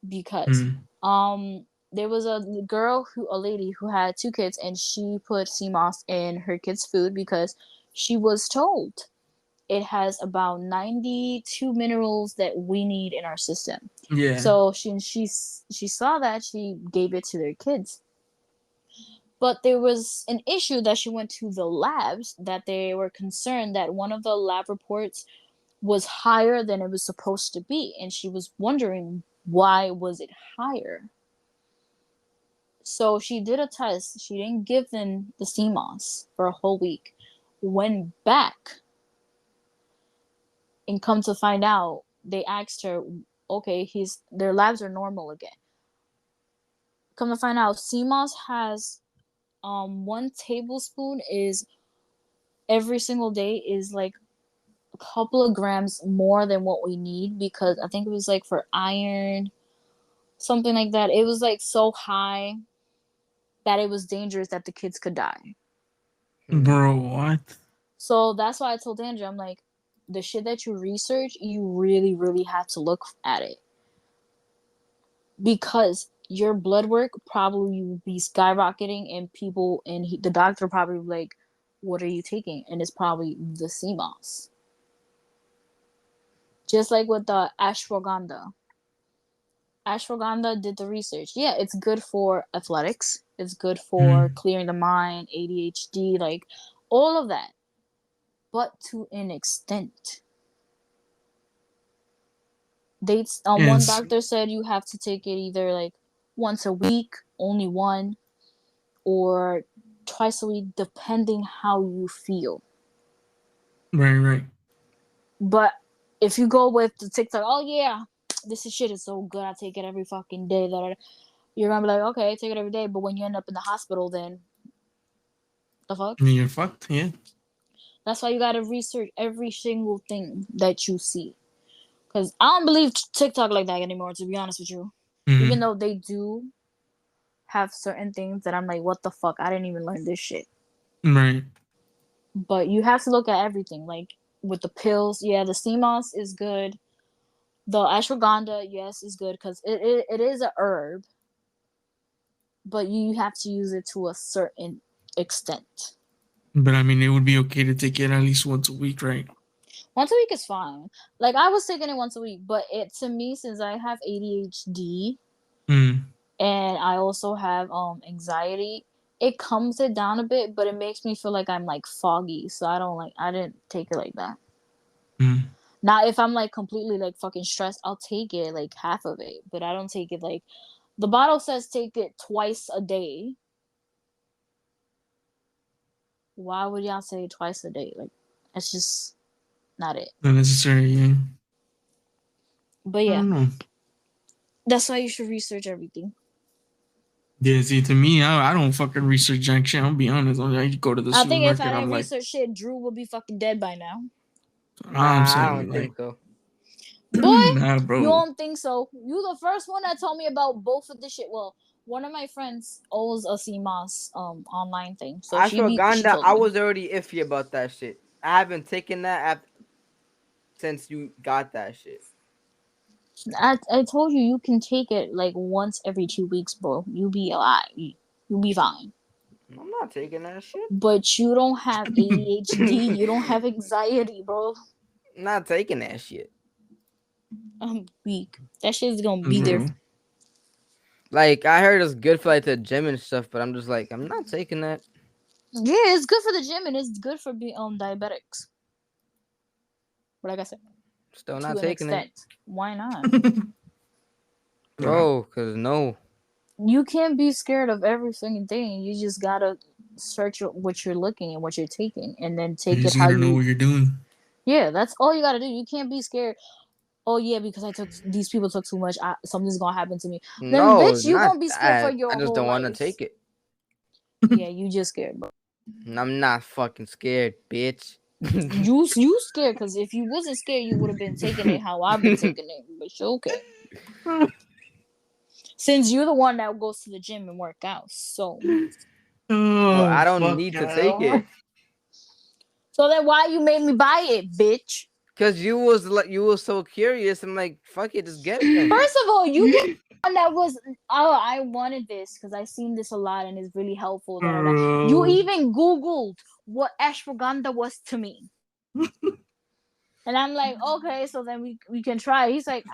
because Hmm. there was a lady who had two kids and she put sea moss in her kids' food because she was told it has about 92 minerals that we need in our system. Yeah. So she saw that, she gave it to their kids. But there was an issue that she went to the labs that they were concerned that one of the lab reports was higher than it was supposed to be, and she was wondering why was it higher. So she did a test. She didn't give them the CMOS for a whole week. Went back and come to find out, they asked her, okay, their labs are normal again. Come to find out, CMOS has 1 tablespoon is every single day is like a couple of grams more than what we need because I think it was like for iron, something like that. It was like so high that it was dangerous that the kids could die. Hmm. Bro, what? So that's why I told Andrew, I'm like, the shit that you research, you really, really have to look at it because your blood work probably will be skyrocketing, and the doctor probably like, what are you taking? And it's probably the CMOS. Just like with the ashwagandha. Ashwagandha did the research. Yeah, it's good for athletics. It's good for Hmm. clearing the mind, ADHD, like all of that, but to an extent. One Yes. doctor said you have to take it either like once a week, only one, or twice a week, depending how you feel. Right, right. But if you go with the TikTok, oh yeah, this shit is so good, I take it every fucking day. That you're gonna be like, okay, take it every day. But when you end up in the hospital, then the fuck? I mean, you're fucked. Yeah. That's why you gotta research every single thing that you see. Cause I don't believe TikTok like that anymore. To be honest with you, even Hmm. though they do have certain things that I'm like, what the fuck? I didn't even learn this shit. Right. But you have to look at everything. Like with the pills, yeah, the CMOS is good. The ashwagandha, yes, is good because it is a herb. but you have to use it to a certain extent. But I mean, it would be okay to take it at least once a week, right? Once a week is fine. Like I was taking it once a week, but it to me since I have ADHD Mm. and I also have anxiety, it calms it down a bit, but it makes me feel like I'm like foggy. So I didn't take it like that. Mm. Now if I'm like completely like fucking stressed, I'll take it like half of it, but I don't take it like the bottle says take it twice a day. Why would y'all say twice a day? Like it's just not it. Not necessary, yeah. But I yeah, don't know. that's why you should research everything. Yeah, see, to me, I don't fucking research jack shit. I'll be honest. I go to the I think if supermarket, I I'm didn't like, research shit, Drew would be fucking dead by now. I'm Nah, I saying, don't like, think so. Boy, nah, you bro. don't think so? You the first one that told me about both of this shit. Well, one of my friends owns a CMOS online thing, so she Ashwagandha, told I me. was already iffy about that shit. I haven't taken that since you got that shit. I told you you can take it like once every 2 weeks, bro. You be alright. You be fine. I'm not taking that shit. But you don't have ADHD. You don't have anxiety, bro. I'm not taking that shit. I'm weak. That shit's gonna be there. Bro. Like I heard it's good for like the gym and stuff, but I'm just like I'm not taking that. Yeah, it's good for the gym and it's good for being diabetics. But like I said, Still to not an taking it, extent. Why not? Yeah. bro. Cause no, You can't be scared of every single thing. You just gotta search what you're looking and what you're taking, and then You take it just how gotta know you. what you're doing. Yeah, that's all you gotta do. You can't be scared. Oh yeah, because I took these people took too much. Something's gonna happen to me. Then no, bitch, you not gonna be scared for that. I your just whole don't want to life. take it. Yeah, you just scared, bro. I'm not fucking scared, bitch. You scared because if you wasn't scared, you would have been taking it how I've been taking it. But you okay. Since you're the one that goes to the gym and work out, so But Oh, I don't fuck. need to take it. then why you made me buy it, bitch? Cause you was so curious. I'm like, fuck it, just get it then. First of all, you were the one that was I wanted this because I seen this a lot and it's really helpful. You even Googled what ashwagandha was to me. And I'm like, okay, so then we can try. He's like,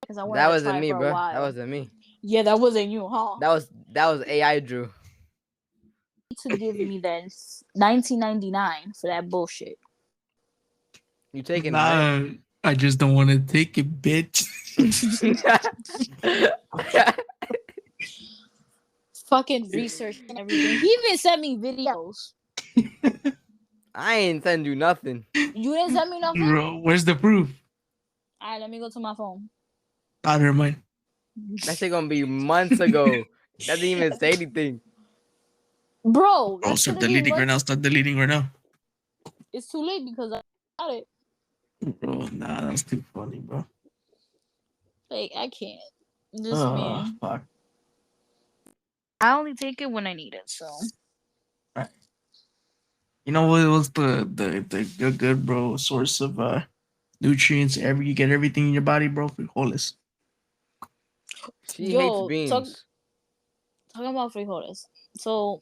because I wanted That to wasn't try me, for a bro. That while. wasn't me. Yeah, that wasn't you, huh? That was AI Drew. To give me then 19.99 for that bullshit. You taking it, right? Nah, I just don't want to take it, bitch. Fucking research and everything. He even sent me videos. I ain't send you nothing. You didn't send me nothing? Bro, where's the proof? Alright, let me go to my phone. Ah, never mind. That shit gonna be months ago. That didn't even say anything. Bro, I'll that's start gonna be deleting right months. now. Start deleting right now. It's too late because I got it. Bro, nah, that's too funny, bro. Like, I can't. This Oh, man. fuck. I only take it when I need it, so. Right. You know what was the good bro source of nutrients? You get everything in your body, bro. Frijoles. She hates Yo, beans. talking about frijoles. So,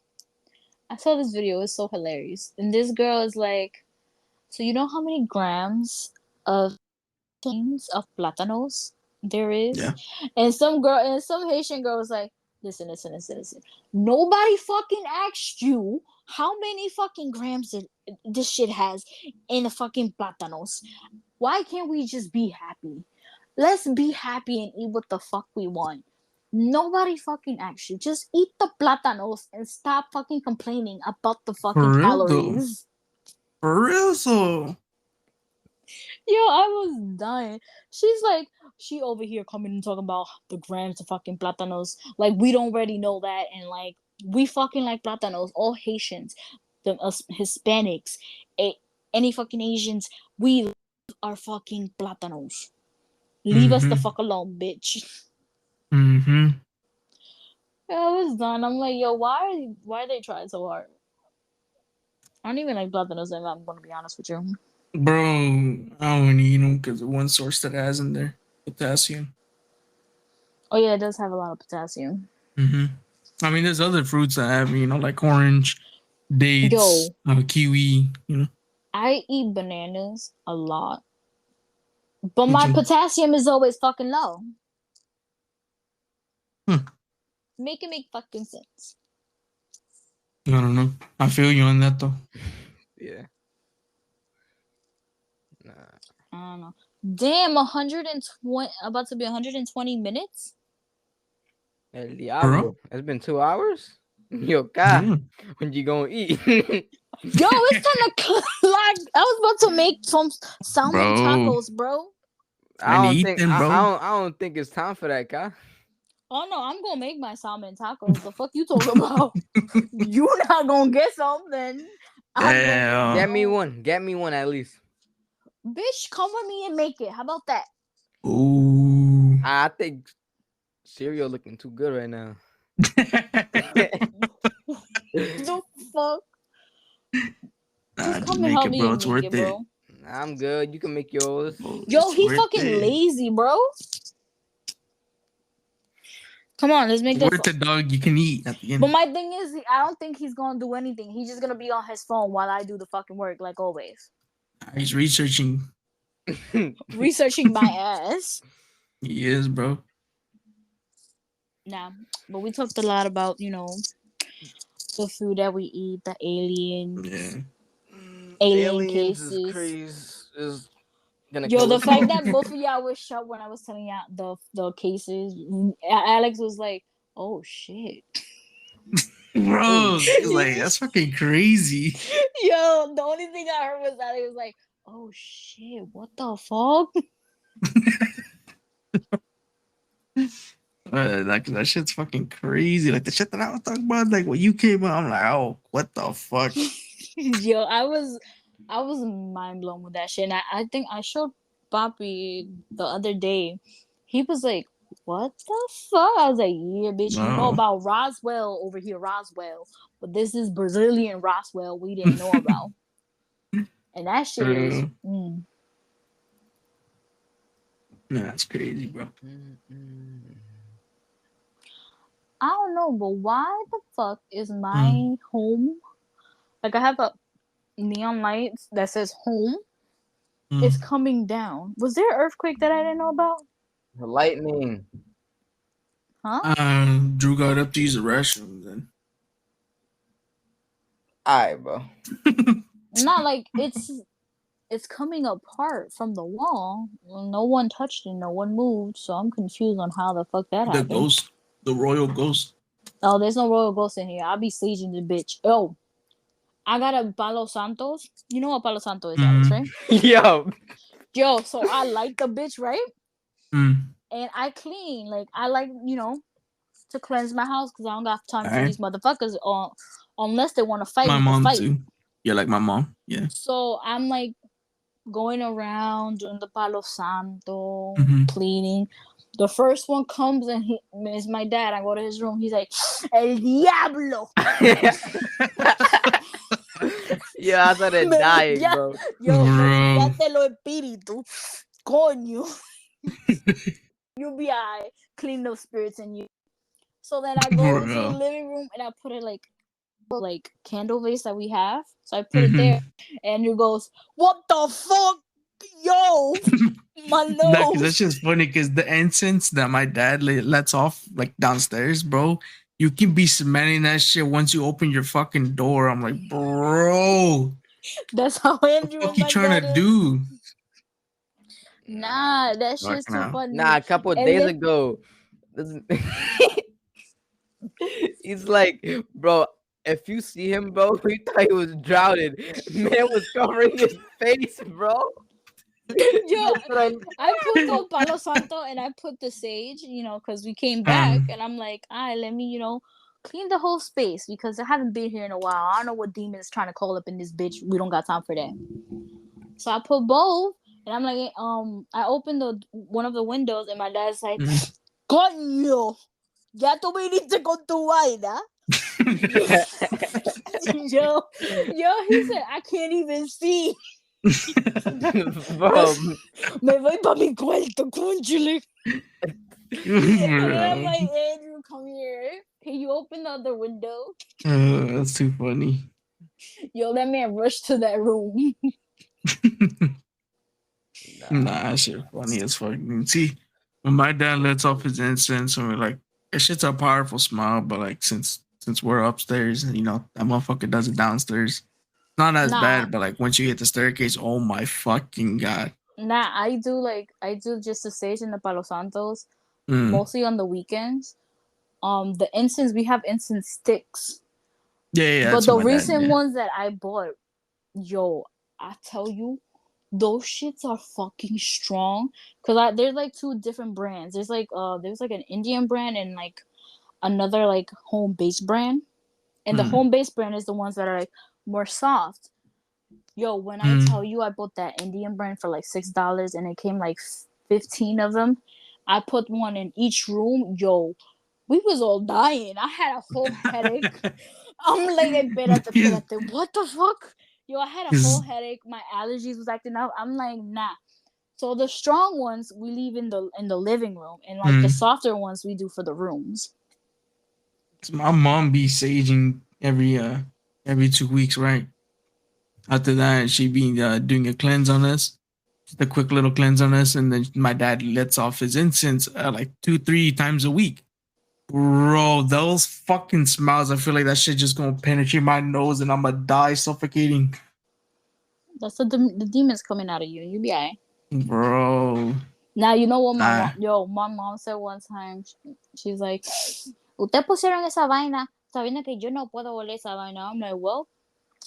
I saw this video. It's so hilarious. And this girl is like, so you know how many grams of things of platanos there is? Yeah. And some Haitian girl was like, listen. Nobody fucking asked you how many fucking grams this shit has in the fucking platanos. Why can't we just be happy? Let's be happy and eat what the fuck we want. Nobody fucking asked you. Just eat the platanos and stop fucking complaining about the fucking For real though. calories. For real, so. Yo, I was dying. She's like, she over here coming and talking about the grams of fucking platanos. Like, we don't already know that. And, like, we fucking like platanos. All Haitians, the Hispanics, any fucking Asians, we love our fucking platanos. Leave us the fuck alone, bitch. Mm-hmm. Yeah, I was done. I'm like, yo, why are they trying so hard? I don't even like platanos, and I'm gonna be honest with you. Bro, I don't eat them because of one source that it has in there. Potassium. Oh yeah, it does have a lot of potassium. Mm-hmm. I mean, there's other fruits that have, like orange, dates, Yo, kiwi. I eat bananas a lot, but Me my too. potassium is always fucking low. Hmm. Make it make fucking sense. I don't know. I feel you on that though. Yeah. Nah. I don't know. Damn, 120, about to be 120 minutes. El For real? Diablo. It's been 2 hours? Yo, God. Yeah. When you gonna eat? Yo, it's time to like. I was about to make some salmon Bro. tacos, bro. I And don't eat think them, bro. I don't think it's time for that, guy. Oh no, I'm gonna make my salmon tacos. The fuck you talking about? You not gonna get some then? I'm gonna make my Get me own. one. Get me one at least. Bitch, come with me and make it. How about that? Ooh. I think cereal looking too good right now. The fuck? Just come and make help it, me bro. and It's make worth it, it. bro. I'm good. You can make yours. Yo, It's he worth fucking it. lazy, bro. Come on, let's make It's this. worth it, dog. You can eat at the end. But my thing is, I don't think he's gonna do anything. He's just gonna be on his phone while I do the fucking work, like always. He's researching. Researching my ass. He is, bro. Nah, but we talked a lot about, the food that we eat, the aliens, Yeah. alien Aliens is cases. crazy. Is gonna Yo, kill the us fact all. that both of y'all were shocked when I was telling y'all the cases, Alex was like, "Oh shit." Bro, he's like, that's fucking crazy. Yo, the only thing I heard was that he was like, "Oh shit, what the fuck?" That shit's fucking crazy. Like the shit that I was talking about, like when you came out, I'm like, oh, what the fuck? Yo, I was mind blown with that shit. And I think I showed Papi the other day. He was like, "What the fuck?" I was like, "Yeah, bitch, you know No. about Roswell over here, Roswell, but this is Brazilian Roswell we didn't know about." And that shit is. Yeah, that's crazy, bro. I don't know, but why the fuck is my Mm. home? Like I have a neon lights that says home. Mm. It's coming down. Was there an earthquake that I didn't know about? The lightning. Huh? Drew got up to use the restroom then. Alright, bro. Not like it's coming apart from the wall. No one touched it. No one moved. So I'm confused on how the fuck that The happened. ghost, the royal ghost. Oh, there's no royal ghost in here. I'll be staging the bitch. Oh, I got a Palo Santos. You know what Palo Santo is, Alex, right? Yo. So I light the bitch, right? Mm. And I clean. Like I like, to cleanse my house because I don't got time for Alright. these motherfuckers unless they want to fight, My we can mom fight. too. Yeah, like my mom. Yeah. So I'm like going around doing the Palo Santo, Mhm. cleaning. The first one comes and he is my dad. I go to his room. He's like, "El diablo." Yeah, I started dying, bro. Yo, me Bro. limpiaste lo espíritu. Coño. You be I clean those spirits in you. So then I go into the Bro. living room and I put it like candle vase that we have. So I put it Mhm. there, and it goes, "What the fuck, yo, my nose." That's just funny because the incense that my dad lets off like downstairs, bro. You can be smelling that shit once you open your fucking door. I'm like, bro, That's how what Andrew the fuck and you my trying dad to is. do? Nah, that Fuck shit's too no. funny. Nah, a couple of And days then ago. He's like, bro, if you see him, bro, you thought he was drowning. Man was covering his face, bro. yo, That's what I put the Palo Santo and I put the sage, because we came back, and I'm like, all right, let me, clean the whole space because I haven't been here in a while. I don't know what demon is trying to call up in this bitch. We don't got time for that. So I put both, and I'm like, I opened one of the windows, and my dad's like, "Coño, ya tú viniste con tu vaina." yo, he said, "I can't even see." Bro. Me voy pa mi cuarto, conchule. And then I'm like, "Andrew, come here. Can you open the other window. That's too funny. Yo, that man rushed to that room. Nah, Nah, that shit funny as fuck. See, when my dad lets off his incense, and we're like, that shit's a powerful smile. But like, since we're upstairs, and that motherfucker does it downstairs. Not as Nah, bad, but like once you hit the staircase, oh my fucking god. nah. I do just the stage in the Palo Santos, Mm. mostly on the weekends. The incense, we have incense sticks, Yeah, but that's what the my dad. recent Yeah. ones that I bought, yo, I tell you, those shits are fucking strong. Cause there's like two different brands. There's like an Indian brand and like another like home based brand. And the Mm. home based brand is the ones that are like more soft. Yo, when I Mm. tell you I bought that Indian brand for like $6 and it came like 15 of them, I put one in each room. Yo, we was all dying. I had a whole headache. I'm like, espérate, what the fuck? Yo, I had a whole Is headache. My allergies was acting up. I'm like, nah. So the strong ones we leave in the living room, and like the mm. softer ones we do for the rooms. My mom be saging every 2 weeks, right? After that, she be doing a cleanse on us, just a quick little cleanse on us, and then my dad lets off his incense like 2-3 times a week. Bro, those fucking smells, I feel like that shit just gonna penetrate my nose and I'm gonna die suffocating. That's the demons coming out of you. You be alright. Bro. Now you know what Nah. my mom said one time. She's like, "Usted pusieron esa vaina, sabiendo que yo no puedo oler esa vaina." I'm like, well,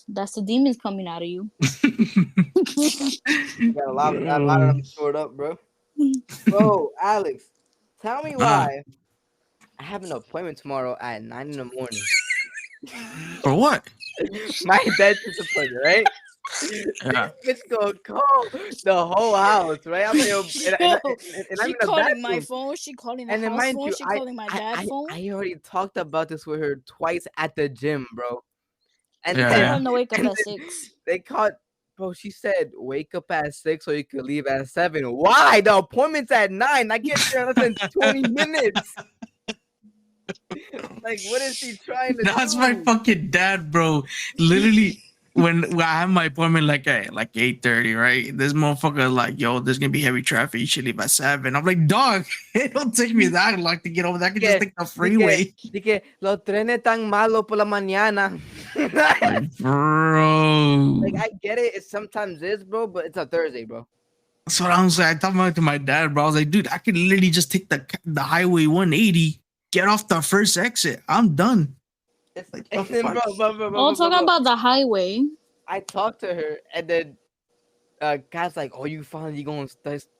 that's the demons coming out of you. got a lot of Bro. them stored up, bro. Bro, Alex, tell me Uh, why I have an appointment tomorrow at 9 in the morning. for what? My dentist appointment, right? This Yeah. bitch gonna call the whole house, right? I'm like, yo, Yo, and I'm she in the calling my bathroom. phone. She calling the And then house mind phone. you, She calling my dad's phone. I already talked about this with her twice at the gym, bro. And She Yeah, told then yeah. him to wake up and at then 6. they called, bro. She said wake up at 6 so you could leave at 7. Why? The appointment's at 9. I get there in less than 20 minutes. Like, what is she trying to That's my do? fucking dad, bro. Literally, when I have my appointment like at like 8:30, right? This motherfucker like, yo, there's gonna be heavy traffic. You should leave at 7. I'm like, dog, it don't take me that long to get over there. I can just Que, take the di freeway. que los trenes tan malos por la mañana. Like, bro. Like, I get it. It sometimes is, bro, but it's a Thursday, bro. That's what I'm saying. I talked about it to my dad, bro. I was like, dude, I could literally just take the highway 180, get off the first exit. I'm done. It's, Like the and then, fuck? Oh, talking about the highway. I talked to her, and then guy's like, "Oh, you finally gonna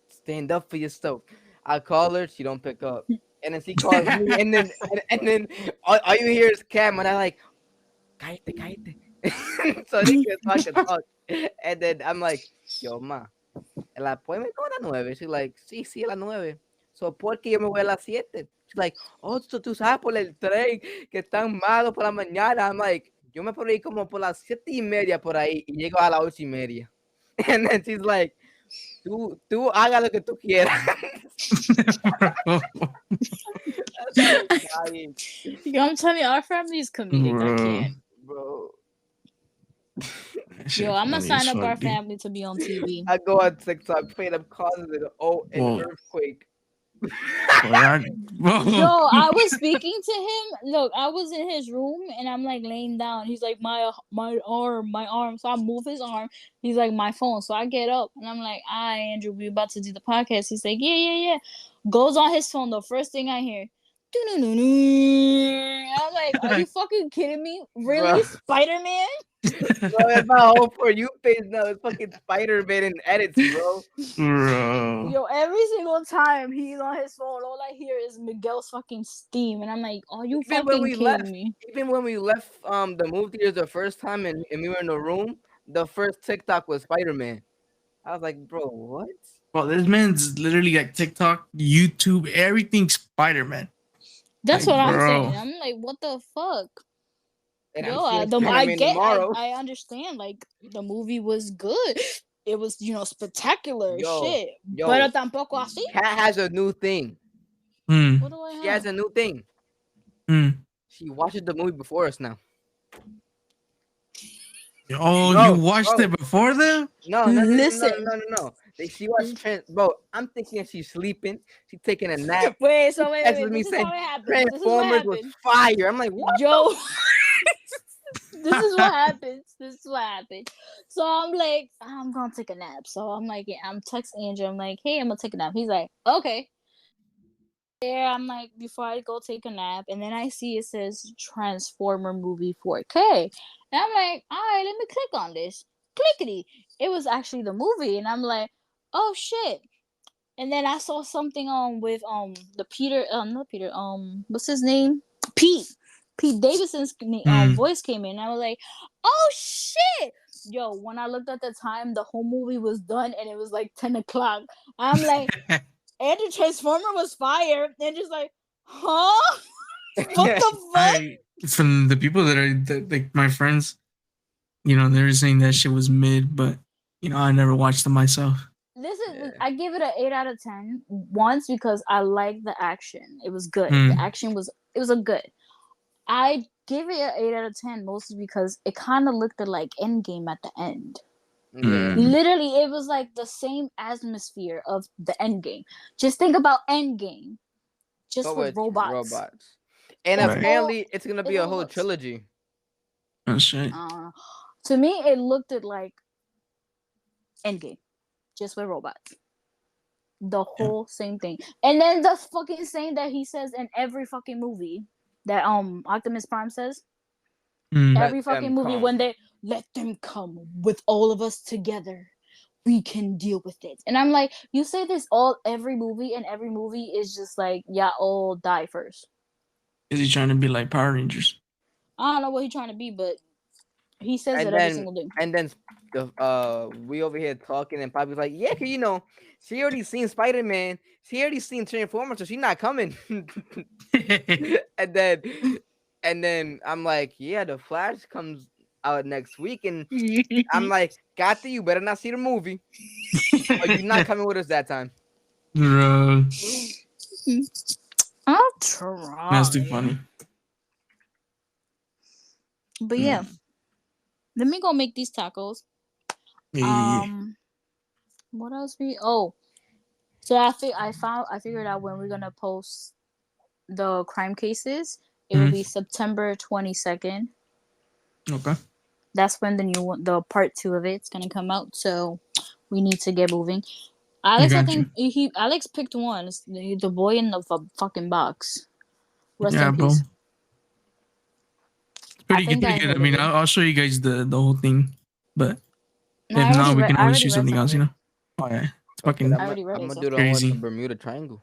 stand up for yourself?" I call her, she don't pick up, and then she calls me, and then all you hear is Cam, and I like, "Cállate, cállate," so I can talk, and then I'm like, "Yo, ma, el appointment no a las 9." She's like, "Sí, sí, a las 9." So, ¿por qué yo me voy a las 7? She's like, "Oh, tú sabes por el tren que están malos por la mañana." I'm like, yo me puedo ir como por las 7:30 por ahí y llego a las 8:30. And then she's like, tú haga lo que tú quieras. Dying, Yo, I'm telling you, our family is comedic. I Bro. can't. bro. That Yo, shit I'm gonna funny as sign up our fuck, dude. family to be on TV. I go on TikTok, playing up causes an Whoa. earthquake. Bro, y'all- Yo, Whoa. I was speaking to him. Look, I was in his room and I'm like laying down. He's like my arm. So I move his arm. He's like my phone. So I get up and I'm like, "Hi, Andrew, we about to do the podcast." He's like, "Yeah." Goes on his phone. The first thing I hear, doo-doo-doo-doo. I'm like, "Are you fucking kidding me? Really, Bro, Spider-Man?" bro, it's my whole For You page now. It's fucking Spider-Man and edits, bro. Bro. Yo, every single time he's on his phone, all I hear is Miguel's fucking steam, and I'm like, "Are you Even when fucking we kidding left, me?" the movie theaters the first time and we were in the room, the first TikTok was Spider-Man. I was like, bro, what? Bro, this man's literally like TikTok, YouTube, everything Spider Man. That's Like, what I'm bro. saying. I'm like, what the fuck? And I'm Yo, seeing Spider-Man tomorrow. I understand. Like the movie was good. It was, spectacular Yo, shit. yo, Pero tampoco así. Cat has a new thing. Hmm. What do I She has have? a new thing. Hmm. She watches the movie before us now. Oh, you Bro, watched bro. it before them? No, no, no, no, no, Listen. no, no, no. She watched Bro, I'm thinking she's sleeping. She's taking a nap. Wait, She so wait. texted me This is saying how it happened. This is what Transformers was happened. fire. I'm like, what? Joe. This is what happens. This is what happened. So I'm like, I'm gonna take a nap. So I'm like, yeah, I'm texting Andrew. I'm like, hey, I'm gonna take a nap. He's like, okay. There, I'm like, before I go take a nap, and then I see it says Transformer movie 4K, and I'm like, all right, let me click on this. Clickety. It was actually the movie, and I'm like, oh shit. And then I saw something with the Peter not Peter what's his name, Pete Davidson's voice came in. I was like, oh shit. Yo, when I looked at the time, the whole movie was done and it was like 10 o'clock. I'm like, and the Transformer was fire, and just like, huh? What the fuck? From the people like my friends, they were saying that shit was mid, but I never watched them myself. Listen, I give it an 8 out of 10. Once because I liked the action. It was good. Mm. The action was a good. I give it an 8 out of 10 mostly because it kind of looked like Endgame at the end. Yeah. Literally, it was like the same atmosphere of the Endgame. Just think about Endgame, just But with robots. And It's apparently, all- it's gonna it be a all whole looks- trilogy. Oh shit. To me, it looked like Endgame, just with robots. The whole same thing. And then the fucking saying that he says in every fucking movie that Optimus Prime says. Every fucking movie when they let them come with all of us together. We can deal with it. And I'm like, you say this every movie, and every movie is just like, yeah, all die first. Is he trying to be like Power Rangers? I don't know what he's trying to be, but he says And it every then, single day. and then, we over here talking, and Poppy's like, yeah, 'cause she already seen Spider-Man. She already seen Transformers, so she's not coming. and then, I'm like, yeah, the Flash comes out next week, and I'm like, Gotcha, you better not see the movie, or you're not coming with us that time. Bro. I'll try. That's too funny. But yeah, let me go make these tacos. Yeah. What else so I figured out when we're gonna post the crime cases. It will be September 22nd. Okay. That's when the part 2 of it's gonna come out. So we need to get moving. Alex, I think Alex picked one. It's the boy in the fucking box. Rest in peace. Bro. Pretty good. I mean, I'll show you guys the whole thing, but if not, we can always do something else. Oh yeah, it's fucking. I already read I'm it. gonna do the whole Bermuda Triangle.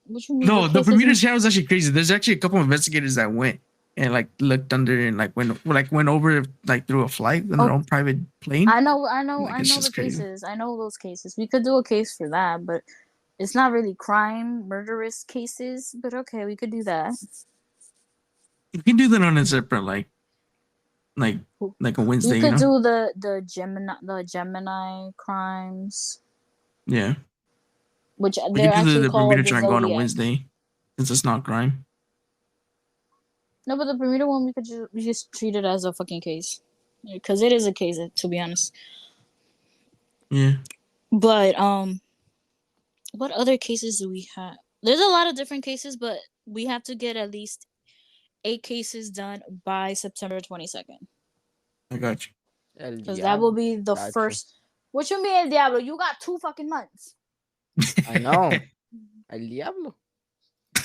What you mean? No, the Bermuda Triangle is actually crazy. There's actually a couple of investigators that went and like looked under and like went over like through a flight in their own private plane. I know the cases. I know those cases. We could do a case for that, but it's not really murderous cases. But okay, we could do that. You can do that on a separate like a Wednesday. You could do the Gemini crimes. Yeah. Which we they're can do actually the called Bermuda the Triangle on a Zodiac. Wednesday, since it's not crime. No, but the Bermuda one we just treat it as a fucking case, because it is a case, to be honest. Yeah. But what other cases do we have? There's a lot of different cases, but we have to get at least 8 cases done by September 22nd. I got you. Because that will be the first. What you mean, Diablo? You got 2 fucking months. I know. El Diablo.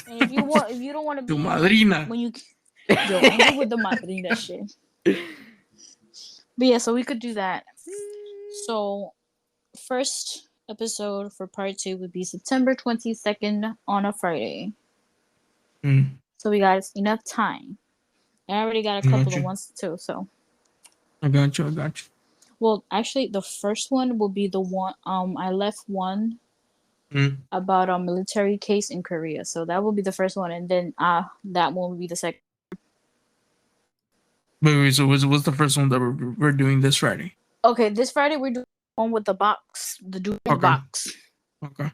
And if you don't want to be Tu madrina. When you yo, I'm good with the madrina shit. But yeah, so we could do that. So first episode for part 2 would be September 22nd on a Friday. So we got enough time. I already got a couple of ones too, so I got you. Well, actually, the first one will be the one. I left one about a military case in Korea, so that will be the first one, and then that one will be the second. Wait. So what's the first one that we're doing this Friday? Okay, this Friday we're doing one with the box, the dual box. Okay.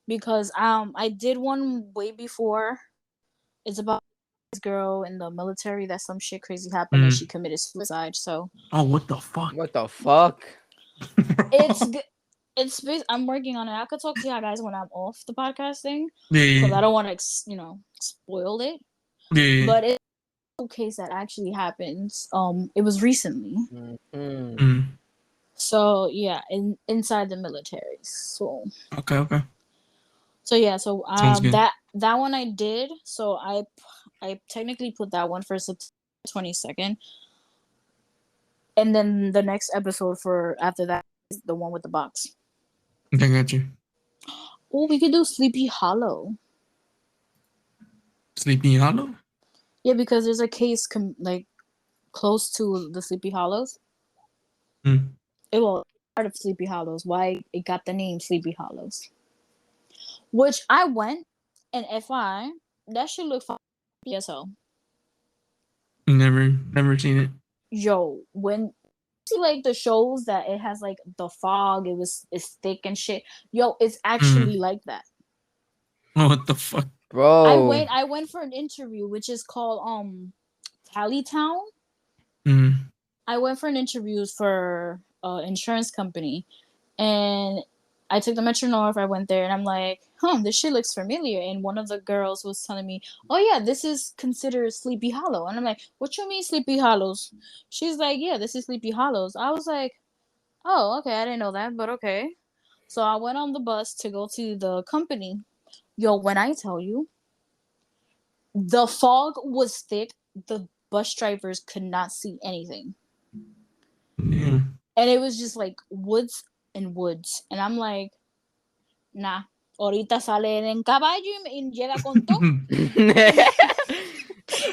Because I did one way before. It's about girl in the military that some shit crazy happened and she committed suicide. So Oh, what the fuck? What the fuck? it's I'm working on it. I could talk to you guys when I'm off the podcasting Yeah, because I yeah, don't want to spoil it. yeah. But it's a case that actually happened. It was recently. Mm-hmm. Mm. So yeah, inside the military. So Okay. so Sounds good. that one I did. So I technically put that one for September 22nd, and then the next episode for after that is the one with the box. Okay, got you. Oh, we could do Sleepy Hollow. Sleepy Hollow? Yeah, because there's a case like close to the Sleepy Hollows. Mm. It was part of Sleepy Hollows. Why it got the name Sleepy Hollows? Which I went, and FI, that should look fun. PSO. Never seen it. Yo, when see like the shows that it has like the fog, it's thick and shit. Yo, it's actually like that. Oh, what the fuck? Bro. I went for an interview which is called Tally Town. Mm. I went for an interview for insurance company, and I took the Metro North. I went there and I'm like, this shit looks familiar. And one of the girls was telling me, oh yeah, this is considered Sleepy Hollow. And I'm like, what you mean Sleepy Hollows? She's like, yeah, this is Sleepy Hollows. I was like, oh, okay, I didn't know that, but okay. So I went on the bus to go to the company. Yo, when I tell you, the fog was thick, the bus drivers could not see anything. Yeah. And it was just like woods and woods. And I'm like, nah. Ahorita sale en caballo y llega con todo.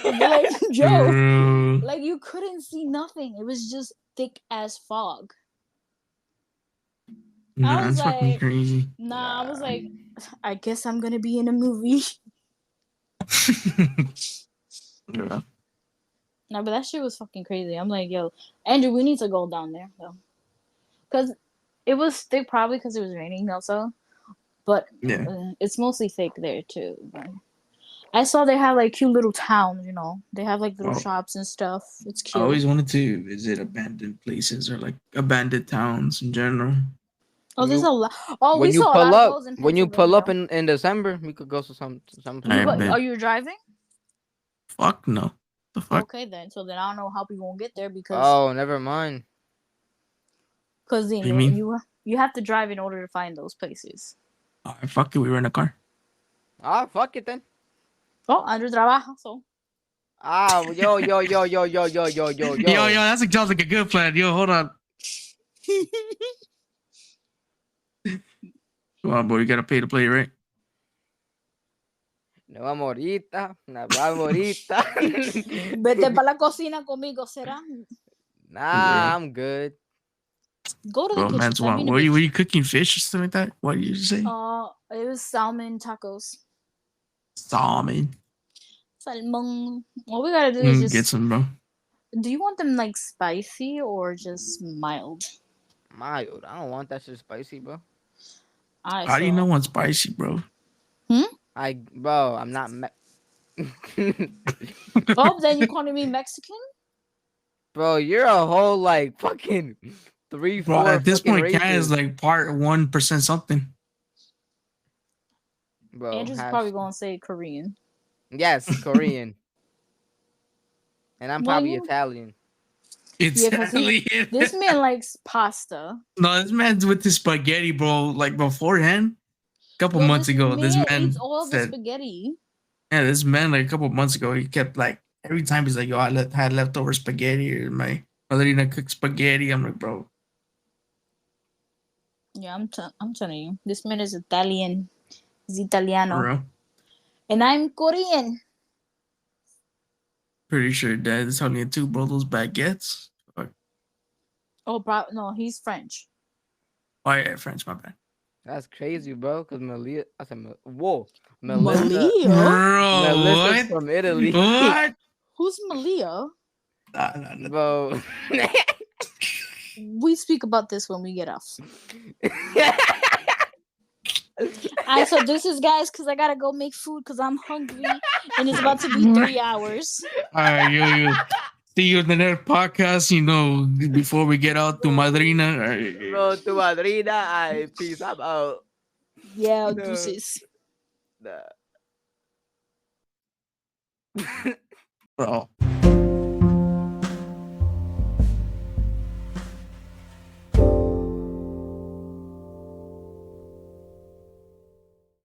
Like, yo, like you couldn't see nothing. It was just thick as fog. Nah, I was that's fucking like, crazy. I was like, I guess I'm gonna be in a movie. Yeah. No, but that shit was fucking crazy. I'm like, yo, Andrew, we need to go down there though, because it was thick, probably because it was raining also. But Yeah. it's mostly fake there too. But I saw they have like cute little towns, They have like little shops and stuff. It's I cute. always wanted to visit abandoned places or like abandoned towns in general. Oh, there's a lot. Oh, When we you saw a pull lot of up, those in when you pull up Pennsylvania. in December, we could go to some I place. bet. Are you driving? Fuck no. The fuck? Okay then. So then I don't know how people gonna get there because Oh, never mind. then What do you mean? you have to drive in order to find those places. Alright, fuck it. We were in a car. Ah, fuck it then. Oh, Andrew trabaja, so Ah, yo. Yo, that sounds like a good plan. Yo, hold on. Come on, boy. You gotta pay to play, right? Nos vamos ahorita. Nos vamos ahorita. vete para la cocina conmigo, será? Nah, I'm good. Go to the Bro, kitchen. man's Send what? me the Were bitch. you cooking fish or something like that? What did you say? It was salmon tacos. Salmon. Salmon. What we gotta do is just Get some, bro. Do you want them like spicy or just mild? Mild. I don't want that shit spicy, bro. How do you know what's spicy, bro? Bro, I'm not. Oh, then you calling me Mexican? Bro, you're a whole like fucking 3, 4. Bro, at this point, races. Cat is like part 1% something. Bro, Andrew's probably gonna say Korean. Yes, Korean. And I'm probably Italian. Italian. This man likes pasta. No, this man's with the spaghetti, bro. Like beforehand, a couple months ago, this man eats all the spaghetti. Yeah, this man like a couple months ago, he kept like every time he's like, "Yo, I had leftover spaghetti, or my mother cooked spaghetti." I'm like, bro. Yeah, I'm telling you, this man is Italian. He's Italiano. For real? And I'm Korean. Pretty sure Dad is telling you too, bro. Those baguettes. Fuck. Oh, no, he's French. Oh yeah, French. My bad. That's crazy, bro. Cause Malia, I said, whoa, Malia, bro, Melissa's from Italy. What? Who's Malia? Nah. Bro. We speak about this when we get off. I so this is guys because I gotta go make food because I'm hungry and it's about to be 3 hours. All right, you. See you in the next podcast. You know, before we get out to Madrina. Bro, to Madrina, I peace. I'm out. Yeah, No. deuces. Nah. Bro.